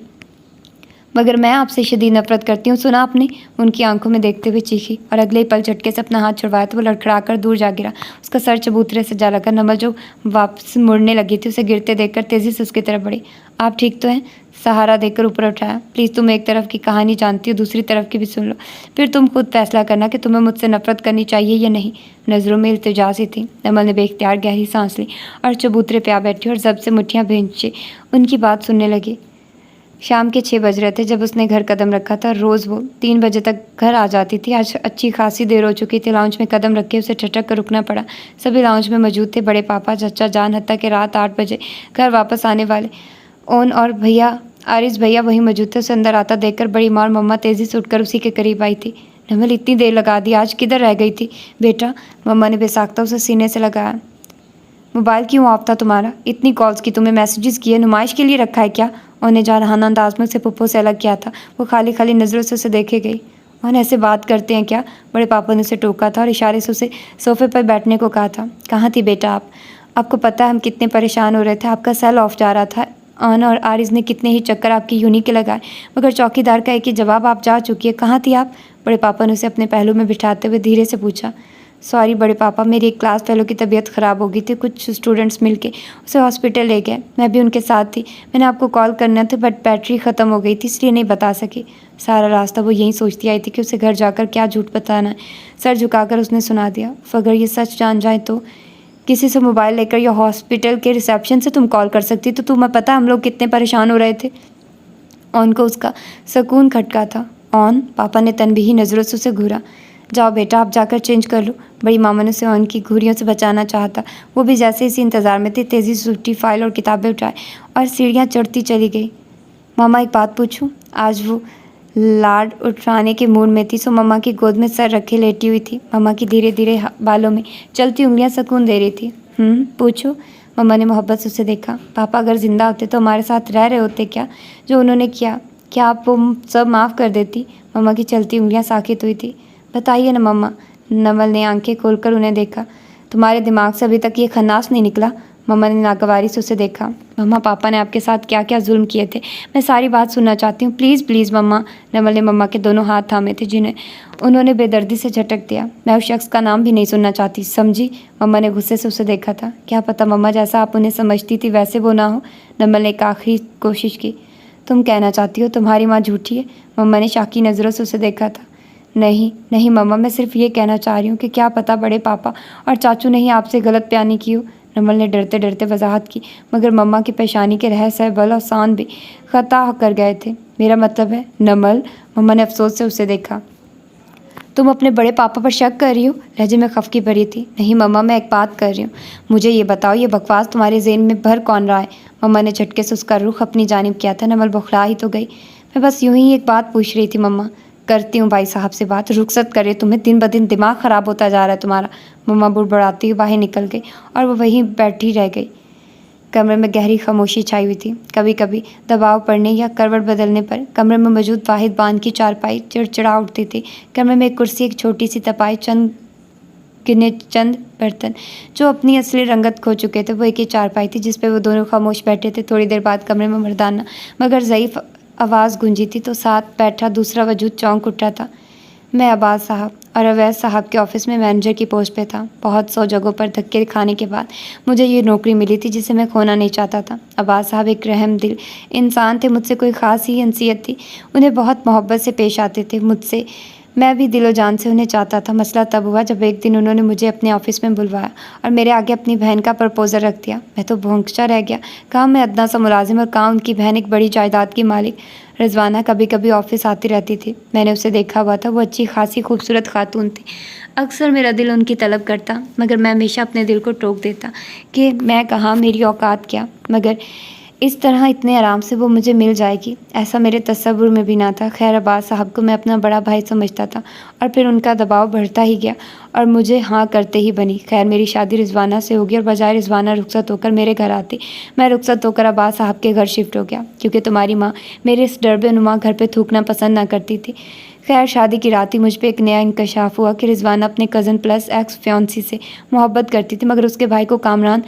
मगर मैं आपसे शदीद नफरत करती हूँ, सुना आपने? उनकी आंखों में देखते हुए चीखी और अगले ही पल झटके से अपना हाथ छुड़वाया तो वो लड़खड़ाकर दूर जा गिरा। उसका सर चबूतरे से जा लगा। नमल जो वापस मुड़ने लगी थी उसे गिरते देखकर तेज़ी से उसकी तरफ बढ़ी। आप ठीक तो हैं? सहारा देकर ऊपर उठाया। प्लीज़ तुम एक तरफ की कहानी जानती हो, दूसरी तरफ की भी सुन लो, फिर तुम खुद फैसला करना कि तुम्हें मुझसे नफरत करनी चाहिए या नहीं। नज़रों में इल्तिजा सी थी। नमल ने बेख्तियार गहरी सांस ली और चबूतरे पे आ बैठी और जब से मुठ्ठियाँ भींचे उनकी बात सुनने लगी। शाम के 6 बज रहे थे जब उसने घर कदम रखा था। रोज़ वो 3 बजे तक घर आ जाती थी। आज अच्छी खासी देर हो चुकी थी। लाउंज में कदम रखे उसे ठटक कर रुकना पड़ा। सभी लाउंज में मौजूद थे। बड़े पापा, चचा जान, हत्ता के रात 8 बजे घर वापस आने वाले ओन और भैया आरिस भैया वहीं मौजूद थे। उसे अंदर आता देखकर बड़ी माँ और मम्मा तेज़ी से उठकर उसी के करीब आई थी। नमल इतनी देर लगा दी, आज किधर रह गई थी बेटा? मम्मा ने बेसाख्ता उसे सीने से लगाया। मोबाइल क्यों ऑफ था तुम्हारा? इतनी कॉल्स की, तुम्हें मैसेजेस किए, नुमाइश के लिए रखा है क्या? उन्हें जहाना अंदाज में उसे पुप्पो से अलग किया था। वो खाली खाली नज़रों से उसे देखे गई। और ऐसे बात करते हैं क्या? बड़े पापा ने उसे टोका था और इशारे से उसे सोफे पर बैठने को कहा था। कहाँ थी बेटा आप? आपको पता है हम कितने परेशान हो रहे थे। आपका सेल ऑफ जा रहा था। ऑन और आरिज ने कितने ही चक्कर आपकी यूनी के लगाए, मगर चौकीदार का एक ही जवाब, आप जा चुकी है। कहाँ थी आप? बड़े पापा ने उसे अपने पहलू में बिठाते हुए धीरे से पूछा। सॉरी बड़े पापा, मेरी एक क्लास फेलो की तबीयत ख़राब हो गई थी। कुछ स्टूडेंट्स मिलके उसे हॉस्पिटल ले गए। मैं भी उनके साथ थी। मैंने आपको कॉल करना था बट बैटरी ख़त्म हो गई थी, इसलिए नहीं बता सकी। सारा रास्ता वो यही सोचती आई थी कि उसे घर जाकर क्या झूठ बताना है। सर झुकाकर उसने सुना दिया। अगर ये सच जान जाए तो? किसी से मोबाइल लेकर या हॉस्पिटल के रिसेप्शन से तुम कॉल कर सकती, तो तुम्हें पता हम लोग कितने परेशान हो रहे थे। ऑन को उसका सुकून खटका था। ऑन, पापा ने तनबीही नज़रों से उसे घूरा। जाओ बेटा, आप जाकर चेंज कर लो। बड़ी मामा ने उसे ऑन की घूरियों से बचाना चाहा। वो भी जैसे इसी इंतज़ार में थी, तेज़ी से उठी, फाइल और किताबें उठाए और सीढ़ियाँ चढ़ती चली गई। मामा एक बात पूछूं? आज वो लाड उठाने के मूड में थी, सो मम्मा की गोद में सर रखे लेटी हुई थी। मम्मा की धीरे धीरे बालों में चलती उंगलियां सुकून दे रही थी। पूछो। मम्मा ने मोहब्बत से उसे देखा। पापा अगर ज़िंदा होते तो हमारे साथ रह रहे होते क्या? जो उन्होंने किया, क्या आप वो सब माफ़ कर देती? मम्मा की चलती उंगलियां साकित हुई थी। बताइए ना मम्मा। नवल ने आंखें खोलकर उन्हें देखा। तुम्हारे दिमाग से अभी तक ये खन्नास नहीं निकला? मम्मा ने नागवारी से उसे देखा। मम्मा, पापा ने आपके साथ क्या क्या जुल्म किए थे, मैं सारी बात सुनना चाहती हूँ, प्लीज़ प्लीज़ मम्मा। नवल ने मम्मा के दोनों हाथ थामे थे जिन्हें उन्होंने बेदर्दी से झटक दिया। मैं उस शख्स का नाम भी नहीं सुनना चाहती, समझी? मम्मा ने गुस्से से उसे देखा था। क्या पता मम्मा, जैसा आप उन्हें समझती थी वैसे वो ना हो। नवल ने एक आखिरी कोशिश की। तुम कहना चाहती हो तुम्हारी माँ झूठी है? मम्मा ने शाकी नज़रों से उसे देखा था। नहीं नहीं मम्मा, मैं सिर्फ ये कहना चाह रही हूँ कि क्या पता बड़े पापा और चाचू ने ही आपसे गलत बयानी की हो। नमल ने डरते डरते वजाहत की, मगर मम्मा की पेशानी के रहस्य बल और शान भी खता कर गए थे। मेरा मतलब है नमल, मम्मा ने अफसोस से उसे देखा। तुम अपने बड़े पापा पर शक कर रही हो? लहजे में खफकी भरी थी। नहीं मम्मा, मैं एक बात कर रही हूँ। मुझे ये बताओ, ये बकवास तुम्हारे ज़हन में भर कौन रहा है? मम्मा ने झटके से उसका रुख अपनी जानिब किया था। नमल बौखला ही तो गई। मैं बस यूं ही एक बात पूछ रही थी मम्मा। करती हूँ भाई साहब से बात, रुखसत करे, तुम्हें दिन ब दिन दिमाग ख़राब होता जा रहा है तुम्हारा। मम्मा बुड़बड़ाती हुई बाहर निकल गई और वो वहीं बैठी रह गई। कमरे में गहरी खामोशी छाई हुई थी। कभी कभी दबाव पड़ने या करवट बदलने पर कमरे में मौजूद वाहिद बांध की चारपाई चिड़चिड़ा उठती थी। कमरे में एक कुर्सी, एक छोटी सी तपाई, चंद बर्तन जो अपनी असली रंगत खो चुके थे। वो एक ही चारपाई थी जिस पे वो दोनों खामोश बैठे थे। थोड़ी देर बाद कमरे में मर्दाना मगर ज़ईफ़ आवाज़ गूंजी थी तो साथ बैठा दूसरा वजूद चौंक उठा था। मैं अब्बास साहब और अवैस साहब के ऑफिस में मैनेजर की पोस्ट पे था। बहुत सौ जगहों पर धक्के खाने के बाद मुझे ये नौकरी मिली थी जिसे मैं खोना नहीं चाहता था। अब्बास साहब एक रहम दिल इंसान थे, मुझसे कोई ख़ास ही हंसियत थी। उन्हें बहुत मोहब्बत से पेश आते थे मुझसे, मैं भी दिलो जान से उन्हें चाहता था। मसला तब हुआ जब एक दिन उन्होंने मुझे अपने ऑफिस में बुलवाया और मेरे आगे अपनी बहन का प्रपोज़ल रख दिया। मैं तो भौंकचा रह गया। कहाँ मैं अदना सा मुलाजिम और कहाँ उनकी बहन एक बड़ी जायदाद की मालिक। रिजवाना कभी कभी ऑफिस आती रहती थी। मैंने उसे देखा हुआ था। वो अच्छी खासी खूबसूरत खातून थी। अक्सर मेरा दिल उनकी तलब करता, मगर मैं हमेशा अपने दिल को टोक देता कि मैं कहाँ, मेरी औकात क्या। मगर इस तरह इतने आराम से वो मुझे मिल जाएगी ऐसा मेरे तस्वुर में भी ना था। खैर अब्बास साहब को मैं अपना बड़ा भाई समझता था और फिर उनका दबाव बढ़ता ही गया और मुझे हाँ करते ही बनी। खैर मेरी शादी रिजवाना से होगी और बजाय रिजवाना रुखसत होकर मेरे घर आती, मैं रुखसत होकर अब्बास साहब के घर शिफ्ट हो गया, क्योंकि तुम्हारी माँ मेरे इस डरबे-नुमा घर पे थूकना पसंद ना करती थी। खैर शादी की रात ही मुझ पे एक नया इंकशाफ हुआ कि रिजवाना अपने कज़न प्लस एक्स फ्योंसी से मोहब्बत करती थी, मगर उसके भाई को कामरान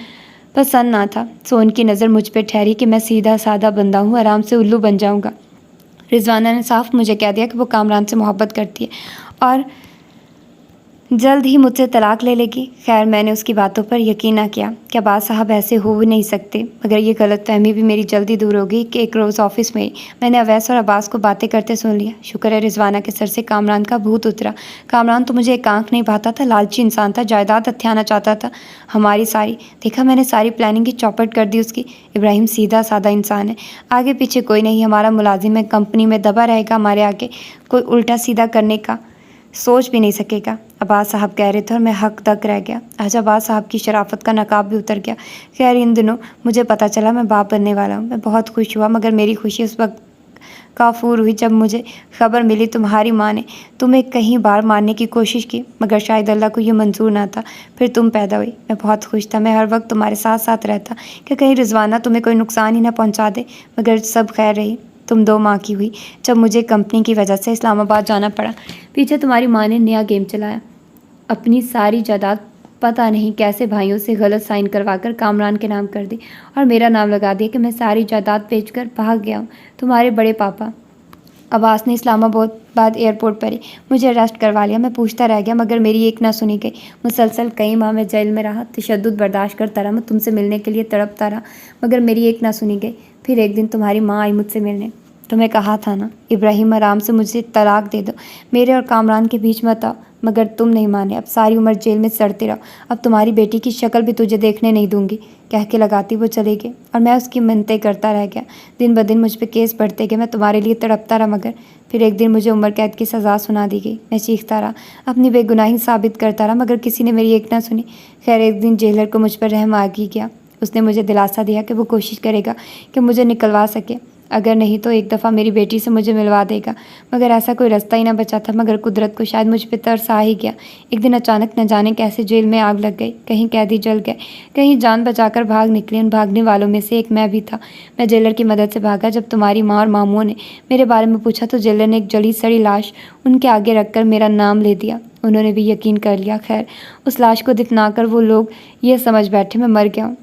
पसंद ना था। सो उनकी नज़र मुझ पे ठहरी कि मैं सीधा साधा बंदा हूँ, आराम से उल्लू बन जाऊँगा। रिजवाना ने साफ मुझे कह दिया कि वो कामरान से मोहब्बत करती है और जल्द ही मुझसे तलाक ले लेगी। खैर मैंने उसकी बातों पर यकीन ना किया कि अब्बास साहब ऐसे हो भी नहीं सकते, मगर ये गलतफहमी भी मेरी जल्दी दूर हो गई कि एक रोज़ ऑफिस में ही मैंने अवैस और अब्बास को बातें करते सुन लिया। शुक्र है रिजवाना के सर से कामरान का भूत उतरा। कामरान तो मुझे एक आंख नहीं भाता था, लालची इंसान था, जायदाद हथियाना चाहता था हमारी सारी। देखा मैंने सारी प्लानिंग की चौपट कर दी उसकी। इब्राहिम सीधा साधा इंसान है, आगे पीछे कोई नहीं, हमारा मुलाजिम है, कंपनी में दबा रहेगा, हमारे आगे कोई उल्टा सीधा करने का सोच भी नहीं सकेगा। अब्बास साहब कह रहे थे और मैं हक तक रह गया। आज अब्बास साहब की शराफत का नकाब भी उतर गया। खैर इन दिनों मुझे पता चला मैं बाप बनने वाला हूँ। मैं बहुत खुश हुआ, मगर मेरी खुशी उस वक्त काफूर हुई जब मुझे खबर मिली तुम्हारी माँ ने तुम्हें कहीं बार मारने की कोशिश की, मगर शायद अल्लाह को ये मंजूर ना था। फिर तुम पैदा हुई। मैं बहुत खुश था, मैं हर वक्त तुम्हारे साथ साथ रहता कि कहीं रिजवाना तुम्हें कोई नुकसान ही ना पहुँचा दे, मगर सब खैर रही। तुम दो माँ की हुई जब मुझे कंपनी की वजह से इस्लामाबाद जाना पड़ा। पीछे तुम्हारी माँ ने नया गेम चलाया, अपनी सारी जायदाद पता नहीं कैसे भाइयों से गलत साइन करवाकर कामरान के नाम कर दी और मेरा नाम लगा दिया कि मैं सारी जायदाद बेचकर भाग गया हूँ। तुम्हारे बड़े पापा अब्बास ने इस्लामाबाद एयरपोर्ट पर ही मुझे अरेस्ट करवा लिया। मैं पूछता रह गया, मगर मेरी एक ना सुनी गई। मुसलसल कई माह मैं जेल में रहा, तशद्दुद बर्दाश्त करता रहा, मैं तुमसे मिलने के लिए तड़पता रहा, मगर मेरी एक ना सुनी गई। फिर एक दिन तुम्हारी माँ आई मुझसे मिलने। तुम्हें कहा था ना इब्राहिम आराम से मुझे तलाक दे दो, मेरे और कामरान के बीच मत आओ, मगर तुम नहीं माने। अब सारी उम्र जेल में सड़ते रहो, अब तुम्हारी बेटी की शक्ल भी तुझे देखने नहीं दूंगी, कह के लगाती वो चले गए और मैं उसकी मिन्नतें करता रह गया। दिन ब दिन मुझ पे केस बढ़ते गए, मैं तुम्हारे लिए तड़पता रहा, मगर फिर एक दिन मुझे उम्र कैद की सज़ा सुना दी गई। मैं चीखता रहा, अपनी बेगुनाही साबित करता रहा, मगर किसी ने मेरी एक ना सुनी। खैर एक दिन जेलर को मुझ पर रहम आ ही गया। उसने मुझे दिलासा दिया कि वो कोशिश करेगा कि मुझे निकलवा सके, अगर नहीं तो एक दफ़ा मेरी बेटी से मुझे मिलवा देगा, मगर ऐसा कोई रास्ता ही ना बचा था। मगर कुदरत को शायद मुझ पे तरस आ ही गया। एक दिन अचानक न जाने कैसे जेल में आग लग गई, कहीं कैदी जल गए, कहीं जान बचाकर भाग निकले। उन भागने वालों में से एक मैं भी था। मैं जेलर की मदद से भागा। जब तुम्हारी माँ और मामू ने मेरे बारे में पूछा तो जेलर ने एक जली सड़ी लाश उनके आगे रखकर मेरा नाम ले दिया। उन्होंने भी यकीन कर लिया। खैर उस लाश को दफना कर वो लोग ये समझ बैठे मैं मर गया हूँ।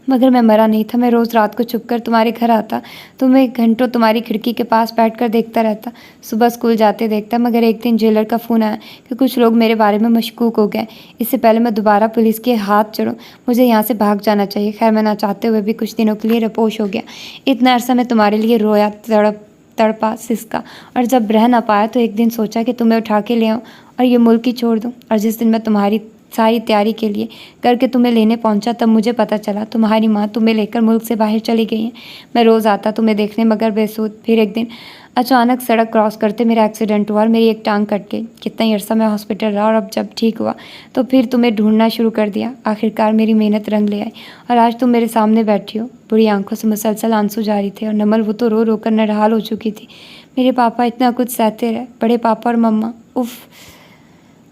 मगर मैं मरा नहीं था। मैं रोज़ रात को छुपकर तुम्हारे घर आता, तुम्हें घंटों तुम्हारी खिड़की के पास बैठकर देखता रहता, सुबह स्कूल जाते देखता। मगर एक दिन जेलर का फ़ोन आया कि कुछ लोग मेरे बारे में मशकूक हो गए। इससे पहले मैं दोबारा पुलिस के हाथ चढ़ूँ, मुझे यहाँ से भाग जाना चाहिए। खैर, मैं ना चाहते हुए भी कुछ दिनों के लिए रपोश हो गया। इतना अरसा मैं तुम्हारे लिए रोया, तड़पा, सिसका, और जब रह ना पाया तो एक दिन सोचा कि तुम्हें उठा के ले आऊँ और ये मुल्क ही छोड़ दूँ। और जिस दिन मैं तुम्हारी सारी तैयारी के लिए करके तुम्हें लेने पहुंचा, तब मुझे पता चला तुम्हारी माँ तुम्हें लेकर मुल्क से बाहर चली गई है। मैं रोज़ आता तुम्हें देखने, मगर बेसुध। फिर एक दिन अचानक सड़क क्रॉस करते मेरा एक्सीडेंट हुआ और मेरी एक टांग कट गई। कितना ही अरसा मैं हॉस्पिटल रहा, और अब जब ठीक हुआ तो फिर तुम्हें ढूंढना शुरू कर दिया। आखिरकार मेरी मेहनत रंग ले आई और आज तुम मेरे सामने बैठी हो। बुरी आंखों से मुसलसल आंसू जारी थे, और नमल, वो तो रो रो कर नरहाल हो चुकी थी। मेरे पापा इतना कुछ सहते रहे, बड़े पापा और मम्मा। उफ़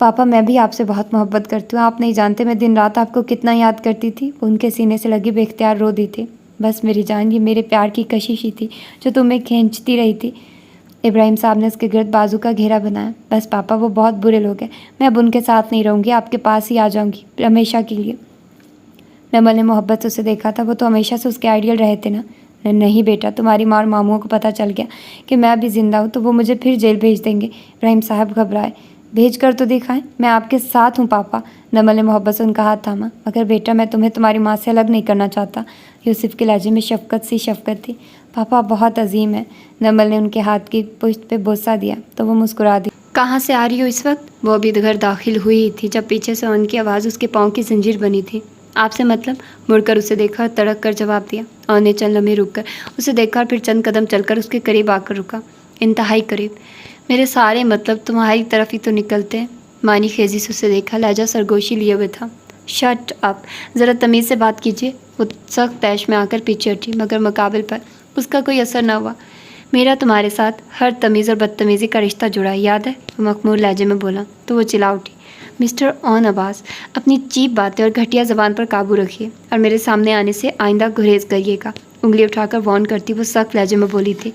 पापा, मैं भी आपसे बहुत मोहब्बत करती हूँ। आप नहीं जानते मैं दिन रात आपको कितना याद करती थी। उनके सीने से लगी बेख्तियार रो दी थी। बस मेरी जान, ये मेरे प्यार की कशिश ही थी जो तुम्हें खींचती रही थी। इब्राहिम साहब ने उसके गिरद बाजू का घेरा बनाया। बस पापा, वो बहुत बुरे लोग हैं। मैं अब उनके साथ नहीं रहूँगी, आपके पास ही आ जाऊँगी हमेशा के लिए। नमल ने मोहब्बत से उसे देखा था। वो तो हमेशा से उसके आइडियल रहे थे ना। नहीं बेटा, तुम्हारी माँ और मामूओं को पता चल गया कि मैं अभी जिंदा हूँ तो वो मुझे फिर जेल भेज देंगे। इब्राहिम साहब घबराए। भेज कर तो दिखाएं, मैं आपके साथ हूँ पापा। नमल ने मोहब्बत से उनका हाथ थामा। मगर बेटा, मैं तुम्हें तुम्हारी माँ से अलग नहीं करना चाहता। यूसुफ के लहजे में शफकत थी। पापा बहुत अजीम है। नमल ने उनके हाथ की पुश्त पे बोसा दिया तो वो मुस्कुरा दी। कहाँ से आ रही हो इस वक्त? वो अभी घर दाखिल हुई ही थी जब पीछे से उनकी आवाज़ उसके पाँव की जंजीर बनी थी। आपसे मतलब? मुड़कर उसे देखा और तड़क कर जवाब दिया। और ने चंद लम्हे रुक कर उसे देखा और फिर चंद कदम चलकर उसके करीब आकर रुका, इंतहाई करीब। मेरे सारे मतलब तुम्हारी तरफ ही तो निकलते हैं। मानी खेजी से उसे देखा, लहजा सरगोशी लिए हुए था। शट अप, ज़रा तमीज़ से बात कीजिए। वो सख्त तैश में आकर पीछे हटी, मगर मुकाबले पर उसका कोई असर न हुआ। मेरा तुम्हारे साथ हर तमीज़ और बदतमीज़ी का रिश्ता जुड़ा है, याद है? वो मखमूर लहजे में बोला तो वो चिल्ला उठी। मिस्टर ऑन अब्बास, अपनी चीप बातें और घटिया ज़बान पर काबू रखिए और मेरे सामने आने से आइंदा गुरेज करिएगा। उंगली उठाकर वार्न करती वो सख्त लहजे में बोली थी।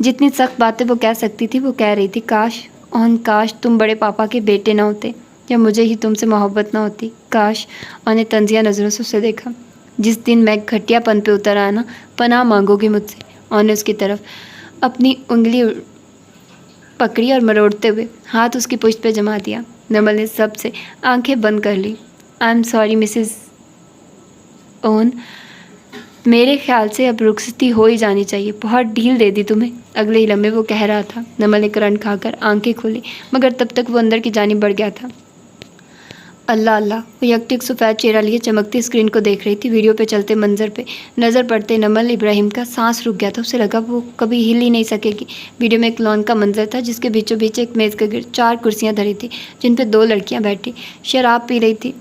जितनी सख्त बातें वो कह सकती थी वो कह रही थी। काश तुम बड़े पापा के बेटे ना होते, या मुझे ही तुमसे मोहब्बत ना होती। काश। ने तंजिया नज़रों से उसे देखा। जिस दिन मैं घटियापन पे उतर आया ना, पनाह मांगोगी मुझसे। ने उसकी तरफ अपनी उंगली पकड़ी और मरोड़ते हुए हाथ उसकी पुश्त पे जमा दिया। नमल ने सबसे आंखें बंद कर ली। आई एम सॉरी मिसेस ओन, मेरे ख्याल से अब रुखसती हो ही जानी चाहिए। बहुत ढील दे दी तुम्हें। अगले ही लम्हे वो कह रहा था। नमल ने करंट खाकर आंखें खोली, मगर तब तक वो अंदर की जानिब बढ़ गया था। अल्लाह अल्लाह, वो यकटिक सफ़ेद चेहरा लिए चमकती स्क्रीन को देख रही थी। वीडियो पे चलते मंजर पे नज़र पड़ते नमल इब्राहिम का सांस रुक गया था। उसे लगा वो कभी हिल ही नहीं सकेगी। वीडियो में एक लॉन का मंजर था जिसके बीचों बीच एक मेज़ के गिर 4 कुर्सियाँ धरी थी जिन पर 2 लड़कियाँ बैठी शराब पी रही थी।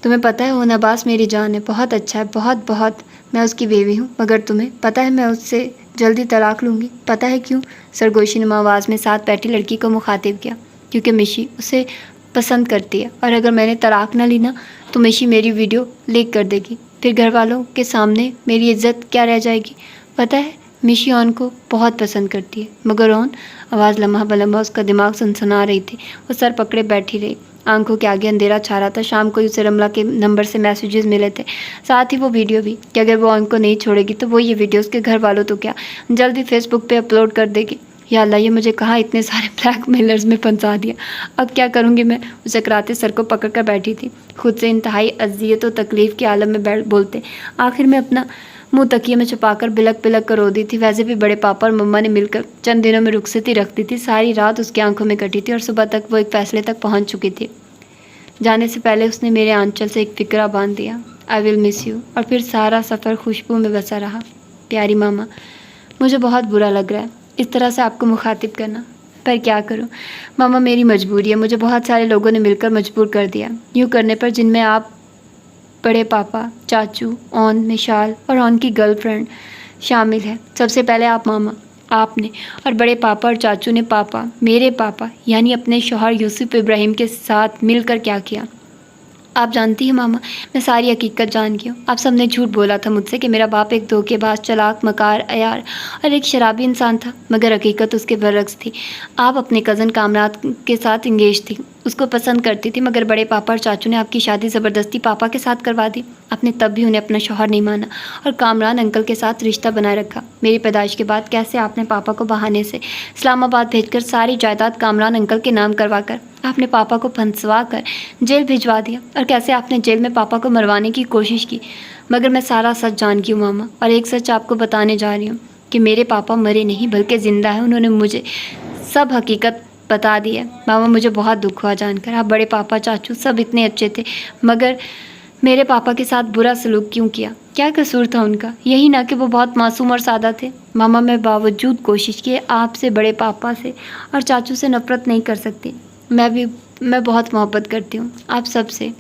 तुम्हें पता है वो नबास मेरी जान है, बहुत अच्छा है, बहुत बहुत। मैं उसकी बीवी हूँ, मगर तुम्हें पता है मैं उससे जल्दी तलाक लूँगी। पता है क्यों? सरगोशी नुमा आवाज़ में साथ बैठी लड़की को मुखातिब किया। क्योंकि मिशी उसे पसंद करती है, और अगर मैंने तलाक ना ली ना तो मिशी मेरी वीडियो लीक कर देगी। फिर घर वालों के सामने मेरी इज्जत क्या रह जाएगी? पता है मिशी ऑन को बहुत पसंद करती है, मगर ऑन, आवाज़ लम्हा बलम्हा उसका दिमाग सनसना रही थी। वो सर पकड़े बैठी रही। आंखों के आगे अंधेरा छा रहा था। शाम को उसे रमला के नंबर से मैसेजेस मिले थे, साथ ही वो वीडियो भी कि अगर वो उनको नहीं छोड़ेगी तो वो ये वीडियो उसके घर वालों तो क्या जल्दी फेसबुक पे अपलोड कर देगी। या अल्लाह, ये मुझे कहाँ इतने सारे ब्लैकमेलर्स में फंसा दिया। अब क्या करूँगी मैं? उसे कराते सर को पकड़ कर बैठी थी, खुद से इंतहाई अजियत और तकलीफ़ के आलम में बैठ बोलते। आखिर में अपना मुँह तकिए में छुपाकर बिलक बिलक कर रो दी थी। वैसे भी बड़े पापा और मम्मा ने मिलकर चंद दिनों में रुखसती रख दी थी। सारी रात उसकी आंखों में कटी थी और सुबह तक वो एक फ़ैसले तक पहुँच चुकी थी। जाने से पहले उसने मेरे आंचल से एक फ़िक्रा बांध दिया, आई विल मिस यू। और फिर सारा सफ़र खुशबू में बसा रहा। प्यारी मामा, मुझे बहुत बुरा लग रहा है इस तरह से आपको मुखातिब करना, पर क्या करूं मामा, मेरी मजबूरी है। मुझे बहुत सारे लोगों ने मिलकर मजबूर कर दिया यूँ करने पर, जिनमें आप, बड़े पापा, चाचू, ऑन, मिशाल और ऑन की गर्लफ्रेंड शामिल है। सबसे पहले आप मामा, आपने और बड़े पापा और चाचू ने पापा, मेरे पापा यानी अपने शौहर यूसुफ इब्राहिम के साथ मिलकर क्या किया? आप जानती हैं मामा, मैं सारी हकीकत जान गई हूँ। आप सबने झूठ बोला था मुझसे कि मेरा बाप एक धोखेबाज, चालाक, मकार, अयार और एक शराबी इंसान था, मगर हकीकत उसके बरक्स थी। आप अपने कज़न कामरान के साथ इंगेज थी। उसको पसंद करती थी, मगर बड़े पापा और चाचू ने आपकी शादी ज़बरदस्ती पापा के साथ करवा दी। आपने तब भी उन्हें अपना शौहर नहीं माना और कामरान अंकल के साथ रिश्ता बनाए रखा। मेरी पैदाइश के बाद कैसे आपने पापा को बहाने से इस्लामाबाद भेजकर सारी जायदाद कामरान अंकल के नाम करवा कर आपने पापा को फंसवा कर जेल भिजवा दिया, और कैसे आपने जेल में पापा को मरवाने की कोशिश की। मगर मैं सारा सच जान गई हूँ मामा, और एक सच आपको बताने जा रही हूँ कि मेरे पापा मरे नहीं बल्कि ज़िंदा है। उन्होंने मुझे सब हकीकत बता दी है। मामा, मुझे बहुत दुख हुआ जानकर। आप बड़े पापा चाचू सब इतने अच्छे थे, मगर मेरे पापा के साथ बुरा सलूक क्यों किया? क्या कसूर था उनका? यही ना कि वो बहुत मासूम और सादा थे। मामा, मैं बावजूद कोशिश किए आपसे, बड़े पापा से और चाचू से नफ़रत नहीं कर सकती। मैं बहुत मोहब्बत करती हूँ आप सबसे,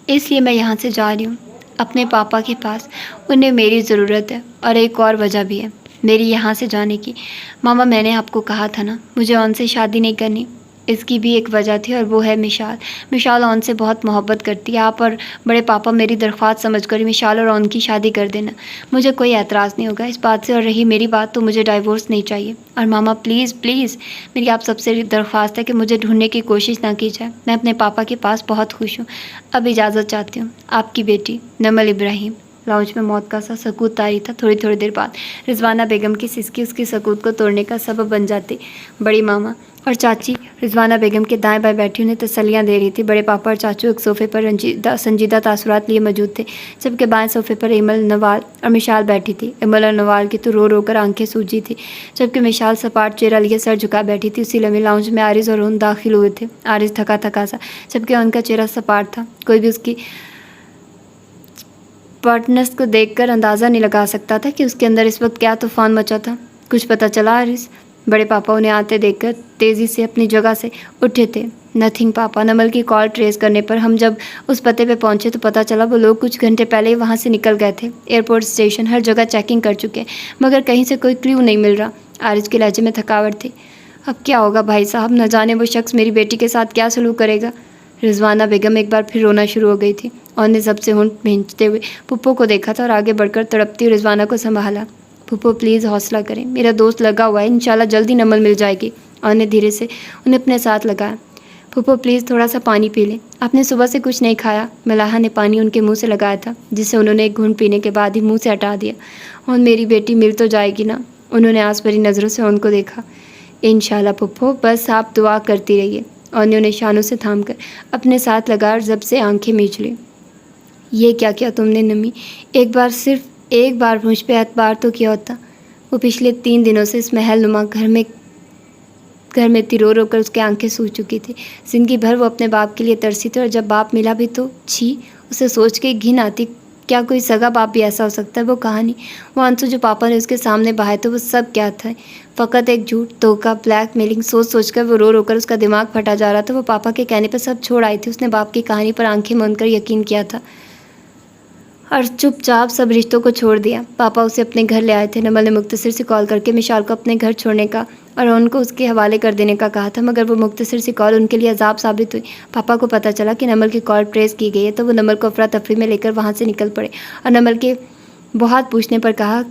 इसलिए मैं यहाँ से जा रही हूँ अपने पापा के पास। उन्हें मेरी ज़रूरत है, और एक और वजह भी है मेरी यहाँ से जाने की। मामा, मैंने आपको कहा था ना मुझे उनसे शादी नहीं करनी। इसकी भी एक वजह थी, और वो है मिशाल। मिशाल ओन से बहुत मोहब्बत करती है। आप और बड़े पापा मेरी दरख्वास्त समझकर मिशाल और ओन की शादी कर देना। मुझे कोई एतराज़ नहीं होगा इस बात से। और रही मेरी बात, तो मुझे डाइवोर्स नहीं चाहिए। और मामा, प्लीज़ प्लीज़ मेरी आप सबसे दरख्वास्त है कि मुझे ढूंढने की कोशिश ना की जाए। मैं अपने पापा के पास बहुत खुश हूँ। अब इजाज़त चाहती हूँ। आपकी बेटी नमल इब्राहिम। लाउंज में मौत का सा सकूत तारी था। थोड़ी थोड़ी देर बाद रिजवाना बेगम की सिसकी उसकी सकूत को तोड़ने का सबब बन जाती। बड़ी मामा और चाची रिजवाना बेगम के दाएं बाएं बैठी उन्हें तसल्लियाँ दे रही थी। बड़े पापा और चाचू एक सोफ़े पर संजीदा तासुरात लिए मौजूद थे, जबकि बाएं सोफ़े पर इमल, नवाल और मिशाल बैठी थी। इमल और नवाल की तो रो रो कर आंखें सूजी थी, जबकि मिशाल सपाट चेहरा लिए सर झुका बैठी थी। उसी लम्हे लाउंज में आरिज़ और उन दाखिल हुए थे। आरिज़ थका थका सा, जबकि उनका चेहरा सपाट था। कोई भी उसकी पार्टनर्स को देखकर अंदाज़ा नहीं लगा सकता था कि उसके अंदर इस वक्त क्या तूफ़ान मचा था। कुछ पता चला आरिस? बड़े पापा उन्हें आते देखकर तेज़ी से अपनी जगह से उठे थे। नथिंग पापा। नमल की कॉल ट्रेस करने पर हम जब उस पते पे पहुंचे तो पता चला वो लोग कुछ घंटे पहले ही वहाँ से निकल गए थे। एयरपोर्ट, स्टेशन, हर जगह चेकिंग कर चुके, मगर कहीं से कोई क्लू नहीं मिल रहा। आरिस के लहजे में थकावट थी। अब क्या होगा भाई साहब? न जाने वो शख्स मेरी बेटी के साथ क्या सलूक करेगा। रिजवाना बेगम एक बार फिर रोना शुरू हो गई थी और ने सबसे होंठ भींचते हुए पुप्पो को देखा था और आगे बढ़कर तड़पती रिजवाना को संभाला। पुप्पो, प्लीज़ हौसला करें, मेरा दोस्त लगा हुआ है, इंशाल्लाह जल्दी नमल मिल जाएगी। और ने धीरे से उन्हें अपने साथ लगाया। पुप्पो, प्लीज़ थोड़ा सा पानी पी लें, आपने सुबह से कुछ नहीं खाया। मलाहा ने पानी उनके मुंह से लगाया था, जिसे उन्होंने एक घूंट पीने के बाद ही मुंह से हटा दिया। और मेरी बेटी मिल तो जाएगी ना? उन्होंने आस भरी नज़रों से उनको देखा। इंशाल्लाह पुप्पो, बस आप दुआ करती रहिए। और ने उन्हें शानों से थामकर अपने साथ लगा और जब से आंखें मीच ली। ये क्या किया तुमने नमी? एक बार, सिर्फ एक बार मुझ पे एतबार तो किया होता। वो पिछले 3 दिनों से इस महल नुमा घर में रो रो कर उसकी आंखें सूज चुकी थी। ज़िंदगी भर वो अपने बाप के लिए तरसी थी, और जब बाप मिला भी तो छी, उसे सोच के घिन आती। क्या कोई सगा बाप भी ऐसा हो सकता है? वो कहानी, वो आंसू जो पापा ने उसके सामने बहाए थे, वो सब क्या था? फ़कत एक झूठ, धोखा, ब्लैकमेलिंग। सोच सोच कर वो रो रो कर उसका दिमाग फटा जा रहा था। वो पापा के कहने पर सब छोड़ आई थी। उसने बाप की कहानी पर आंखें मूंद कर यकीन किया था और चुपचाप सब रिश्तों को छोड़ दिया। पापा उसे अपने घर ले आए थे। नमल ने मुख्तसर से कॉल करके मिशाल को अपने घर छोड़ने का और उनको उसके हवाले कर देने का कहा था, मगर वो मुख्तसर सी कॉल उनके लिए अजाब साबित हुई। पापा को पता चला कि नमल की कॉल ट्रेस की गई है, तो वो नमल को अफरा तफरी में लेकर वहाँ से निकल पड़े। और नमल के बहुत पूछने पर कहा,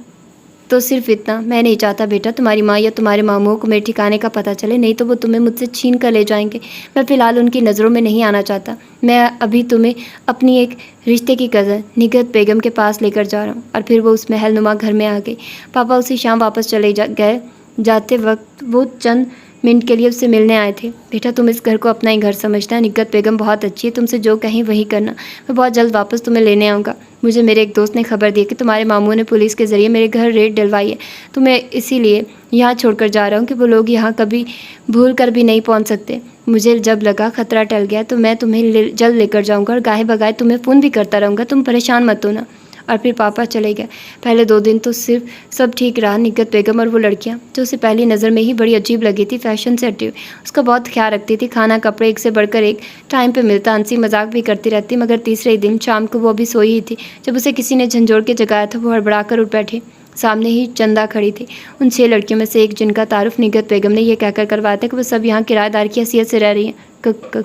तो सिर्फ इतना, मैं नहीं चाहता बेटा तुम्हारी माँ या तुम्हारे मामूओं को मेरे ठिकाने का पता चले, नहीं तो वो तुम्हें मुझसे छीन कर ले जाएंगे। मैं फ़िलहाल उनकी नज़रों में नहीं आना चाहता। मैं अभी तुम्हें अपनी एक रिश्ते की कज़न निगहत बेगम के पास लेकर जा रहा हूँ। और फिर वो उस महल नुमा घर में आ गई। पापा उसी शाम वापस चले गए। जाते वक्त वो चंद मिनट के लिए उससे मिलने आए थे। बेटा, तुम इस घर को अपना ही घर समझना। निगहत बेगम बहुत अच्छी है, तुमसे जो कहीं वही करना। मैं बहुत जल्द वापस तुम्हें लेने आऊँगा। मुझे मेरे एक दोस्त ने खबर दी कि तुम्हारे मामू ने पुलिस के ज़रिए मेरे घर रेड डलवाई है, तो मैं इसीलिए यहाँ छोड़कर जा रहा हूँ कि वो लोग यहाँ कभी भूल कर भी नहीं पहुँच सकते। मुझे जब लगा खतरा टल गया तो मैं तुम्हें जल्द लेकर जाऊँगा और गाहे बगाए तुम्हें फ़ोन भी करता रहूँगा। तुम परेशान मत होना। और फिर पापा चले गए। पहले 2 दिन तो सिर्फ सब ठीक रहा। निगहत बेगम और वो लड़कियां जो उसे पहली नज़र में ही बड़ी अजीब लगी थी, फैशन से हटी हुई, उसका बहुत ख्याल रखती थी। खाना कपड़े एक से बढ़कर एक टाइम पे मिलता, हंसी मजाक भी करती रहती। मगर तीसरे दिन शाम को वो अभी सोई ही थी जब उसे किसी ने झंझोड़ के जगाया था। वो हड़बड़ा कर उठ बैठी। सामने ही चंदा खड़ी थी, उन 6 लड़कियों में से एक, जिनका तारुफ निगहत बेगम ने यह कहकर करवाया था कि वो सब यहाँ किराएदार की हैसियत से रह रही हैं।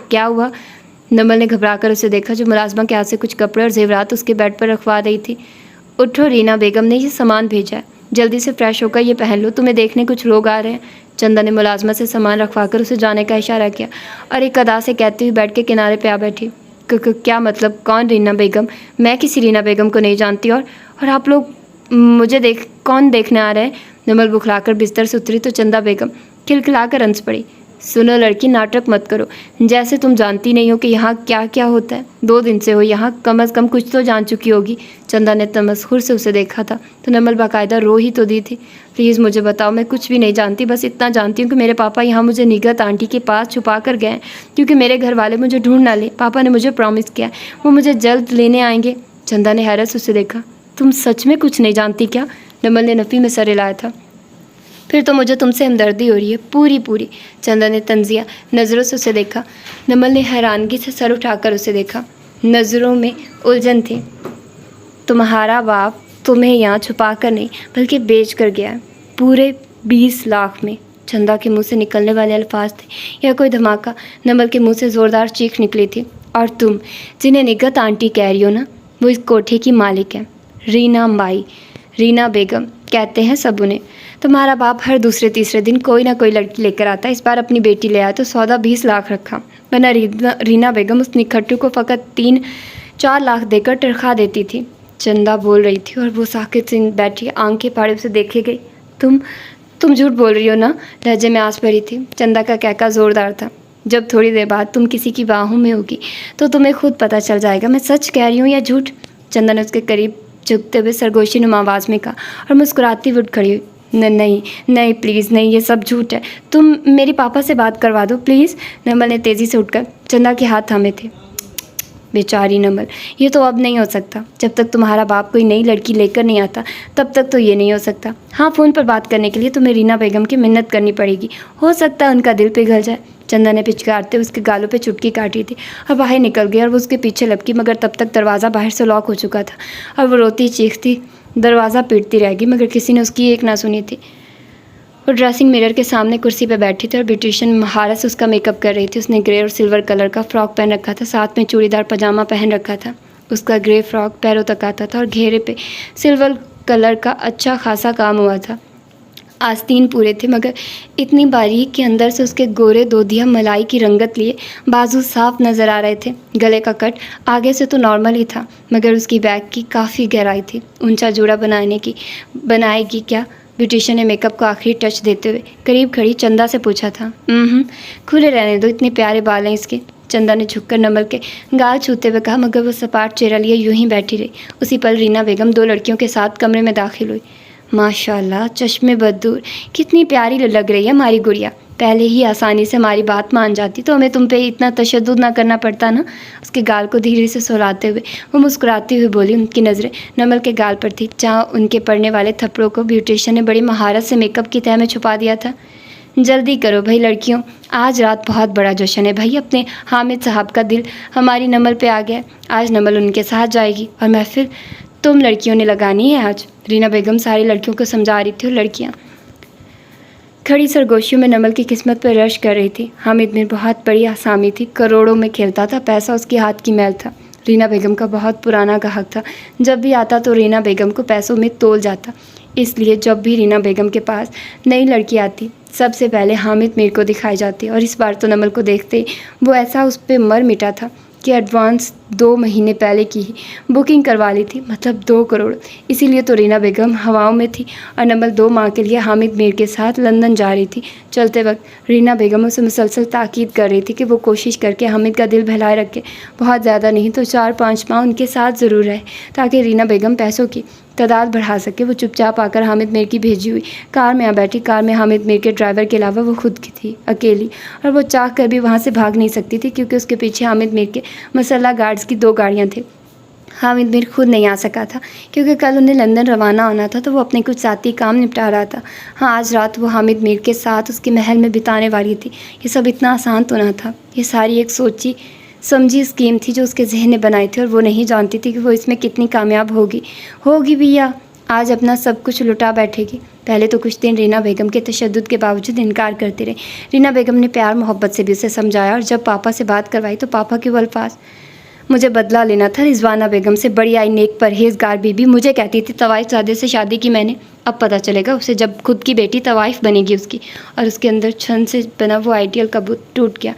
क्या हुआ? नमल ने घबराकर उसे देखा, जो मुलाजमा के हाथ से कुछ कपड़े और जेवरात उसके बेड पर रखवा रही थी। उठो रीना बेगम ने ये सामान भेजा है। जल्दी से फ्रेश होकर ये पहन लो, तुम्हें देखने कुछ लोग आ रहे हैं। चंदा ने मुलाजमत से सामान रखवाकर उसे जाने का इशारा किया और एक अदा से कहते हुए बैठ के किनारे पे आ बैठी। क्या मतलब? कौन रीना बेगम? मैं किसी रीना बेगम को नहीं जानती। और आप लोग मुझे कौन देखने आ रहे हैं? नमल बुखलाकर बिस्तर से उतरी तो चंदा बेगम खिलखिलाकर हंस पड़ी। सुनो लड़की, नाटक मत करो, जैसे तुम जानती नहीं हो कि यहाँ क्या क्या होता है। 2 दिन से हो यहाँ, कम अज़ कम कुछ तो जान चुकी होगी। चंदा ने तमस्खुर से उसे देखा था तो नमल बाकायदा रो ही तो दी थी। प्लीज़ मुझे बताओ, मैं कुछ भी नहीं जानती, बस इतना जानती हूँ कि मेरे पापा यहाँ मुझे निगहत आंटी के पास छुपा कर गए हैं क्योंकि मेरे घर वाले मुझे ढूंढ ना ले। पापा ने मुझे प्रॉमिस किया वो मुझे जल्द लेने आएंगे। चंदा ने हैरत से उसे देखा। तुम सच में कुछ नहीं जानती क्या? नमल ने नफ़ी में सर हिलाया था। फिर तो मुझे तुमसे हमदर्दी हो रही है, पूरी पूरी। चंदा ने तंजिया नज़रों से उसे देखा। नमल ने हैरानगी से सर उठाकर उसे देखा, नज़रों में उलझन थी। तुम्हारा बाप तुम्हें यहाँ छुपा कर नहीं बल्कि बेच कर गया है, पूरे 20 लाख में। चंदा के मुंह से निकलने वाले अल्फाज थे या कोई धमाका। नमल के मुंह से ज़ोरदार चीख निकली थी। और तुम जिन्हें निगहत आंटी कह रही हो ना, वो इस कोठे की मालिक है, रीना बाई, रीना बेगम कहते हैं सब उन्हें। तुम्हारा बाप हर दूसरे तीसरे दिन कोई ना कोई लड़की लेकर आता है। इस बार अपनी बेटी ले आया तो सौदा 20 लाख रखा, वरना रीना बेगम उस निखट्टू को फ़कत 3-4 लाख देकर टरखा देती थी। चंदा बोल रही थी और वो साकित से बैठी आंखें फाड़े उसे देखे गई। तुम झूठ बोल रही हो ना? लहजे में आस भरी थी। चंदा का कहका ज़ोरदार था। जब थोड़ी देर बाद तुम किसी की बाहों में होगी तो तुम्हें खुद पता चल जाएगा मैं सच कह रही हूँ या झूठ। चंदा ने उसके करीब झुकते हुए सरगोशी नुमा आवाज़ में कहा और मुस्कुराती हुई उठ खड़ी हुई। नहीं प्लीज़ नहीं, ये सब झूठ है। तुम मेरे पापा से बात करवा दो प्लीज़। नमल ने तेज़ी से उठकर चंदा के हाथ थामे थे। बेचारी नमल, ये तो अब नहीं हो सकता। जब तक तुम्हारा बाप कोई नई लड़की लेकर नहीं आता तब तक तो ये नहीं हो सकता। हाँ, फ़ोन पर बात करने के लिए तुम्हें रीना बेगम की मिन्नत करनी पड़ेगी, हो सकता है उनका दिल पिघल जाए। चंदा ने पिचकारते उसके गालों पे चुटकी काटी थी और बाहर निकल गई और वो उसके पीछे लपकी, मगर तब तक दरवाज़ा बाहर से लॉक हो चुका था और वो रोती चीखती दरवाज़ा पीटती रहेगी, मगर किसी ने उसकी एक ना सुनी थी। वो ड्रेसिंग मिरर के सामने कुर्सी पर बैठी थी और ब्यूटिशियन महारत से उसका मेकअप कर रही थी। उसने ग्रे और सिल्वर कलर का फ्रॉक पहन रखा था, साथ में चूड़ीदार पजामा पहन रखा था। उसका ग्रे फ्रॉक पैरों तक आता था और घेरे पे सिल्वर कलर का अच्छा खासा काम हुआ था। आस्तीन पूरे थे, मगर इतनी बारीक कि अंदर से उसके गोरे दोधिया मलाई की रंगत लिए बाजू साफ नज़र आ रहे थे। गले का कट आगे से तो नॉर्मल ही था, मगर उसकी बैक की काफ़ी गहराई थी। ऊंचा जोड़ा बनाएगी क्या? ब्यूटिशियन ने मेकअप को आखिरी टच देते हुए करीब खड़ी चंदा से पूछा था। खुले रहने दो, इतने प्यारे बाल हैं इसके। चंदा ने झुककर नमल के गाल छूते हुए कहा, मगर वो सपाट चेहरा लिए यूं ही बैठी रही। उसी पल रीना बेगम 2 लड़कियों के साथ कमरे में दाखिल हुई। माशाल्लाह, चश्मे बदूर, कितनी प्यारी लग रही है हमारी गुड़िया। पहले ही आसानी से हमारी बात मान जाती तो हमें तुम पे इतना तशद्दुद ना करना पड़ता ना। उसके गाल को धीरे से सुलाते हुए वो मुस्कुराती हुई बोली। उनकी नज़रें नमल के गाल पर थी, जहाँ उनके पड़ने वाले थप्पड़ों को ब्यूटिशियन ने बड़ी महारत से मेकअप की तह में छुपा दिया था। जल्दी करो भाई लड़कियों, आज रात बहुत बड़ा जश्न है भाई। अपने हामिद साहब का दिल हमारी नमल पे आ गया। आज नमल उनके साथ जाएगी और महफिल तुम लड़कियों ने लगानी है आज। रीना बेगम सारी लड़कियों को समझा रही थी और लड़कियाँ खड़ी सरगोशियों में नमल की किस्मत पर रश कर रही थी। हामिद मीर बहुत बड़ी आसामी थी, करोड़ों में खेलता था, पैसा उसके हाथ की मैल था। रीना बेगम का बहुत पुराना ग्राहक था, जब भी आता तो रीना बेगम को पैसों में तोल जाता। इसलिए जब भी रीना बेगम के पास नई लड़की आती सबसे पहले हामिद मीर को दिखाई जाती। और इस बार तो नमल को देखते ही वो ऐसा उस पर मर मिटा था कि एडवांस 2 महीने पहले की ही बुकिंग करवा ली थी, मतलब 2 करोड़। इसीलिए तो रीना बेगम हवाओं में थी और नमल 2 माह के लिए हामिद मीर के साथ लंदन जा रही थी। चलते वक्त रीना बेगम उसे मुसलसल ताकीद कर रही थी कि वो कोशिश करके हामिद का दिल बहलाए रखे। बहुत ज़्यादा नहीं तो 4-5 माह उनके साथ ज़रूर रहे, ताकि रीना बेगम पैसों की तादाद बढ़ा सके। वो चुपचाप आकर हामिद मीर की भेजी हुई कार में आ बैठी। कार में हामिद मीर के ड्राइवर के अलावा वो खुद की थी, अकेली, और वो चाह कर भी वहाँ से भाग नहीं सकती थी क्योंकि उसके पीछे हामिद मीर के मसल्ला गार्ड्स की 2 गाड़ियाँ थी। हामिद मीर खुद नहीं आ सका था क्योंकि कल उन्हें लंदन रवाना होना था, तो वो अपने कुछ साथी काम निपटा रहा था। हाँ, आज रात वो हामिद मीर के साथ उसके महल में बिताने वाली थी। ये सब इतना आसान तो ना था। ये सारी एक सोची समझी स्कीम थी जो उसके जहन ने बनाई थी, और वो नहीं जानती थी कि वो इसमें कितनी कामयाब होगी भी या आज अपना सब कुछ लुटा बैठेगी। पहले तो कुछ दिन रीना बेगम के तशद्दुद के बावजूद इनकार करती रही। रीना बेगम ने प्यार मोहब्बत से भी उसे समझाया, और जब पापा से बात करवाई तो पापा के वो अल्फाज मुझे बदला लेना था रिजवाना बेगम से। बड़ी आई नेक परहेजगार बीबी मुझे कहती थी तवाइफ ज़ादे से शादी की मैंने। अब पता चलेगा उसे जब खुद की बेटी तवाइफ बनेगी उसकी। और उसके अंदर छन से बना वो आइडियल कबूत टूट गया।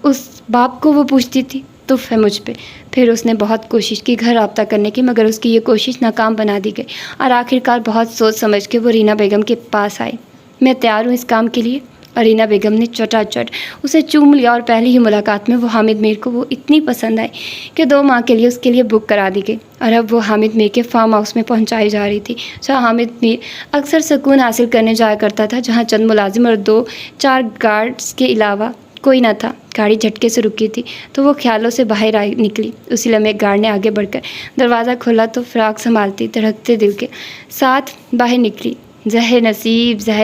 उस बाप को वो पूछती थी तुफ है मुझ पे। फिर उसने बहुत कोशिश की घर रब्ता करने की, मगर उसकी ये कोशिश नाकाम बना दी गई। और आखिरकार बहुत सोच समझ के वो रीना बेगम के पास आई। मैं तैयार हूँ इस काम के लिए। और रीना बेगम ने चटाचट उसे चूम लिया और पहली ही मुलाकात में वो हामिद मीर को वो इतनी पसंद आई कि 2 माह के लिए उसके लिए बुक करा दी गई। और अब वो हामिद मीर के फार्म हाउस में पहुंचाई जा रही थी, जहाँ हामिद मीर अक्सर सुकून हासिल करने जाया करता था, जहाँ चंद मुलाजिम और 2-4 गार्ड्स के अलावा कोई ना था। गाड़ी झटके से रुकी थी तो वो ख्यालों से बाहर आई निकली। उसी लम्हे गार्ड ने आगे बढ़कर दरवाज़ा खोला तो फ़्राक संभालती धड़कते दिल के साथ बाहर निकली। जहे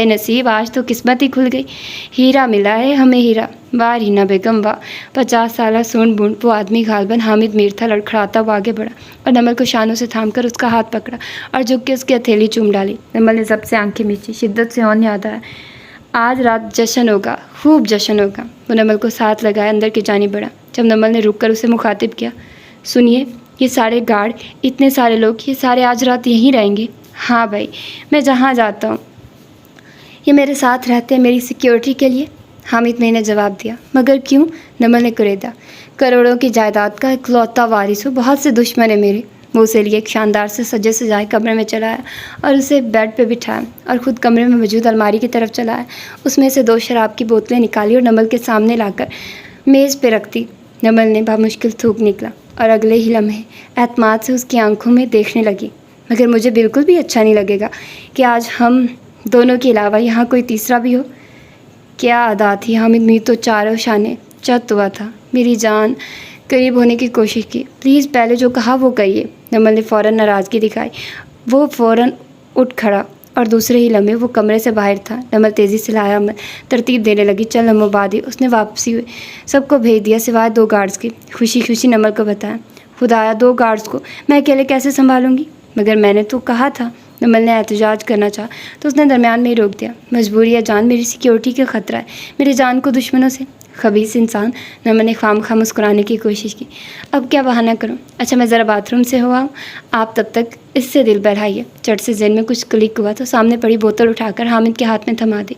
नसीब आज तो किस्मत ही खुल गई। हीरा मिला है हमें हीरा। वाह रीना बेगम वाह। 50 साल सूंड बूंद वो आदमी गालबन हामिद मीर था। लड़खड़ाता वो आगे बढ़ा और नमल को शानों से थामकर उसका हाथ पकड़ा और झुक के उसकी हथेली चूम डाली। नमल ने जब से आंखें मीची, शिद्दत से और याद आया आज रात जश्न होगा, खूब जश्न होगा। वो नमल को साथ लगाया अंदर की जानी बढ़ा। जब नमल ने रुक कर उसे मुखातिब किया, सुनिए ये सारे गार्ड, इतने सारे लोग, ये सारे आज रात यहीं रहेंगे? हाँ भाई, मैं जहाँ जाता हूँ ये मेरे साथ रहते हैं मेरी सिक्योरिटी के लिए। हामिद मीर ने जवाब दिया। मगर क्यों? नमल ने कुरेदा। करोड़ों की जायदाद का इकलौता वारिस हो, बहुत से दुश्मन है मेरे। वो उसे लिए एक शानदार से सजे सजाए कमरे में चलाया और उसे बेड पे बिठाया और ख़ुद कमरे में मौजूद अलमारी की तरफ चलाया। उसमें से 2 शराब की बोतलें निकाली और नमल के सामने लाकर मेज़ पे रख दी। नमल ने बामुश्किल थूक निकला और अगले ही लम्हे एतमाद से उसकी आंखों में देखने लगी। मगर मुझे बिल्कुल भी अच्छा नहीं लगेगा कि आज हम दोनों के अलावा यहाँ कोई तीसरा भी हो। क्या अदा थी। हामिद मीर तो चारों शाने चत हुआ था। मेरी जान करीब होने की कोशिश की। प्लीज़ पहले जो कहा वो कहिए। नमल ने फ़ौरन नाराज़गी दिखाई। वो फ़ौरन उठ खड़ा और दूसरे ही लम्हे वो कमरे से बाहर था। नमल तेज़ी से लाया तरतीब देने लगी। चल लम्हों बाद ही उसने वापसी हुई सबको भेज दिया सिवाय 2 गार्ड्स के। खुशी खुशी नमल को बताया, खुदाया 2 गार्ड्स को मैं अकेले कैसे संभालूंगी? मगर मैंने तो कहा था। नमल ने एहतजाज करना चाहा तो उसने दरमियान में ही रोक दिया। मजबूरी है जान, मेरी सिक्योरिटी का ख़तरा है, मेरी जान को दुश्मनों से। खबीस इंसान। नमल ने खामखा मुस्कुराने की कोशिश की। अब क्या बहाना करूं? अच्छा मैं ज़रा बाथरूम से हुआ हूँ, आप तब तक इससे दिल बहलाइए। चट से जेन में कुछ क्लिक हुआ तो सामने पड़ी बोतल उठाकर हामिद के हाथ में थमा दी।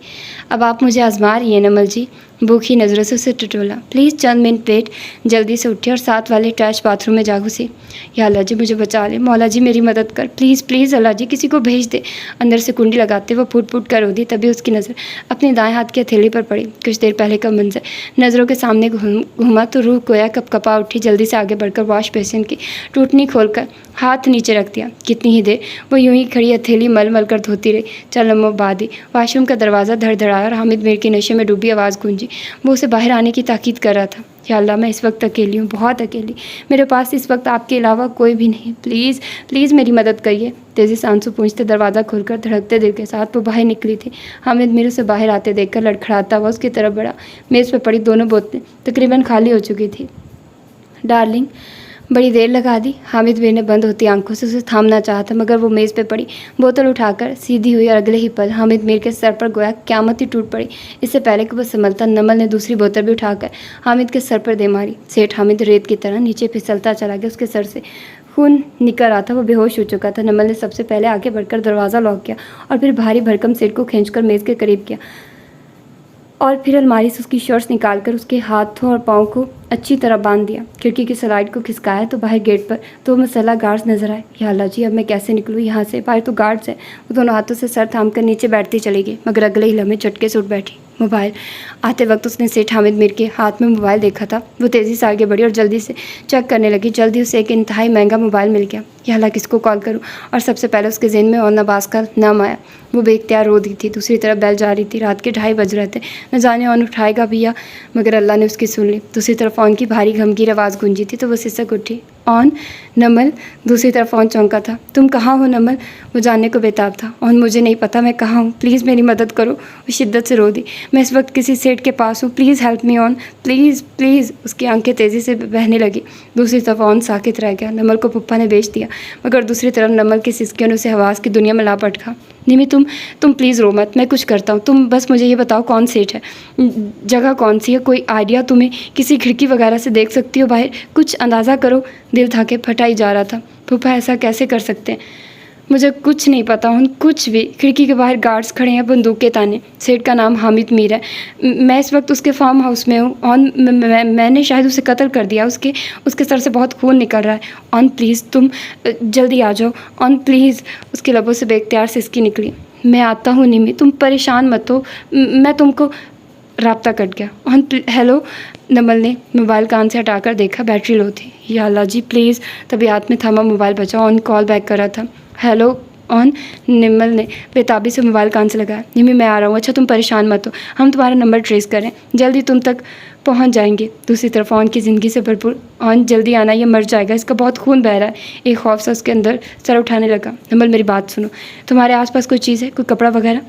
अब आप मुझे आजमा रही हैं नमल जी? भूखी नज़रों से उसे टटोला। प्लीज़ चंद मिनट वेट। जल्दी से उठी और साथ वाले अटैच बाथरूम में जा घुसी। या अल्लाह जी मुझे बचा ले, मौला जी मेरी मदद कर, प्लीज़ प्लीज़ अल्लाह जी किसी को भेज दे। अंदर से कुंडी लगाते वो फूट फूट कर रो दी। तभी उसकी नज़र अपने दाएं हाथ की हथेली पर पड़ी। कुछ देर पहले का मंजर नज़रों के सामने घूमा तो रूह गोया कपकपा उठी। जल्दी से आगे बढ़कर वॉश बेसिन की टूटनी खोलकर हाथ नीचे रख दिया। कितनी ही देर वो यूं ही खड़ी हथेली मल मल कर धोती रही। चल लम्हों बाद ही वाशरूम का दरवाज़ा धड़धड़ाया और हामिद मीर के नशे में डूबी आवाज़ गूंजी। वो उसे बाहर आने की ताकीद कर रहा था। या अल्लाह मैं इस वक्त अकेली हूँ, बहुत अकेली। मेरे पास इस वक्त आपके अलावा कोई भी नहीं। प्लीज़ प्लीज़ मेरी मदद करिए। तेज़ी से आंसू पूंछते दरवाज़ा खोलकर धड़कते दिल के साथ वो बाहर निकली थी। हामिद मीर उसे बाहर आते देखकर लड़खड़ाता हुआ उसकी तरफ बढ़ा। मेज़ पर पड़ी 2 बोतलें तकरीबन खाली हो चुकी थी। डार्लिंग बड़ी देर लगा दी। हामिद मीर ने बंद होती आंखों से उसे थामना चाहा था, मगर वो मेज़ पे पड़ी बोतल उठाकर सीधी हुई और अगले ही पल हामिद मीर के सर पर गोया क़यामत ही टूट पड़ी। इससे पहले कि वो संभलता, नमल ने दूसरी बोतल भी उठाकर हामिद के सर पर दे मारी। सेठ हामिद रेत की तरह नीचे फिसलता चला गया। उसके सर से खून निकल रहा था। वो बेहोश हो चुका था। नमल ने सबसे पहले आगे बढ़कर दरवाज़ा लॉक किया और फिर भारी भरकम सेठ को खींचकर मेज़ के करीब किया और फिर अलमारी से उसकी शर्ट्स निकालकर उसके हाथों और पाँव को अच्छी तरह बांध दिया। खिड़की की स्लाइड को खिसकाया तो बाहर गेट पर 2 मसल्ला गार्ड्स नजर आए। या अल्लाह जी अब मैं कैसे निकलूँ यहाँ से? बाहर तो गार्ड्स हैं। वो दोनों हाथों से सर थामकर नीचे बैठती चली गई, मगर अगले ही लम्हे झटके से उठ बैठी। मोबाइल आते वक्त उसने सेठ हामिद मीर के हाथ में मोबाइल देखा था। वो तेज़ी से आगे बढ़ी और जल्दी से चेक करने लगी। जल्दी उसे एक इंतहाई महंगा मोबाइल मिल गया। या अल्लाह किसको कॉल करूँ? और सबसे पहले उसके ज़हन में और नवाज का नाम आया। वो बेख्तियार रो दी थी। दूसरी तरफ बेल जा रही थी। रात के 2:30 बज रहे थे। न जाने ऑन उठाएगा भी या, मगर अल्लाह ने उसकी सुन ली। दूसरी तरफ फ़ोन की भारी गमगीन आवाज़ गूंजी थी तो वो सिसक उठी। ऑन? नमल? दूसरी तरफ फ़ोन चौंका था। तुम कहाँ हो नमल? वो जानने को बेताब था। ऑन मुझे नहीं पता मैं कहाँ हूँ, प्लीज़ मेरी मदद करो। वो शिद्दत से रो दी। मैं इस वक्त किसी सेठ के पास हूँ, please help me on, please please. उसकी आंखें तेज़ी से बहने लगी। दूसरी तरफ ऑन साकित रह गया। नमल को पुप्पा ने बेच दिया, मगर दूसरी तरफ नमल की सिसकियों ने उसे हवास की दुनिया में ला पटका। निमी तुम प्लीज़ रो मत, मैं कुछ करता हूँ। तुम बस मुझे ये बताओ कौन सेठ है, जगह कौन सी है, कोई आइडिया तुम्हें? किसी खिड़की वगैरह से देख सकती हो बाहर? कुछ अंदाज़ा करो। दिल था के फटा ही जा रहा था। फूफा ऐसा कैसे कर सकते हैं? मुझे कुछ नहीं पता हूँ, कुछ भी। खिड़की के बाहर गार्ड्स खड़े हैं बंदूकें ताने। सेठ का नाम हामिद मीर है। मैं इस वक्त उसके फार्म हाउस में हूँ। ऑन मैंने शायद उसे कत्ल कर दिया। उसके सर से बहुत खून निकल रहा है। ऑन प्लीज़ तुम जल्दी आ जाओ। On please. उसके लबों से बेख्तियार सिसकी निकली। मैं आता हूँ निमी, तुम परेशान मत हो, मैं तुमको। राब्ता कट गया। On hello. नमल ने मोबाइल कान से हटाकर देखा, बैटरी लो थी। या अल्लाह जी प्लीज़। तभी हाथ में थमा मोबाइल बचा। ऑन कॉल बैक कर रहा था। Hello on. निमल ने बेताबी से मोबाइल कान से लगाया। निमी मैं आ रहा हूँ। अच्छा तुम परेशान मत हो, हम तुम्हारा नंबर ट्रेस करें, जल्दी तुम तक पहुँच जाएंगे। दूसरी तरफ ऑन की ज़िंदगी से भरपूर। ऑन जल्दी आना, ये मर जाएगा, इसका बहुत खून बह रहा है। एक खौफ सा उसके अंदर सर उठाने लगा। निमल मेरी बात सुनो, तुम्हारे आसपास कोई चीज़ है, कोई कपड़ा वगैरह?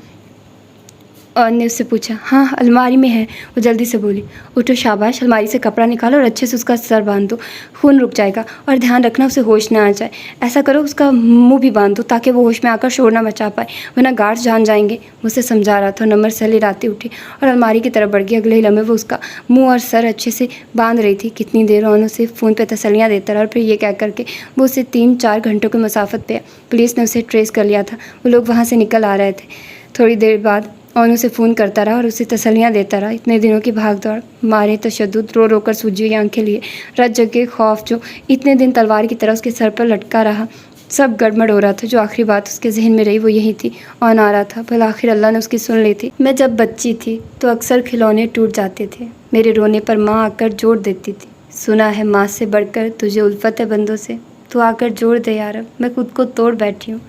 और ने उससे पूछा। हाँ अलमारी में है। वो जल्दी से बोली। उठो शाबाश, अलमारी से कपड़ा निकालो और अच्छे से उसका सर बांध दो, खून रुक जाएगा। और ध्यान रखना उसे होश ना आ जाए। ऐसा करो उसका मुंह भी बांध दो ताकि वो होश में आकर शोर ना मचा पाए, वरना गार्ड्स जान जाएंगे। मुझसे समझा रहा था। नंबर से लिराती उठी और अलमारी की तरफ बढ़ गई। अगले ही लम्हे वो उसका मुँह और सर अच्छे से बांध रही थी। कितनी देर ऑन उसे फ़ोन पर तसल्लियाँ देता रहा और फिर ये कह करके वो उसे 3-4 घंटों की मसाफत पे पुलिस ने उसे ट्रेस कर लिया था। वो लोग वहाँ से निकल आ रहे थे। थोड़ी देर बाद और उसे फ़ोन करता रहा और उसे तसल्लियाँ देता रहा। इतने दिनों की भागदौड़, मारे, तशद्दुद, रो रो कर सूजी हुई आंखें लिए, रत जगे खौफ जो इतने दिन तलवार की तरह उसके सर पर लटका रहा, सब गड़बड़ हो रहा था। जो आखिरी बात उसके जहन में रही वो यही थी। ऑन आ रहा था, भला आखिर अल्लाह ने उसकी सुन ली थी। मैं जब बच्ची थी तो अक्सर खिलौने टूट जाते थे। मेरे रोने पर माँ आकर जोड़ देती थी। सुना है माँ से बढ़कर तुझे उल्फत है बंदों से, तो आकर जोड़ दे यार, अब मैं खुद को तोड़ बैठी हूँ।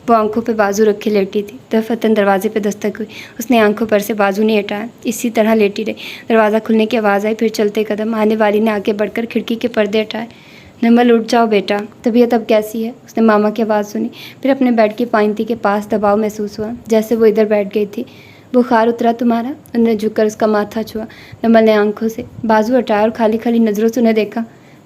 वो आंखों पे बाजू रखे लेटी थी। दफअतन दरवाजे पे दस्तक हुई। उसने आंखों पर से बाजू नहीं हटाया, इसी तरह लेटी रही। दरवाज़ा खुलने की आवाज़ आई, फिर चलते कदम। आने वाली ने आगे बढ़कर खिड़की के पर्दे हटाए। नमल उठ जाओ बेटा, तबीयत अब कैसी है? उसने मामा की आवाज़ सुनी। फिर अपने बेड की पाइंती के पास दबाव महसूस हुआ, जैसे वो इधर बैठ गई थी। बुखार उतरा तुम्हारा? उन्होंने झुककर उसका माथा छुआ। नमल ने आंखों से बाजू हटाया और खाली खाली नज़रों से उन्हें देखा।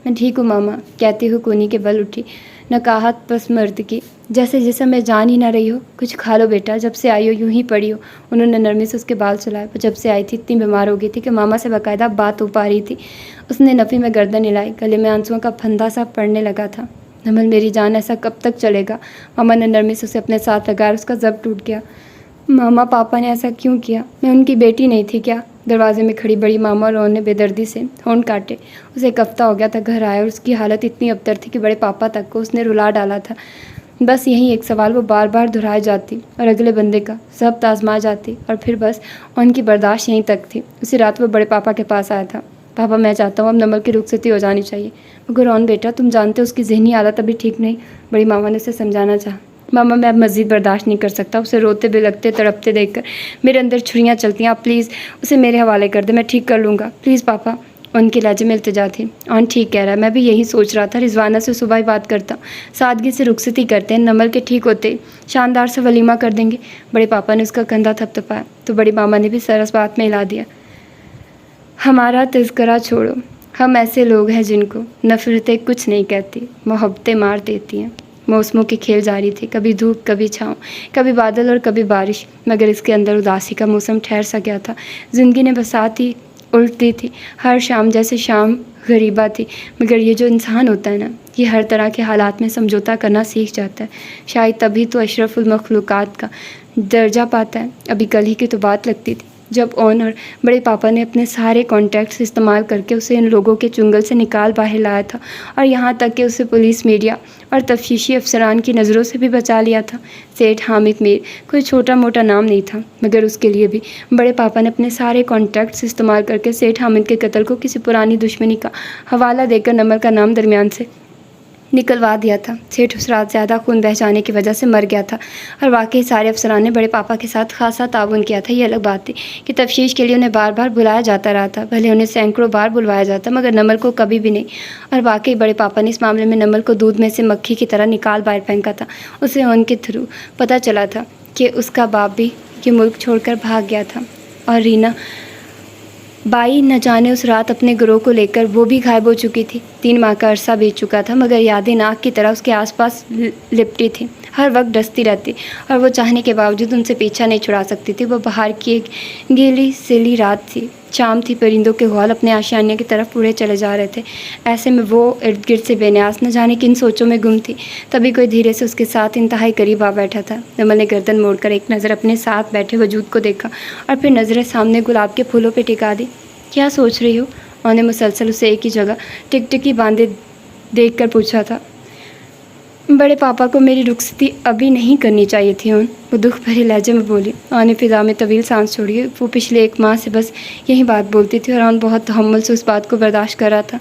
मैं ठीक हूँ मामा, कहती हुई कोनी के बल उठी। नकाहत पस मर्द की, जैसे जिसे मैं जान ही ना रही हो। कुछ खा लो बेटा, जब से आई हो यूं ही पड़ी हो। उन्होंने नरमी से उसके बाल सुलाए। वो जब से आई थी इतनी बीमार हो गई थी कि मामा से बाकायदा बात हो पा रही थी। उसने नफ़ी में गर्दन हिलाई, गले में आंसुओं का फंदा सा पड़ने लगा था। नमल मेरी जान, ऐसा कब तक चलेगा? मामा ने नरमी से उसे अपने साथ लगाया। उसका जब टूट गया। मामा पापा ने ऐसा क्यों किया? मैं उनकी बेटी नहीं थी क्या? दरवाजे में खड़ी बड़ी मामा और उन्होंने बेदर्दी से होंठ काटे। उसे एक हफ्ता हो गया था घर आया और उसकी हालत इतनी अबतर थी कि बड़े पापा तक को उसने रुला डाला था। बस यही एक सवाल वो बार बार दोहराए जाती और अगले बंदे का सब आजमा जाती और फिर बस उनकी बर्दाश्त यहीं तक थी। उसी रात वो बड़े पापा के पास आया था। पापा मैं चाहता हूँ अब नमल की रुखसती हो जानी चाहिए। मगर रौन बेटा तुम जानते हो उसकी जहनी हालत अभी ठीक नहीं। बड़ी मामा ने उसे समझाना चाहा। मामा मैं अब मज़ीद बर्दाश्त नहीं कर सकता, उसे रोते बिलखते तड़पते देखकर मेरे अंदर छुरियाँ चलती हैं। आप प्लीज़ उसे मेरे हवाले कर दे, मैं ठीक कर लूँगा प्लीज़ पापा। उनके लहजे में इल्तिजा थी। ऑन ठीक कह रहा है, मैं भी यही सोच रहा था। रिजवाना से सुबह ही बात करता, सादगी से रुखसती करते हैं। नमल के ठीक होते शानदार से वलीमा कर देंगे। बड़े पापा ने उसका कंधा थपथपाया तो बड़ी मामा ने भी सरस बात में हिला दिया। हमारा तज़किरा छोड़ो, हम ऐसे लोग हैं जिनको नफ़रतें कुछ नहीं कहती, मोहब्बतें मार देती हैं। मौसमों के खेल जारी थे, कभी धूप कभी छाँव, कभी बादल और कभी बारिश। मगर इसके अंदर उदासी का मौसम ठहर सा गया था। ज़िंदगी ने बसाती उल्टती थी। हर शाम जैसे शाम गरीबा थी। मगर ये जो इंसान होता है ना, ये हर तरह के हालात में समझौता करना सीख जाता है। शायद तभी तो अशरफुल मखलूक़ात का दर्जा पाता है। अभी कल ही की तो बात लगती थी जब ऑन और बड़े पापा ने अपने सारे कॉन्टैक्ट्स इस्तेमाल करके उसे इन लोगों के चुंगल से निकाल बाहर लाया था और यहाँ तक कि उसे पुलिस, मीडिया और तफ्तीशी अफसरान की नज़रों से भी बचा लिया था। सेठ हामिद मीर कोई छोटा मोटा नाम नहीं था, मगर उसके लिए भी बड़े पापा ने अपने सारे कॉन्टैक्ट्स इस्तेमाल करके सेठ हामिद के कत्ल को किसी पुरानी दुश्मनी का हवाला देकर नमल का नाम दरमियान से निकलवा दिया था। सेठ उस रात ज़्यादा खून बह जाने की वजह से मर गया था और वाकई सारे अफसरान ने बड़े पापा के साथ खासा ताउन किया था। ये अलग बात थी कि तफ्तीश के लिए उन्हें बार बार बुलाया जाता रहा था, भले उन्हें सैकड़ों बार बुलवाया जाता, मगर नमल को कभी भी नहीं। और वाकई बड़े पापा ने इस मामले में नमल को दूध में से मक्खी की तरह निकाल बाहर फेंका था। उसे उनके थ्रू पता चला था कि उसका बाप भी ये मुल्क छोड़कर भाग गया था और रीना बाई न जाने उस रात अपने गिरोह को लेकर वो भी गायब हो चुकी थी। 3 माह का अरसा बीत चुका था, मगर यादें नाक की तरह उसके आसपास लिपटी थी। हर वक्त डसती रहती और वो चाहने के बावजूद उनसे पीछा नहीं छुड़ा सकती थी। वो बाहर की एक गीली सिली रात थी, शाम थी, परिंदों के घौल अपने आशियाने की तरफ उड़े चले जा रहे थे। ऐसे में वो इर्द गिर्द से बेनियास न जाने किन सोचों में गुम थी। तभी कोई धीरे से उसके साथ इंतहाई करीब आ बैठा था। नमल ने गर्दन मोड़कर एक नज़र अपने साथ बैठे वजूद को देखा और फिर नज़रें सामने गुलाब के फूलों पर टिका दी। क्या सोच रही हो? उन्होंने मुसलसल उसे एक ही जगह टिकटिकी बांधे देख कर पूछा था। बड़े पापा को मेरी रुखसती अभी नहीं करनी चाहिए थी। वो दुख भरे लहजे में बोली। ने फिजा में तवील सांस छोड़ी। वो पिछले 1 माह से बस यही बात बोलती थी और बहुत तहम्मुल से उस बात को बर्दाश्त कर रहा था।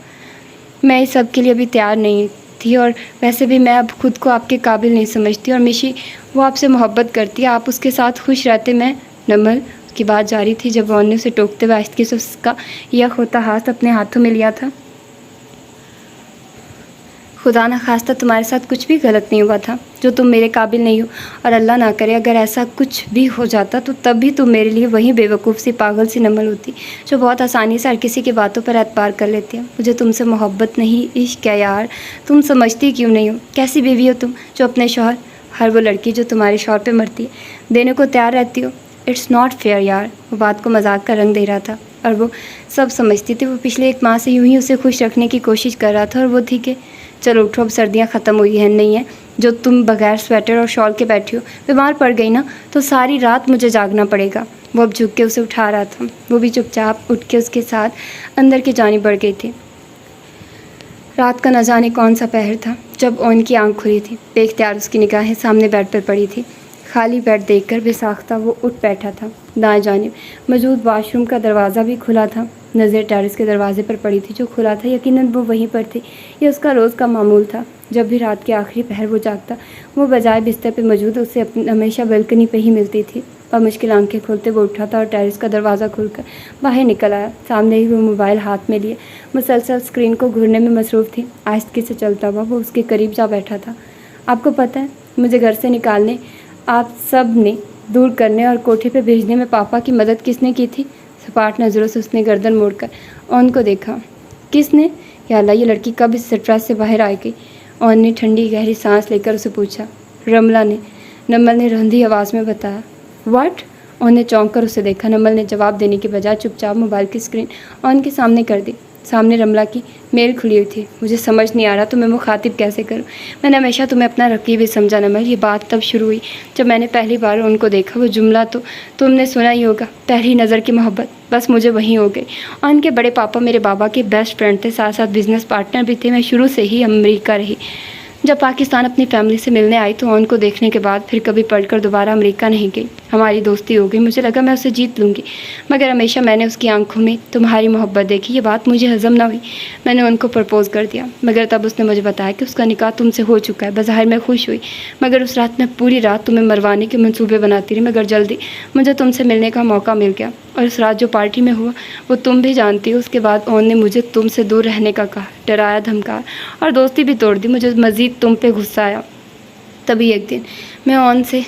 मैं इस सब के लिए अभी तैयार नहीं थी और वैसे भी मैं अब खुद को आपके काबिल नहीं समझती। और मिशी, वो आपसे मोहब्बत करती है, आप उसके साथ खुश रहते। मैं नमल की बात जारी थी जब ने उसे टोकते हुए आहिस्ते से उसका यह होता हाथ अपने हाथों में लिया था। खुदा न खास्ता तुम्हारे साथ कुछ भी गलत नहीं हुआ था जो तुम मेरे काबिल नहीं हो, और अल्लाह ना करे अगर ऐसा कुछ भी हो जाता तो तब भी तुम मेरे लिए वही बेवकूफ़ सी पागल सी नमल होती जो बहुत आसानी से हर किसी की बातों पर एतबार कर लेती है। मुझे तुमसे मोहब्बत नहीं, इश्क है यार। तुम समझती क्यों नहीं हो? कैसी बीवी हो तुम जो अपने शौहर, हर वो लड़की जो तुम्हारे शौहर पे मरती है, देने को तैयार रहती हो? इट्स नॉट फेयर यार। वो बात को मजाक का रंग दे रहा था और वो सब समझती थी। वो पिछले 1 माह से यूं ही उसे खुश रखने की कोशिश कर रहा था और वो थी कि चलो उठो, अब सर्दियाँ ख़त्म हुई हैं, नहीं है जो तुम बगैर स्वेटर और शॉल के बैठी हो। बीमार पड़ गई ना तो सारी रात मुझे जागना पड़ेगा। वो अब झुक के उसे उठा रहा था। वो भी चुपचाप उठ के उसके साथ अंदर की जानिब बढ़ गई थी। रात का न जाने कौन सा पहर था जब ओन की आंख खुली थी। बेख्तियार उसकी निगाहें सामने बेड पर पड़ी थी। खाली बेड देखकर बेसाख्ता वो उठ बैठा था। दाएं जानिब मौजूद वाशरूम का दरवाज़ा भी खुला था। नज़र टेरेस के दरवाजे पर पड़ी थी जो खुला था। यकीनन वो वहीं पर थी। ये उसका रोज़ का मामूल था। जब भी रात के आखिरी पहर वो जागता, वो बजाय बिस्तर पे मौजूद उसे हमेशा बालकनी पे ही मिलती थी। और मुश्किल आंखें खोलते वो उठा था और टेरेस का दरवाज़ा खुलकर बाहर निकल आया। सामने ही वो मोबाइल हाथ में लिए मुसलसल स्क्रीन को घूरने में मसरूफ़ थी। आहिस्ते से चलता हुआ वो उसके करीब जा बैठा था। आपको पता है, मुझे घर से निकालने, आप सब ने दूर करने और कोठे पे भेजने में पापा की मदद किसने की थी? सपाट नज़रों से उसने गर्दन मोड़कर ओन को देखा। किसने? या अल्लाह, ये लड़की कब इस स्ट्रेस से बाहर आ गई? ओन ने ठंडी गहरी सांस लेकर उसे पूछा। रमला ने, नमल ने रंधी आवाज़ में बताया। व्हाट? ओन ने चौंक कर उसे देखा। नमल ने जवाब देने के बजाय चुपचाप मोबाइल की स्क्रीन ओन के सामने कर दी। सामने रमला की मेल खुली हुई थी। मुझे समझ नहीं आ रहा तुम्हें मुखातिब कैसे करूं। मैंने हमेशा तुम्हें अपना रकीब ही समझा नमल। ये बात तब शुरू हुई जब मैंने पहली बार उनको देखा। वो जुमला तो तुमने सुना ही होगा, पहली नज़र की मोहब्बत, बस मुझे वहीं हो गई। और उनके बड़े पापा मेरे बाबा के बेस्ट फ्रेंड थे, साथ साथ बिजनेस पार्टनर भी थे। मैं शुरू से ही अमेरिका रही। जब पाकिस्तान अपनी फैमिली से मिलने आई तो उनको देखने के बाद फिर कभी पढ़कर दोबारा अमेरिका नहीं गई। हमारी दोस्ती हो गई। मुझे लगा मैं उसे जीत लूँगी, मगर हमेशा मैंने उसकी आंखों में तुम्हारी मोहब्बत देखी। ये बात मुझे हजम ना हुई। मैंने उनको प्रपोज़ कर दिया, मगर तब उसने मुझे बताया कि उसका निकाह तुमसे हो चुका है। बज़ाहिर मैं खुश हुई, मगर उस रात मैं पूरी रात तुम्हें मरवाने के मंसूबे बनाती रही। मगर जल्दी मुझे तुमसे मिलने का मौका मिल गया और उस रात जो पार्टी में हुआ वो तुम भी जानती हो। उसके बाद ओन ने मुझे तुमसे दूर रहने का कहा, डराया, धमकाया और दोस्ती भी तोड़ दी। मुझे मज़ीद तुम पे गुस्सा आया। तभी एक दिन मैं ओन से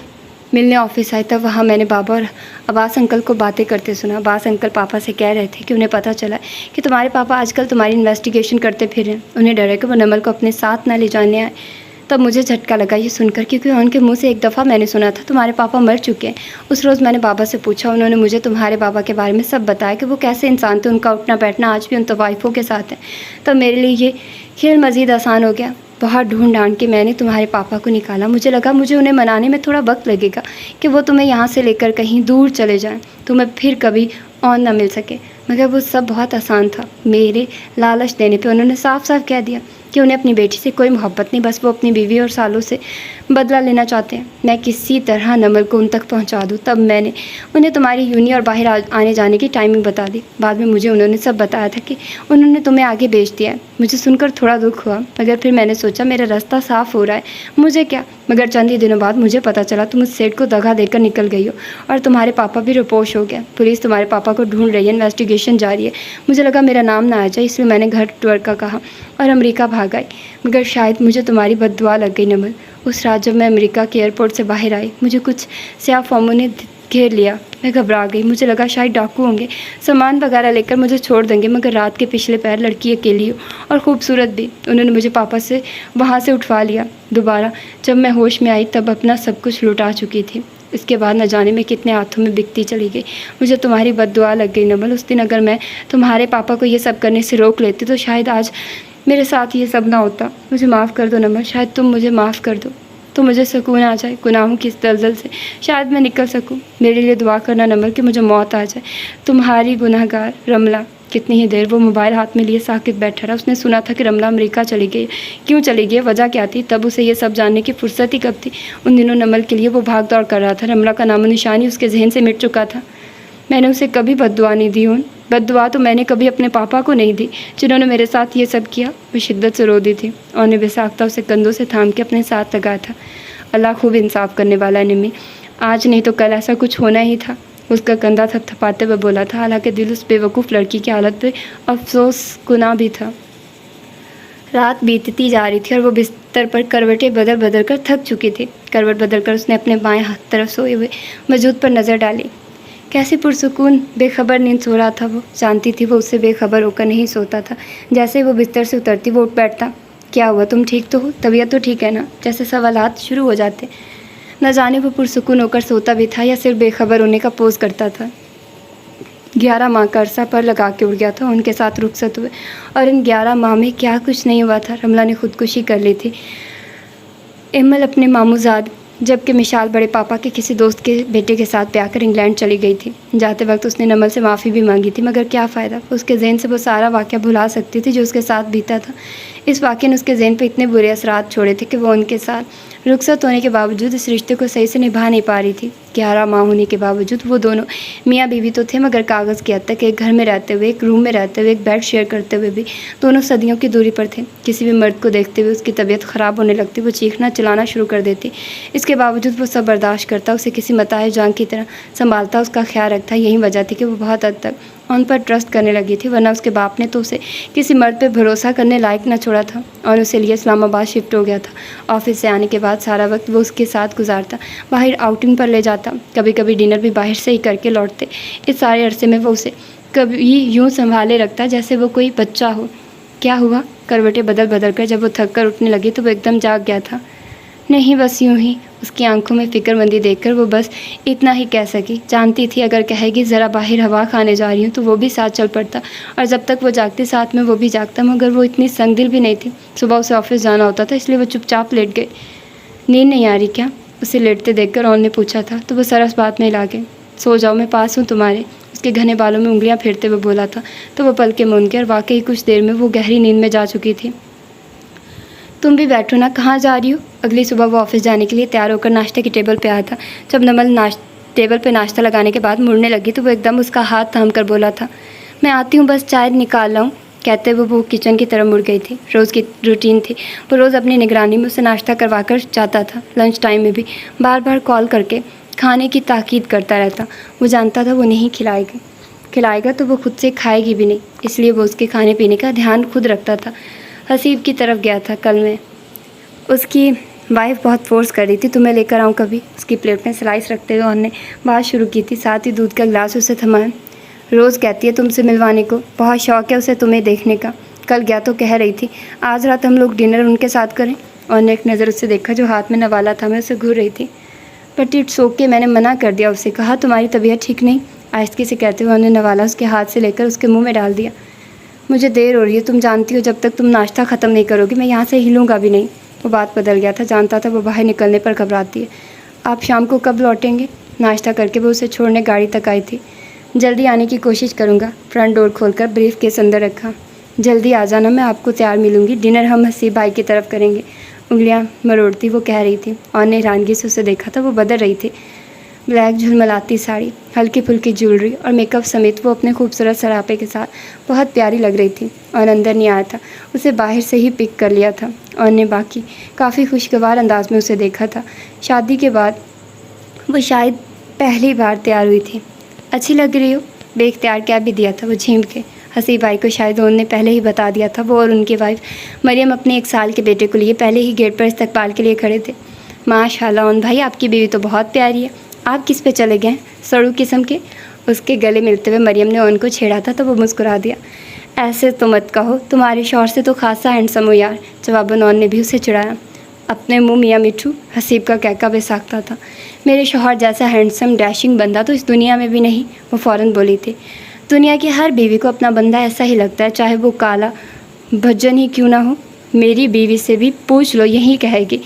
मिलने ऑफिस आई, तब वहाँ मैंने बाबा और अब्बास अंकल को बातें करते सुना। अब्बास अंकल पापा से कह रहे थे कि उन्हें पता चला कि तुम्हारे पापा आजकल तुम्हारी इन्वेस्टिगेशन करते फिर हैं। उन्हें डर है कि वो नमल को अपने साथ ना ले जाने आए। तब मुझे झटका लगा ये सुनकर, क्योंकि उनके मुंह से एक दफ़ा मैंने सुना था तुम्हारे पापा मर चुके हैं। उस रोज़ मैंने बाबा से पूछा, उन्होंने मुझे तुम्हारे बाबा के बारे में सब बताया कि वो कैसे इंसान थे, उनका उठना बैठना आज भी उन तवाइफों के साथ है। तब मेरे लिए ये खेल मज़ीद आसान हो गया। बहुत ढूंढ ढांड के मैंने तुम्हारे पापा को निकाला। मुझे लगा मुझे उन्हें मनाने में थोड़ा वक्त लगेगा कि वो तुम्हें यहाँ से लेकर कहीं दूर चले जाएं, तुम्हें फिर कभी ऑन ना मिल सके। मगर वो सब बहुत आसान था। मेरे लालच देने पे उन्होंने साफ साफ कह दिया कि उन्हें अपनी बेटी से कोई मोहब्बत नहीं, बस वो अपनी बीवी और सालों से बदला लेना चाहते हैं। मैं किसी तरह नमल को उन तक पहुंचा दूं। तब मैंने उन्हें तुम्हारी यूनी और बाहर आने जाने की टाइमिंग बता दी। बाद में मुझे उन्होंने सब बताया था कि उन्होंने तुम्हें आगे भेज दिया है। मुझे सुनकर थोड़ा दुख हुआ, मगर फिर मैंने सोचा मेरा रास्ता साफ़ हो रहा है, मुझे क्या। मगर चंद ही दिनों बाद मुझे पता चला तुम उस सेठ को दगा देकर निकल गई हो और तुम्हारे पापा भी रिपोर्ट हो गया। पुलिस तुम्हारे पापा को ढूंढ रही है, इन्वेस्टिगेशन जारी है। मुझे लगा मेरा नाम ना आ जाए, इसलिए मैंने घर टूर का कहा और अमेरिका भाग आई। मगर शायद मुझे तुम्हारी बद्दुआ लग गई नमल। उस रात जब मैं अमेरिका के एयरपोर्ट से बाहर आई, मुझे कुछ स्याह फॉर्मों ने घेर लिया। मैं घबरा गई, मुझे लगा शायद डाकू होंगे, सामान वगैरह लेकर मुझे छोड़ देंगे, मगर रात के पिछले पहर लड़की अकेली हो और खूबसूरत भी। उन्होंने मुझे पापा से वहाँ से उठवा लिया। दोबारा जब मैं होश में आई तब अपना सब कुछ लुटा चुकी थी। इसके बाद न जाने में कितने हाथों में बिकती चली गई। मुझे तुम्हारी बद्दुआ लग गई नमल। उस दिन अगर मैं तुम्हारे पापा को ये सब करने से रोक लेती तो शायद आज मेरे साथ ये सब ना होता। मुझे माफ़ कर दो नमल, शायद तुम मुझे माफ़ कर दो तो मुझे सुकून आ जाए, गुनाहों की इस दलदल से शायद मैं निकल सकूं। मेरे लिए दुआ करना नमल कि मुझे मौत आ जाए। तुम्हारी गुनहगार रमला। कितनी ही देर वो मोबाइल हाथ में लिए साकित बैठा रहा। उसने सुना था कि रमला अमेरिका चली गई। क्यों चली गई, वजह क्या थी, तब उसे ये सब जानने की फुर्सत ही कब थी। उन दिनों नमल के लिए वो भाग दौड़ कर रहा था। रमला का नामो निशान ही उसके जहन से मिट चुका था। मैंने उसे कभी बद्दुआ नहीं दी। उन बद्दुआ तो मैंने कभी अपने पापा को नहीं दी जिन्होंने मेरे साथ ये सब किया। वो शिद्दत से रो दी थी और ने बेसाख्ता उसे कंधों से थाम के अपने साथ लगाया था। अल्लाह खूब इंसाफ करने वाला है निम्मी, आज नहीं तो कल ऐसा कुछ होना ही था। उसका कंधा थपथपाते हुए बोला था। हालांकि दिल उस बेवकूफ़ लड़की की हालत पे अफसोस गुनाह भी था। रात बीतती जा रही थी और वो बिस्तर पर करवटें बदल बदल कर थक चुकी थी। करवट बदल कर उसने अपने बाएं हाथ तरफ सोए हुए मौजूद पर नज़र डाली। कैसी पुरसुकून बेखबर नींद सो रहा था। वो जानती थी वो उससे बेखबर होकर नहीं सोता था। जैसे ही वो बिस्तर से उतरती वो उठ बैठता। क्या हुआ, तुम ठीक तो हो, तबीयत तो ठीक है ना, जैसे सवालात शुरू हो जाते। न जाने वो पुरसुकून होकर सोता भी था या सिर्फ बेखबर होने का पोज करता था। 11 माह का अरसा पर लगा के उड़ गया था उनके साथ रुखसत हुए, और इन 11 माह में क्या कुछ नहीं हुआ था। रमला ने खुदकुशी कर ली थी। इमल अपने मामूजाद जबकि मिशाल बड़े पापा के किसी दोस्त के बेटे के साथ ब्याह कर इंग्लैंड चली गई थी। जाते वक्त उसने नमल से माफ़ी भी मांगी थी, मगर क्या फ़ायदा। उसके जहन से वो सारा वाक़या भुला सकती थी जो उसके साथ बीता था। इस वाक़े ने उसके जहन पर इतने बुरे असरात छोड़े थे कि वो उनके साथ रुखसत होने के बावजूद इस रिश्ते को सही से निभा नहीं पा रही थी। 11 माह होने के बावजूद वो दोनों मियाँ बीवी तो थे, मगर कागज़ की हद तक एक घर में रहते हुए, एक रूम में रहते हुए, एक बेड शेयर करते हुए भी दोनों सदियों की दूरी पर थे। किसी भी मर्द को देखते हुए उसकी तबीयत ख़राब होने लगती, वो चीखना चिल्लाना शुरू कर देती। इसके बावजूद वो सब बर्दाश्त करता, उसे किसी मताए जान की तरह संभालता, उसका ख्याल रखता। यही वजह थी कि वो बहुत हद तक उन पर ट्रस्ट करने लगी थी, वरना उसके बाप ने तो उसे किसी मर्द पे भरोसा करने लायक न छोड़ा था और उसे लिए इस्लामाबाद शिफ्ट हो गया था। ऑफिस से आने के बाद सारा वक्त वो उसके साथ गुजारता, बाहर आउटिंग पर ले जाता, कभी कभी डिनर भी बाहर से ही करके लौटते। इस सारे अरसे में वो उसे कभी यूँ संभाले रखता जैसे वो कोई बच्चा हो। क्या हुआ, करवटें बदल बदल कर जब वो थक कर उठने लगी तो वो एकदम जाग गया था। नहीं, बस यूं ही। उसकी आंखों में फ़िक्रमंदी देखकर वो बस इतना ही कह सकी। जानती थी अगर कहेगी ज़रा बाहर हवा खाने जा रही हूँ तो वो भी साथ चल पड़ता, और जब तक वो जागती साथ में वो भी जागता, मगर वो इतनी संगदिल भी नहीं थी। सुबह उसे ऑफिस जाना होता था, इसलिए वो चुपचाप लेट गई। नींद नहीं आ रही क्या, उसे लेटते देखकर रॉन ने पूछा था, तो वो सरस बात में हिला गई। सो जाओ, मैं पास हूँ तुम्हारे, उसके घने बालों में उंगलियाँ फेरते हुए बोला था। तो वो पल के मूंद गई और वाकई कुछ देर में वो गहरी नींद में जा चुकी थी। तुम भी बैठो ना, कहाँ जा रही हो। अगली सुबह वो ऑफिस जाने के लिए तैयार होकर नाश्ते की टेबल पे आया था। जब नमल टेबल पे नाश्ता लगाने के बाद मुड़ने लगी तो वो एकदम उसका हाथ थाम कर बोला था, मैं आती हूँ, बस चाय निकाल लाऊँ। कहते हुए वो किचन की तरफ मुड़ गई थी। रोज़ की रूटीन थी, वो रोज़ अपनी निगरानी में उसे नाश्ता करवा कर जाता था। लंच टाइम में भी बार बार कॉल करके खाने की ताकीद करता रहता। वो जानता था वो नहीं खिलाएगा तो वो खुद से खाएगी भी नहीं, इसलिए वो उसके खाने पीने का ध्यान खुद रखता था। हसीब की तरफ गया था कल में, उसकी वाइफ बहुत फोर्स कर रही थी, तुम्हें लेकर आऊँ कभी। उसकी प्लेट में स्लाइस रखते हुए उन्होंने बात शुरू की थी, साथ ही दूध का गिलास उसे थमाया। रोज़ कहती है तुमसे मिलवाने को, बहुत शौक़ है उसे तुम्हें देखने का। कल गया तो कह रही थी आज रात हम लोग डिनर उनके साथ करें। और ने एक नज़र उससे देखा जो हाथ में नवाला था, मैं उसे घूर रही थी। बट इट्स ओके, मैंने मना कर दिया उसे, कहा तुम्हारी तबीयत ठीक नहीं। आहिस्ते से कहते हुए उन्होंने नवाला उसके हाथ से लेकर उसके मुँह में डाल दिया। मुझे देर हो रही है, तुम जानती हो जब तक तुम नाश्ता ख़त्म नहीं करोगी मैं यहाँ से हिलूँगा भी नहीं। वो बात बदल गया था, जानता था वो बाहर निकलने पर घबराती है। आप शाम को कब लौटेंगे। नाश्ता करके वो उसे छोड़ने गाड़ी तक आई थी। जल्दी आने की कोशिश करूँगा। फ्रंट डोर खोलकर ब्रीफ केस अंदर रखा। जल्दी आ जाना, मैं आपको तैयार मिलूँगी। डिनर हम हसीब भाई की तरफ करेंगे। उंगलियाँ मरोड़ती वो कह रही थी और ने हैरानगी से उसे देखा था। वो बदल रही थी, ब्लैक झुलमलाती साड़ी, हल्की फुल्की ज्वेलरी और मेकअप समेत वो अपने खूबसूरत सरापे के साथ बहुत प्यारी लग रही थी। और अंदर नहीं आया था, उसे बाहर से ही पिक कर लिया था। और ने बाकी काफ़ी खुशगवार अंदाज में उसे देखा था। शादी के बाद वो शायद पहली बार तैयार हुई थी। अच्छी लग रही हो, बेख्तियार कह भी दिया था वो झीम के। हसीब भाई को शायद उन्होंने पहले ही बता दिया था। वो और उनकी वाइफ मरियम अपने 1 साल के बेटे को लिए पहले ही गेट पर इस्तकबाल के लिए खड़े थे। माशाल्लाह उन भाई, आपकी बीवी तो बहुत प्यारी है। आप किस पे चले गए, सड़ू किस्म के। उसके गले मिलते हुए मरियम ने उनको छेड़ा था तो वो मुस्कुरा दिया। ऐसे तो मत कहो, तुम्हारे शौहर से तो खासा हैंडसम हो यार। जवाबन नौन ने भी उसे चिढ़ाया। अपने मुंह मियाँ मिट्ठू, हसीब का कहका बेसाख्ता था। मेरे शौहर जैसा हैंडसम डैशिंग बंदा तो इस दुनिया में भी नहीं, वो फ़ौरन बोली थी। दुनिया की हर बीवी को अपना बंदा ऐसा ही लगता है, चाहे वो काला भज्जन ही क्यों ना हो। मेरी बीवी से भी पूछ लो, यही कहेगी।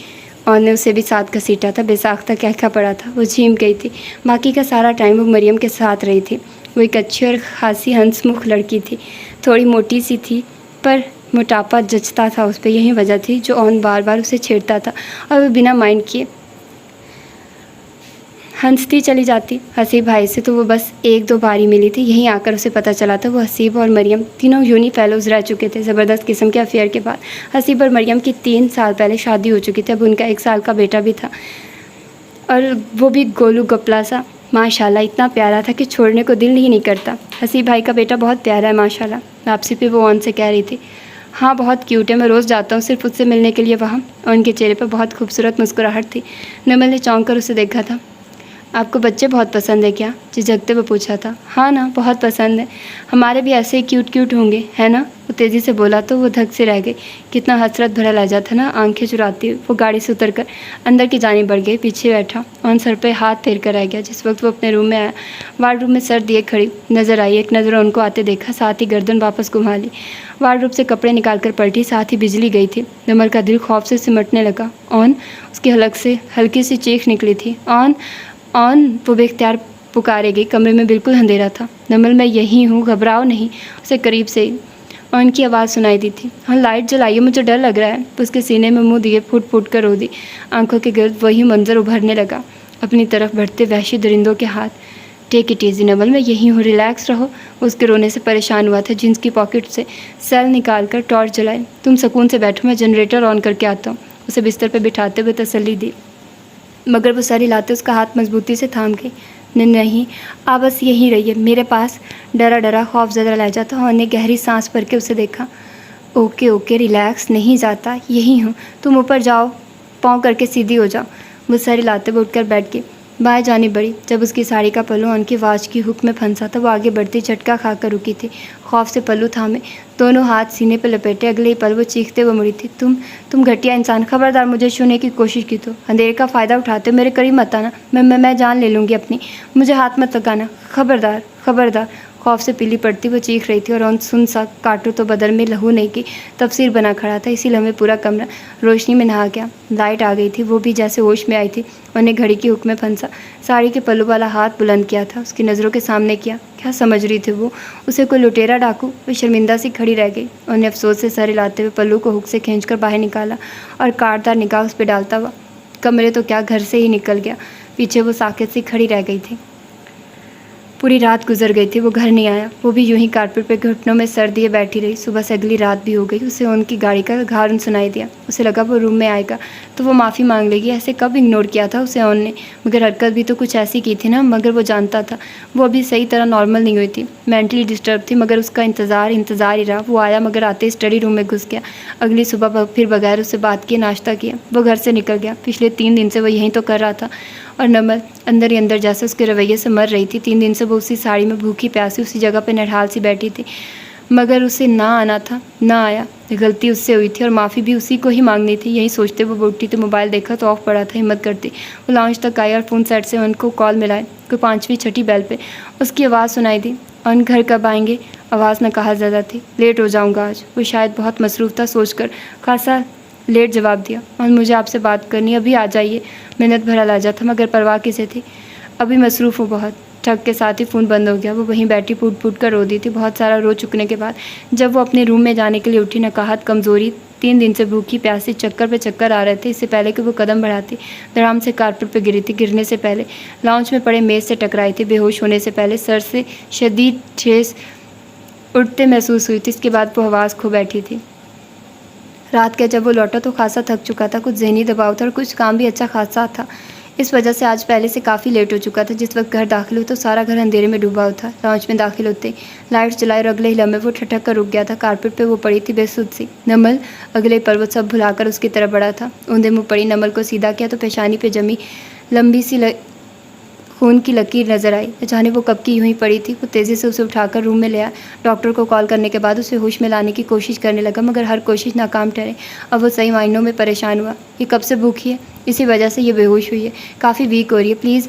और ने उसे भी साथ घसीटा था। बेसाख्ता कहका पड़ा था। वो झीम गई थी। बाकी का सारा टाइम वो मरियम के साथ रही थी। वो एक अच्छी और खासी हंसमुख लड़की थी। थोड़ी मोटी सी थी पर मोटापा जचता था उस पर। यही वजह थी जो ऑन बार बार उसे छेड़ता था और वो बिना माइंड किए हंसती चली जाती। हसीब भाई से तो वो बस एक दो बार ही मिली थी। यहीं आकर उसे पता चला था वो हसीब और मरियम तीनों यूनी फेलोज़ रह चुके थे। ज़बरदस्त किस्म के अफेयर के बाद हसीब और मरियम की 3 साल पहले शादी हो चुकी थी। अब उनका 1 साल का बेटा भी था और वो भी गोलू गपला सा। माशाल्लाह इतना प्यारा था कि छोड़ने को दिल ही नहीं करता। हसीब भाई का बेटा बहुत प्यारा है माशाल्लाह। वापसी पे वो ऑन से कह रही थी। हाँ बहुत क्यूट है, मैं रोज़ जाता हूँ सिर्फ उससे मिलने के लिए वहाँ। और उनके चेहरे पर बहुत खूबसूरत मुस्कुराहट थी। नमल ने चौंक कर उसे देखा था। आपको बच्चे बहुत पसंद है क्या, झिझकते हुए पूछा था। हाँ ना, बहुत पसंद है। हमारे भी ऐसे ही क्यूट क्यूट होंगे, है ना। वो तेज़ी से बोला तो वो धक से रह गई। कितना हसरत भरा लहजा था ना। आंखें चुराती हुई वो गाड़ी से उतरकर अंदर की जानिब बढ़ गई। पीछे बैठा और सर पे हाथ फेर कर रह गया। जिस वक्त वो अपने रूम में आया, वार्डरूम में सर दिए खड़ी नजर आई। एक नज़र उनको आते देखा, साथ ही गर्दन वापस घुमा ली। वार्डरूम से कपड़े निकाल कर पलटी, साथ ही बिजली गई थी। नमल का दिल खौफ से सिमटने लगा। ऑन, उसकी हलक से हल्की सी चीख निकली थी। ऑन ऑन, वो बेख्तियार पुकारे गई। कमरे में बिल्कुल अंधेरा था। नमल, मैं यहीं हूँ, घबराओ नहीं, उसे करीब से ही ऑन की आवाज़ सुनाई दी थी। हाँ लाइट जलाइए, मुझे डर लग रहा है। उसके सीने में मुंह दिए फूट फूट कर रो दी। आंखों के गिर्द वही मंजर उभरने लगा, अपनी तरफ बढ़ते वहशी दरिंदों के हाथ। टेक इट ईजी नमल, मैं यहीं हूँ, रिलैक्स रहो। उसके रोने से परेशान हुआ था। जींस की पॉकेट से सेल निकाल कर टॉर्च जलाई। तुम सुकून से बैठो, मैं जनरेटर ऑन करके आता हूँ, उसे बिस्तर पर बिठाते हुए तसल्ली दी। मगर वो सर हिलाते उसका हाथ मजबूती से थाम गई। नहीं, आप बस यहीं रहिए मेरे पास। डरा डरा खौफजदा लहजा था। उन्हें गहरी सांस भर के उसे देखा। ओके ओके, रिलैक्स, नहीं जाता, यहीं हूँ। तुम ऊपर जाओ, पाँव करके सीधी हो जाओ। वो सर हिलाते हुए उठकर बैठ गई। बाएं जानिब बढ़ी। जब उसकी साड़ी का पल्लू उनकी वाच की हुक में फंसा था, वो आगे बढ़ती झटका खाकर रुकी थी। खौफ से पल्लू थामे, दोनों हाथ सीने पर लपेटे। अगले ही पल वो चीखते हुए मुड़ी थी। तुम घटिया इंसान, खबरदार मुझे छूने की कोशिश की तो अंधेरे का फ़ायदा उठाते हो। मेरे करीब मत आना, मैं जान ले लूँगी अपनी। मुझे हाथ मत लगाना, खबरदार खबरदार। खौफ से पीली पड़ती वो चीख रही थी और उन सुन सा काटो तो बदन में लहू नहीं की तफसीर बना खड़ा था। इसी लम्हे पूरा कमरा रोशनी में नहा गया। लाइट आ गई थी। वो भी जैसे होश में आई थी। उन्हें घड़ी की हुक में फंसा, साड़ी के पल्लू वाला हाथ बुलंद किया था, उसकी नज़रों के सामने किया। क्या समझ रही थी वो, उसे कोई लुटेरा डाकू। वो शर्मिंदा सी खड़ी रह गई। उन्हें अफसोस से सर हिलाते हुए पल्लू को हुक से खींचकर बाहर निकाला और काटदार निगाह उस पर डालता हुआ कमरे तो क्या घर से ही निकल गया। पीछे वो साकेत सी खड़ी रह गई थी। पूरी रात गुजर गई थी, वो घर नहीं आया। वो भी यूं ही कारपेट पे घुटनों में सर दिए बैठी रही। सुबह से अगली रात भी हो गई। उसे उनकी गाड़ी का घारन सुनाई दिया। उसे लगा वो रूम में आएगा तो वो माफ़ी मांग लेगी। ऐसे कब इग्नोर किया था उसे ऑन ने। मगर हरकत भी तो कुछ ऐसी की थी ना। मगर वो जानता था वो अभी सही तरह नॉर्मल नहीं हुई थी, मेंटली डिस्टर्ब थी। मगर उसका इंतज़ार ही रहा। वो आया मगर आते स्टडी रूम में घुस गया। अगली सुबह फिर बगैर उससे बात किए नाश्ता किया वो घर से निकल गया। पिछले 3 दिन से वो यहीं तो कर रहा था। और नमल अंदर ही अंदर जैसे उसके रवैये से मर रही थी। 3 दिन से वो उसी साड़ी में भूखी प्यासी उसी जगह पे नढाल सी बैठी थी। मगर उसे ना आना था, ना आया। गलती उससे हुई थी और माफ़ी भी उसी को ही मांगनी थी। यही सोचते वो उठी तो मोबाइल देखा तो ऑफ पड़ा था। हिम्मत करती वो लाउंज तक आई और फ़ोन सेट से उनको कॉल मिलाए। कोई 5वीं 6ठी बेल पे उसकी आवाज़ सुनाई दी। और घर कब आएंगे, आवाज़ न कहा ज़्यादा थी। लेट हो जाऊँगा आज। वो शायद बहुत मसरूफ़ था सोचकर खासा लेट जवाब दिया। और मुझे आपसे बात करनी, अभी आ जाइए। मेहनत भरा लहजा था मगर परवाह किसे थी। अभी मसरूफ़ हूँ बहुत। ठग के साथ ही फ़ोन बंद हो गया। वो वहीं बैठी फूट फूट कर रो दी थी। बहुत सारा रो चुकने के बाद जब वो अपने रूम में जाने के लिए उठी, नकाहत कमज़ोरी, 3 दिन से भूखी प्यासी, चक्कर पे चक्कर आ रहे थे। इससे पहले कि वो कदम बढ़ाती धड़ाम से कारपेट पे गिरी थी। गिरने से पहले लाउंज में पड़े मेज़ से टकराई थी। बेहोश होने से पहले सर से शदीद ठेस उठते महसूस हुई थी। इसके बाद वो आवाज़ खो बैठी थी। रात के जब वो लौटा तो खासा थक चुका था। कुछ ज़हनी दबाव था और कुछ काम भी अच्छा खासा था। इस वजह से आज पहले से काफ़ी लेट हो चुका था। जिस वक्त घर दाखिल हुई तो सारा घर अंधेरे में डूबा हुआ था। लॉन्च में दाखिल होते लाइट्स जलाई और अगले ही लम्हे वो ठटक कर रुक गया था। कारपेट पे वो पड़ी थी बेसुध सी। नमल अगले पल वो सब भुलाकर उसकी तरफ बढ़ा था। ऊंधे मुँह पड़ी नमल को सीधा किया तो पेशानी पे जमी लंबी सी खून की लकीर नज़र आई। न जाने वो कब की यूं ही पड़ी थी। वो तेज़ी से उसे उठाकर रूम में ले आया। डॉक्टर को कॉल करने के बाद उसे होश में लाने की कोशिश करने लगा, मगर हर कोशिश नाकाम ठहरी। अब वो सही मायनों में परेशान हुआ। ये कब से भूखी है, इसी वजह से ये बेहोश हुई है, काफ़ी वीक हो रही है। प्लीज़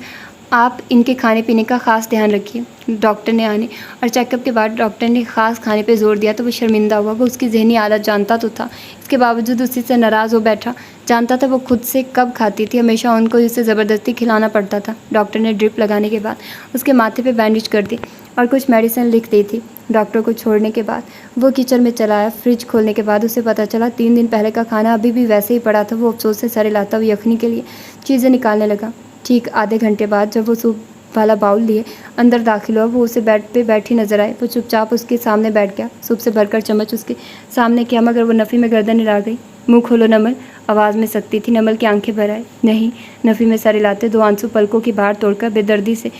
आप इनके खाने पीने का ख़ास ध्यान रखिए। डॉक्टर ने आने और चेकअप के बाद डॉक्टर ने ख़ास खाने पे ज़ोर दिया तो वो शर्मिंदा हुआ। वो उसकी ज़हनी हालत जानता तो था, इसके बावजूद उसी से नाराज़ हो बैठा। जानता था वो खुद से कब खाती थी, हमेशा उनको इसे ज़बरदस्ती खिलाना पड़ता था। डॉक्टर ने ड्रिप लगाने के बाद उसके माथे पे बैंडेज कर दी और कुछ मेडिसिन लिख दी थी। डॉक्टर को छोड़ने के बाद वो किचन में चला आया। फ्रिज खोलने के बाद उसे पता चला 3 दिन पहले का खाना अभी भी वैसे ही पड़ा था। वो अफसोस से सर हिलाता हुआ यखनी के लिए चीज़ें निकालने लगा। ठीक आधे घंटे बाद जब वो सूप वाला बाउल लिए अंदर दाखिल हुआ, वो उसे बेड पे बैठी नजर आए। वो चुपचाप उसके सामने बैठ गया। सूप से भरकर चम्मच उसके सामने किया, मगर वो नफ़ी में गर्दन हिला गई। मुंह खोलो नमल, आवाज़ में सख्ती थी। नमल की आंखें भर आई। नहीं, नफ़ी में सर हिलाते 2 आंसू पलकों की बाहर तोड़कर बेदर्दी से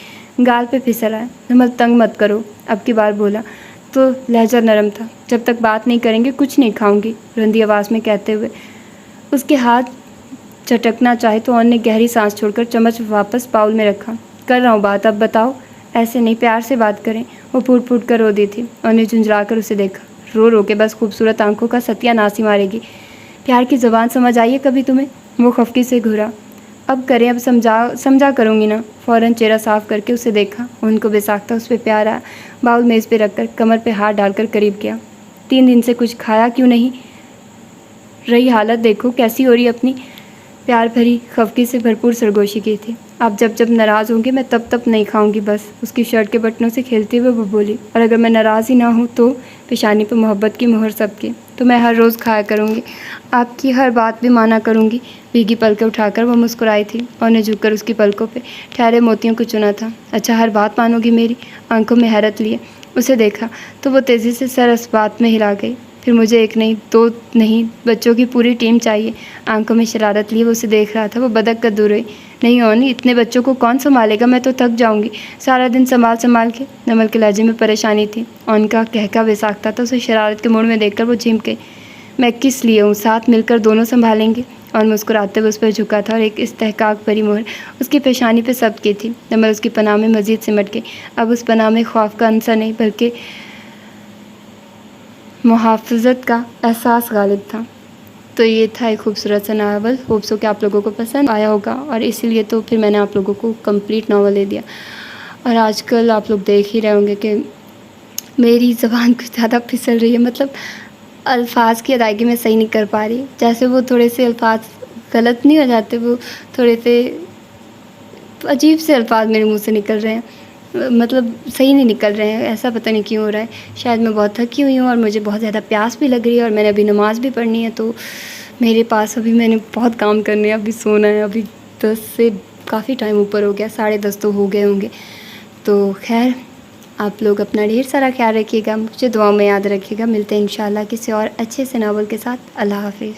गाल पे फिसल आया। नमल तंग मत करो, अब की बार बोला तो लहजा नरम था। जब तक बात नहीं करेंगे कुछ नहीं खाऊंगी, रंधी आवाज़ में कहते हुए उसके हाथ चटकना चाहे तो ऑन ने गहरी सांस छोड़कर चम्मच वापस बाउल में रखा। कर रहा हूँ बात, अब बताओ। ऐसे नहीं, प्यार से बात करें। वो फूट फूट कर रो दी थी। ऑन ने झुंझला कर उसे देखा। रो रो के बस खूबसूरत आंखों का सत्यानाश मारेगी। प्यार की ज़बान समझ आई है कभी तुम्हें? वो खफकी से घूरा। अब करें, अब समझा करूँगी ना। फ़ौरन चेहरा साफ करके उसे देखा। उनको बेसाख्ता उस पर प्यार आया। बाउल मेज़ पे रखकर कमर पे हाथ डालकर करीब गया। 3 दिन से कुछ खाया क्यों नहीं? रही हालत देखो कैसी हो रही अपनी। प्यार भरी खफकी से भरपूर सरगोशी की थी। आप जब जब नाराज़ होंगे मैं तब तब नहीं खाऊंगी बस। उसकी शर्ट के बटनों से खेलते हुए वो बोली। और अगर मैं नाराज़ ही ना हूँ तो? पेशानी पर मोहब्बत की मोहर सबके। तो मैं हर रोज़ खाया करूँगी, आपकी हर बात भी माना करूँगी। भीगी पलकें उठाकर वो मुस्कुराई थी और ने झुककर उसकी पलकों पे ठहरे मोतियों को चुना था। अच्छा, हर बात मानोगी मेरी? आंखों में हैरत लिए उसे देखा तो वो तेज़ी से सर इस बात में हिला गई। फिर मुझे 1 नहीं 2 नहीं, बच्चों की पूरी टीम चाहिए। आंखों में शरारत लिए वो उसे देख रहा था। वो बदक कर दूर हुई। नहीं ओनी, इतने बच्चों को कौन संभालेगा? मैं तो थक जाऊंगी सारा दिन संभाल के। नमल के लहजे में परेशानी थी। ऑन का कहका बेसाख्ता था। उसे शरारत के मूड में देखकर वो झिम गई। मैं किस लिए हूँ, साथ मिलकर दोनों संभालेंगे। और मुस्कुराते हुए उस पर झुका था और एक इस्तेहकाक भरी मोहर उसकी पेशानी पे सबकी थी। नमल उसकी पनाह में मजीद सिमट गई। अब उस पनाह में खौफ का अंसर नहीं बल्कि मुहाफ़ज़त का एहसास गालिब था। तो ये था एक खूबसूरत सा नावल। होप्स हो कि आप लोगों को पसंद आया होगा और इसीलिए तो फिर मैंने आप लोगों को कंप्लीट नावल दे दिया। और आजकल आप लोग देख ही रहे होंगे कि मेरी ज़बान कुछ ज़्यादा फिसल रही है, मतलब अल्फाज की अदायगी में सही नहीं कर पा रही। जैसे वो थोड़े से अल्फाज गलत नहीं हो जाते, वो थोड़े से अजीब से अल्फाज मेरे मुँह से निकल रहे हैं, मतलब सही नहीं निकल रहे हैं। ऐसा पता नहीं क्यों हो रहा है। शायद मैं बहुत थकी हुई हूँ और मुझे बहुत ज़्यादा प्यास भी लग रही है और मैंने अभी नमाज़ भी पढ़नी है। तो मेरे पास अभी मैंने बहुत काम करने हैं, अभी सोना है। अभी 10 से काफ़ी टाइम ऊपर हो गया, 10:30 तो हो गए होंगे। तो खैर, आप लोग अपना ढेर सारा ख्याल रखिएगा, मुझे दुआ में याद रखिएगा। मिलते हैं इंशाल्लाह किसी और अच्छे से नावल के साथ। अल्लाह हाफ़िज़।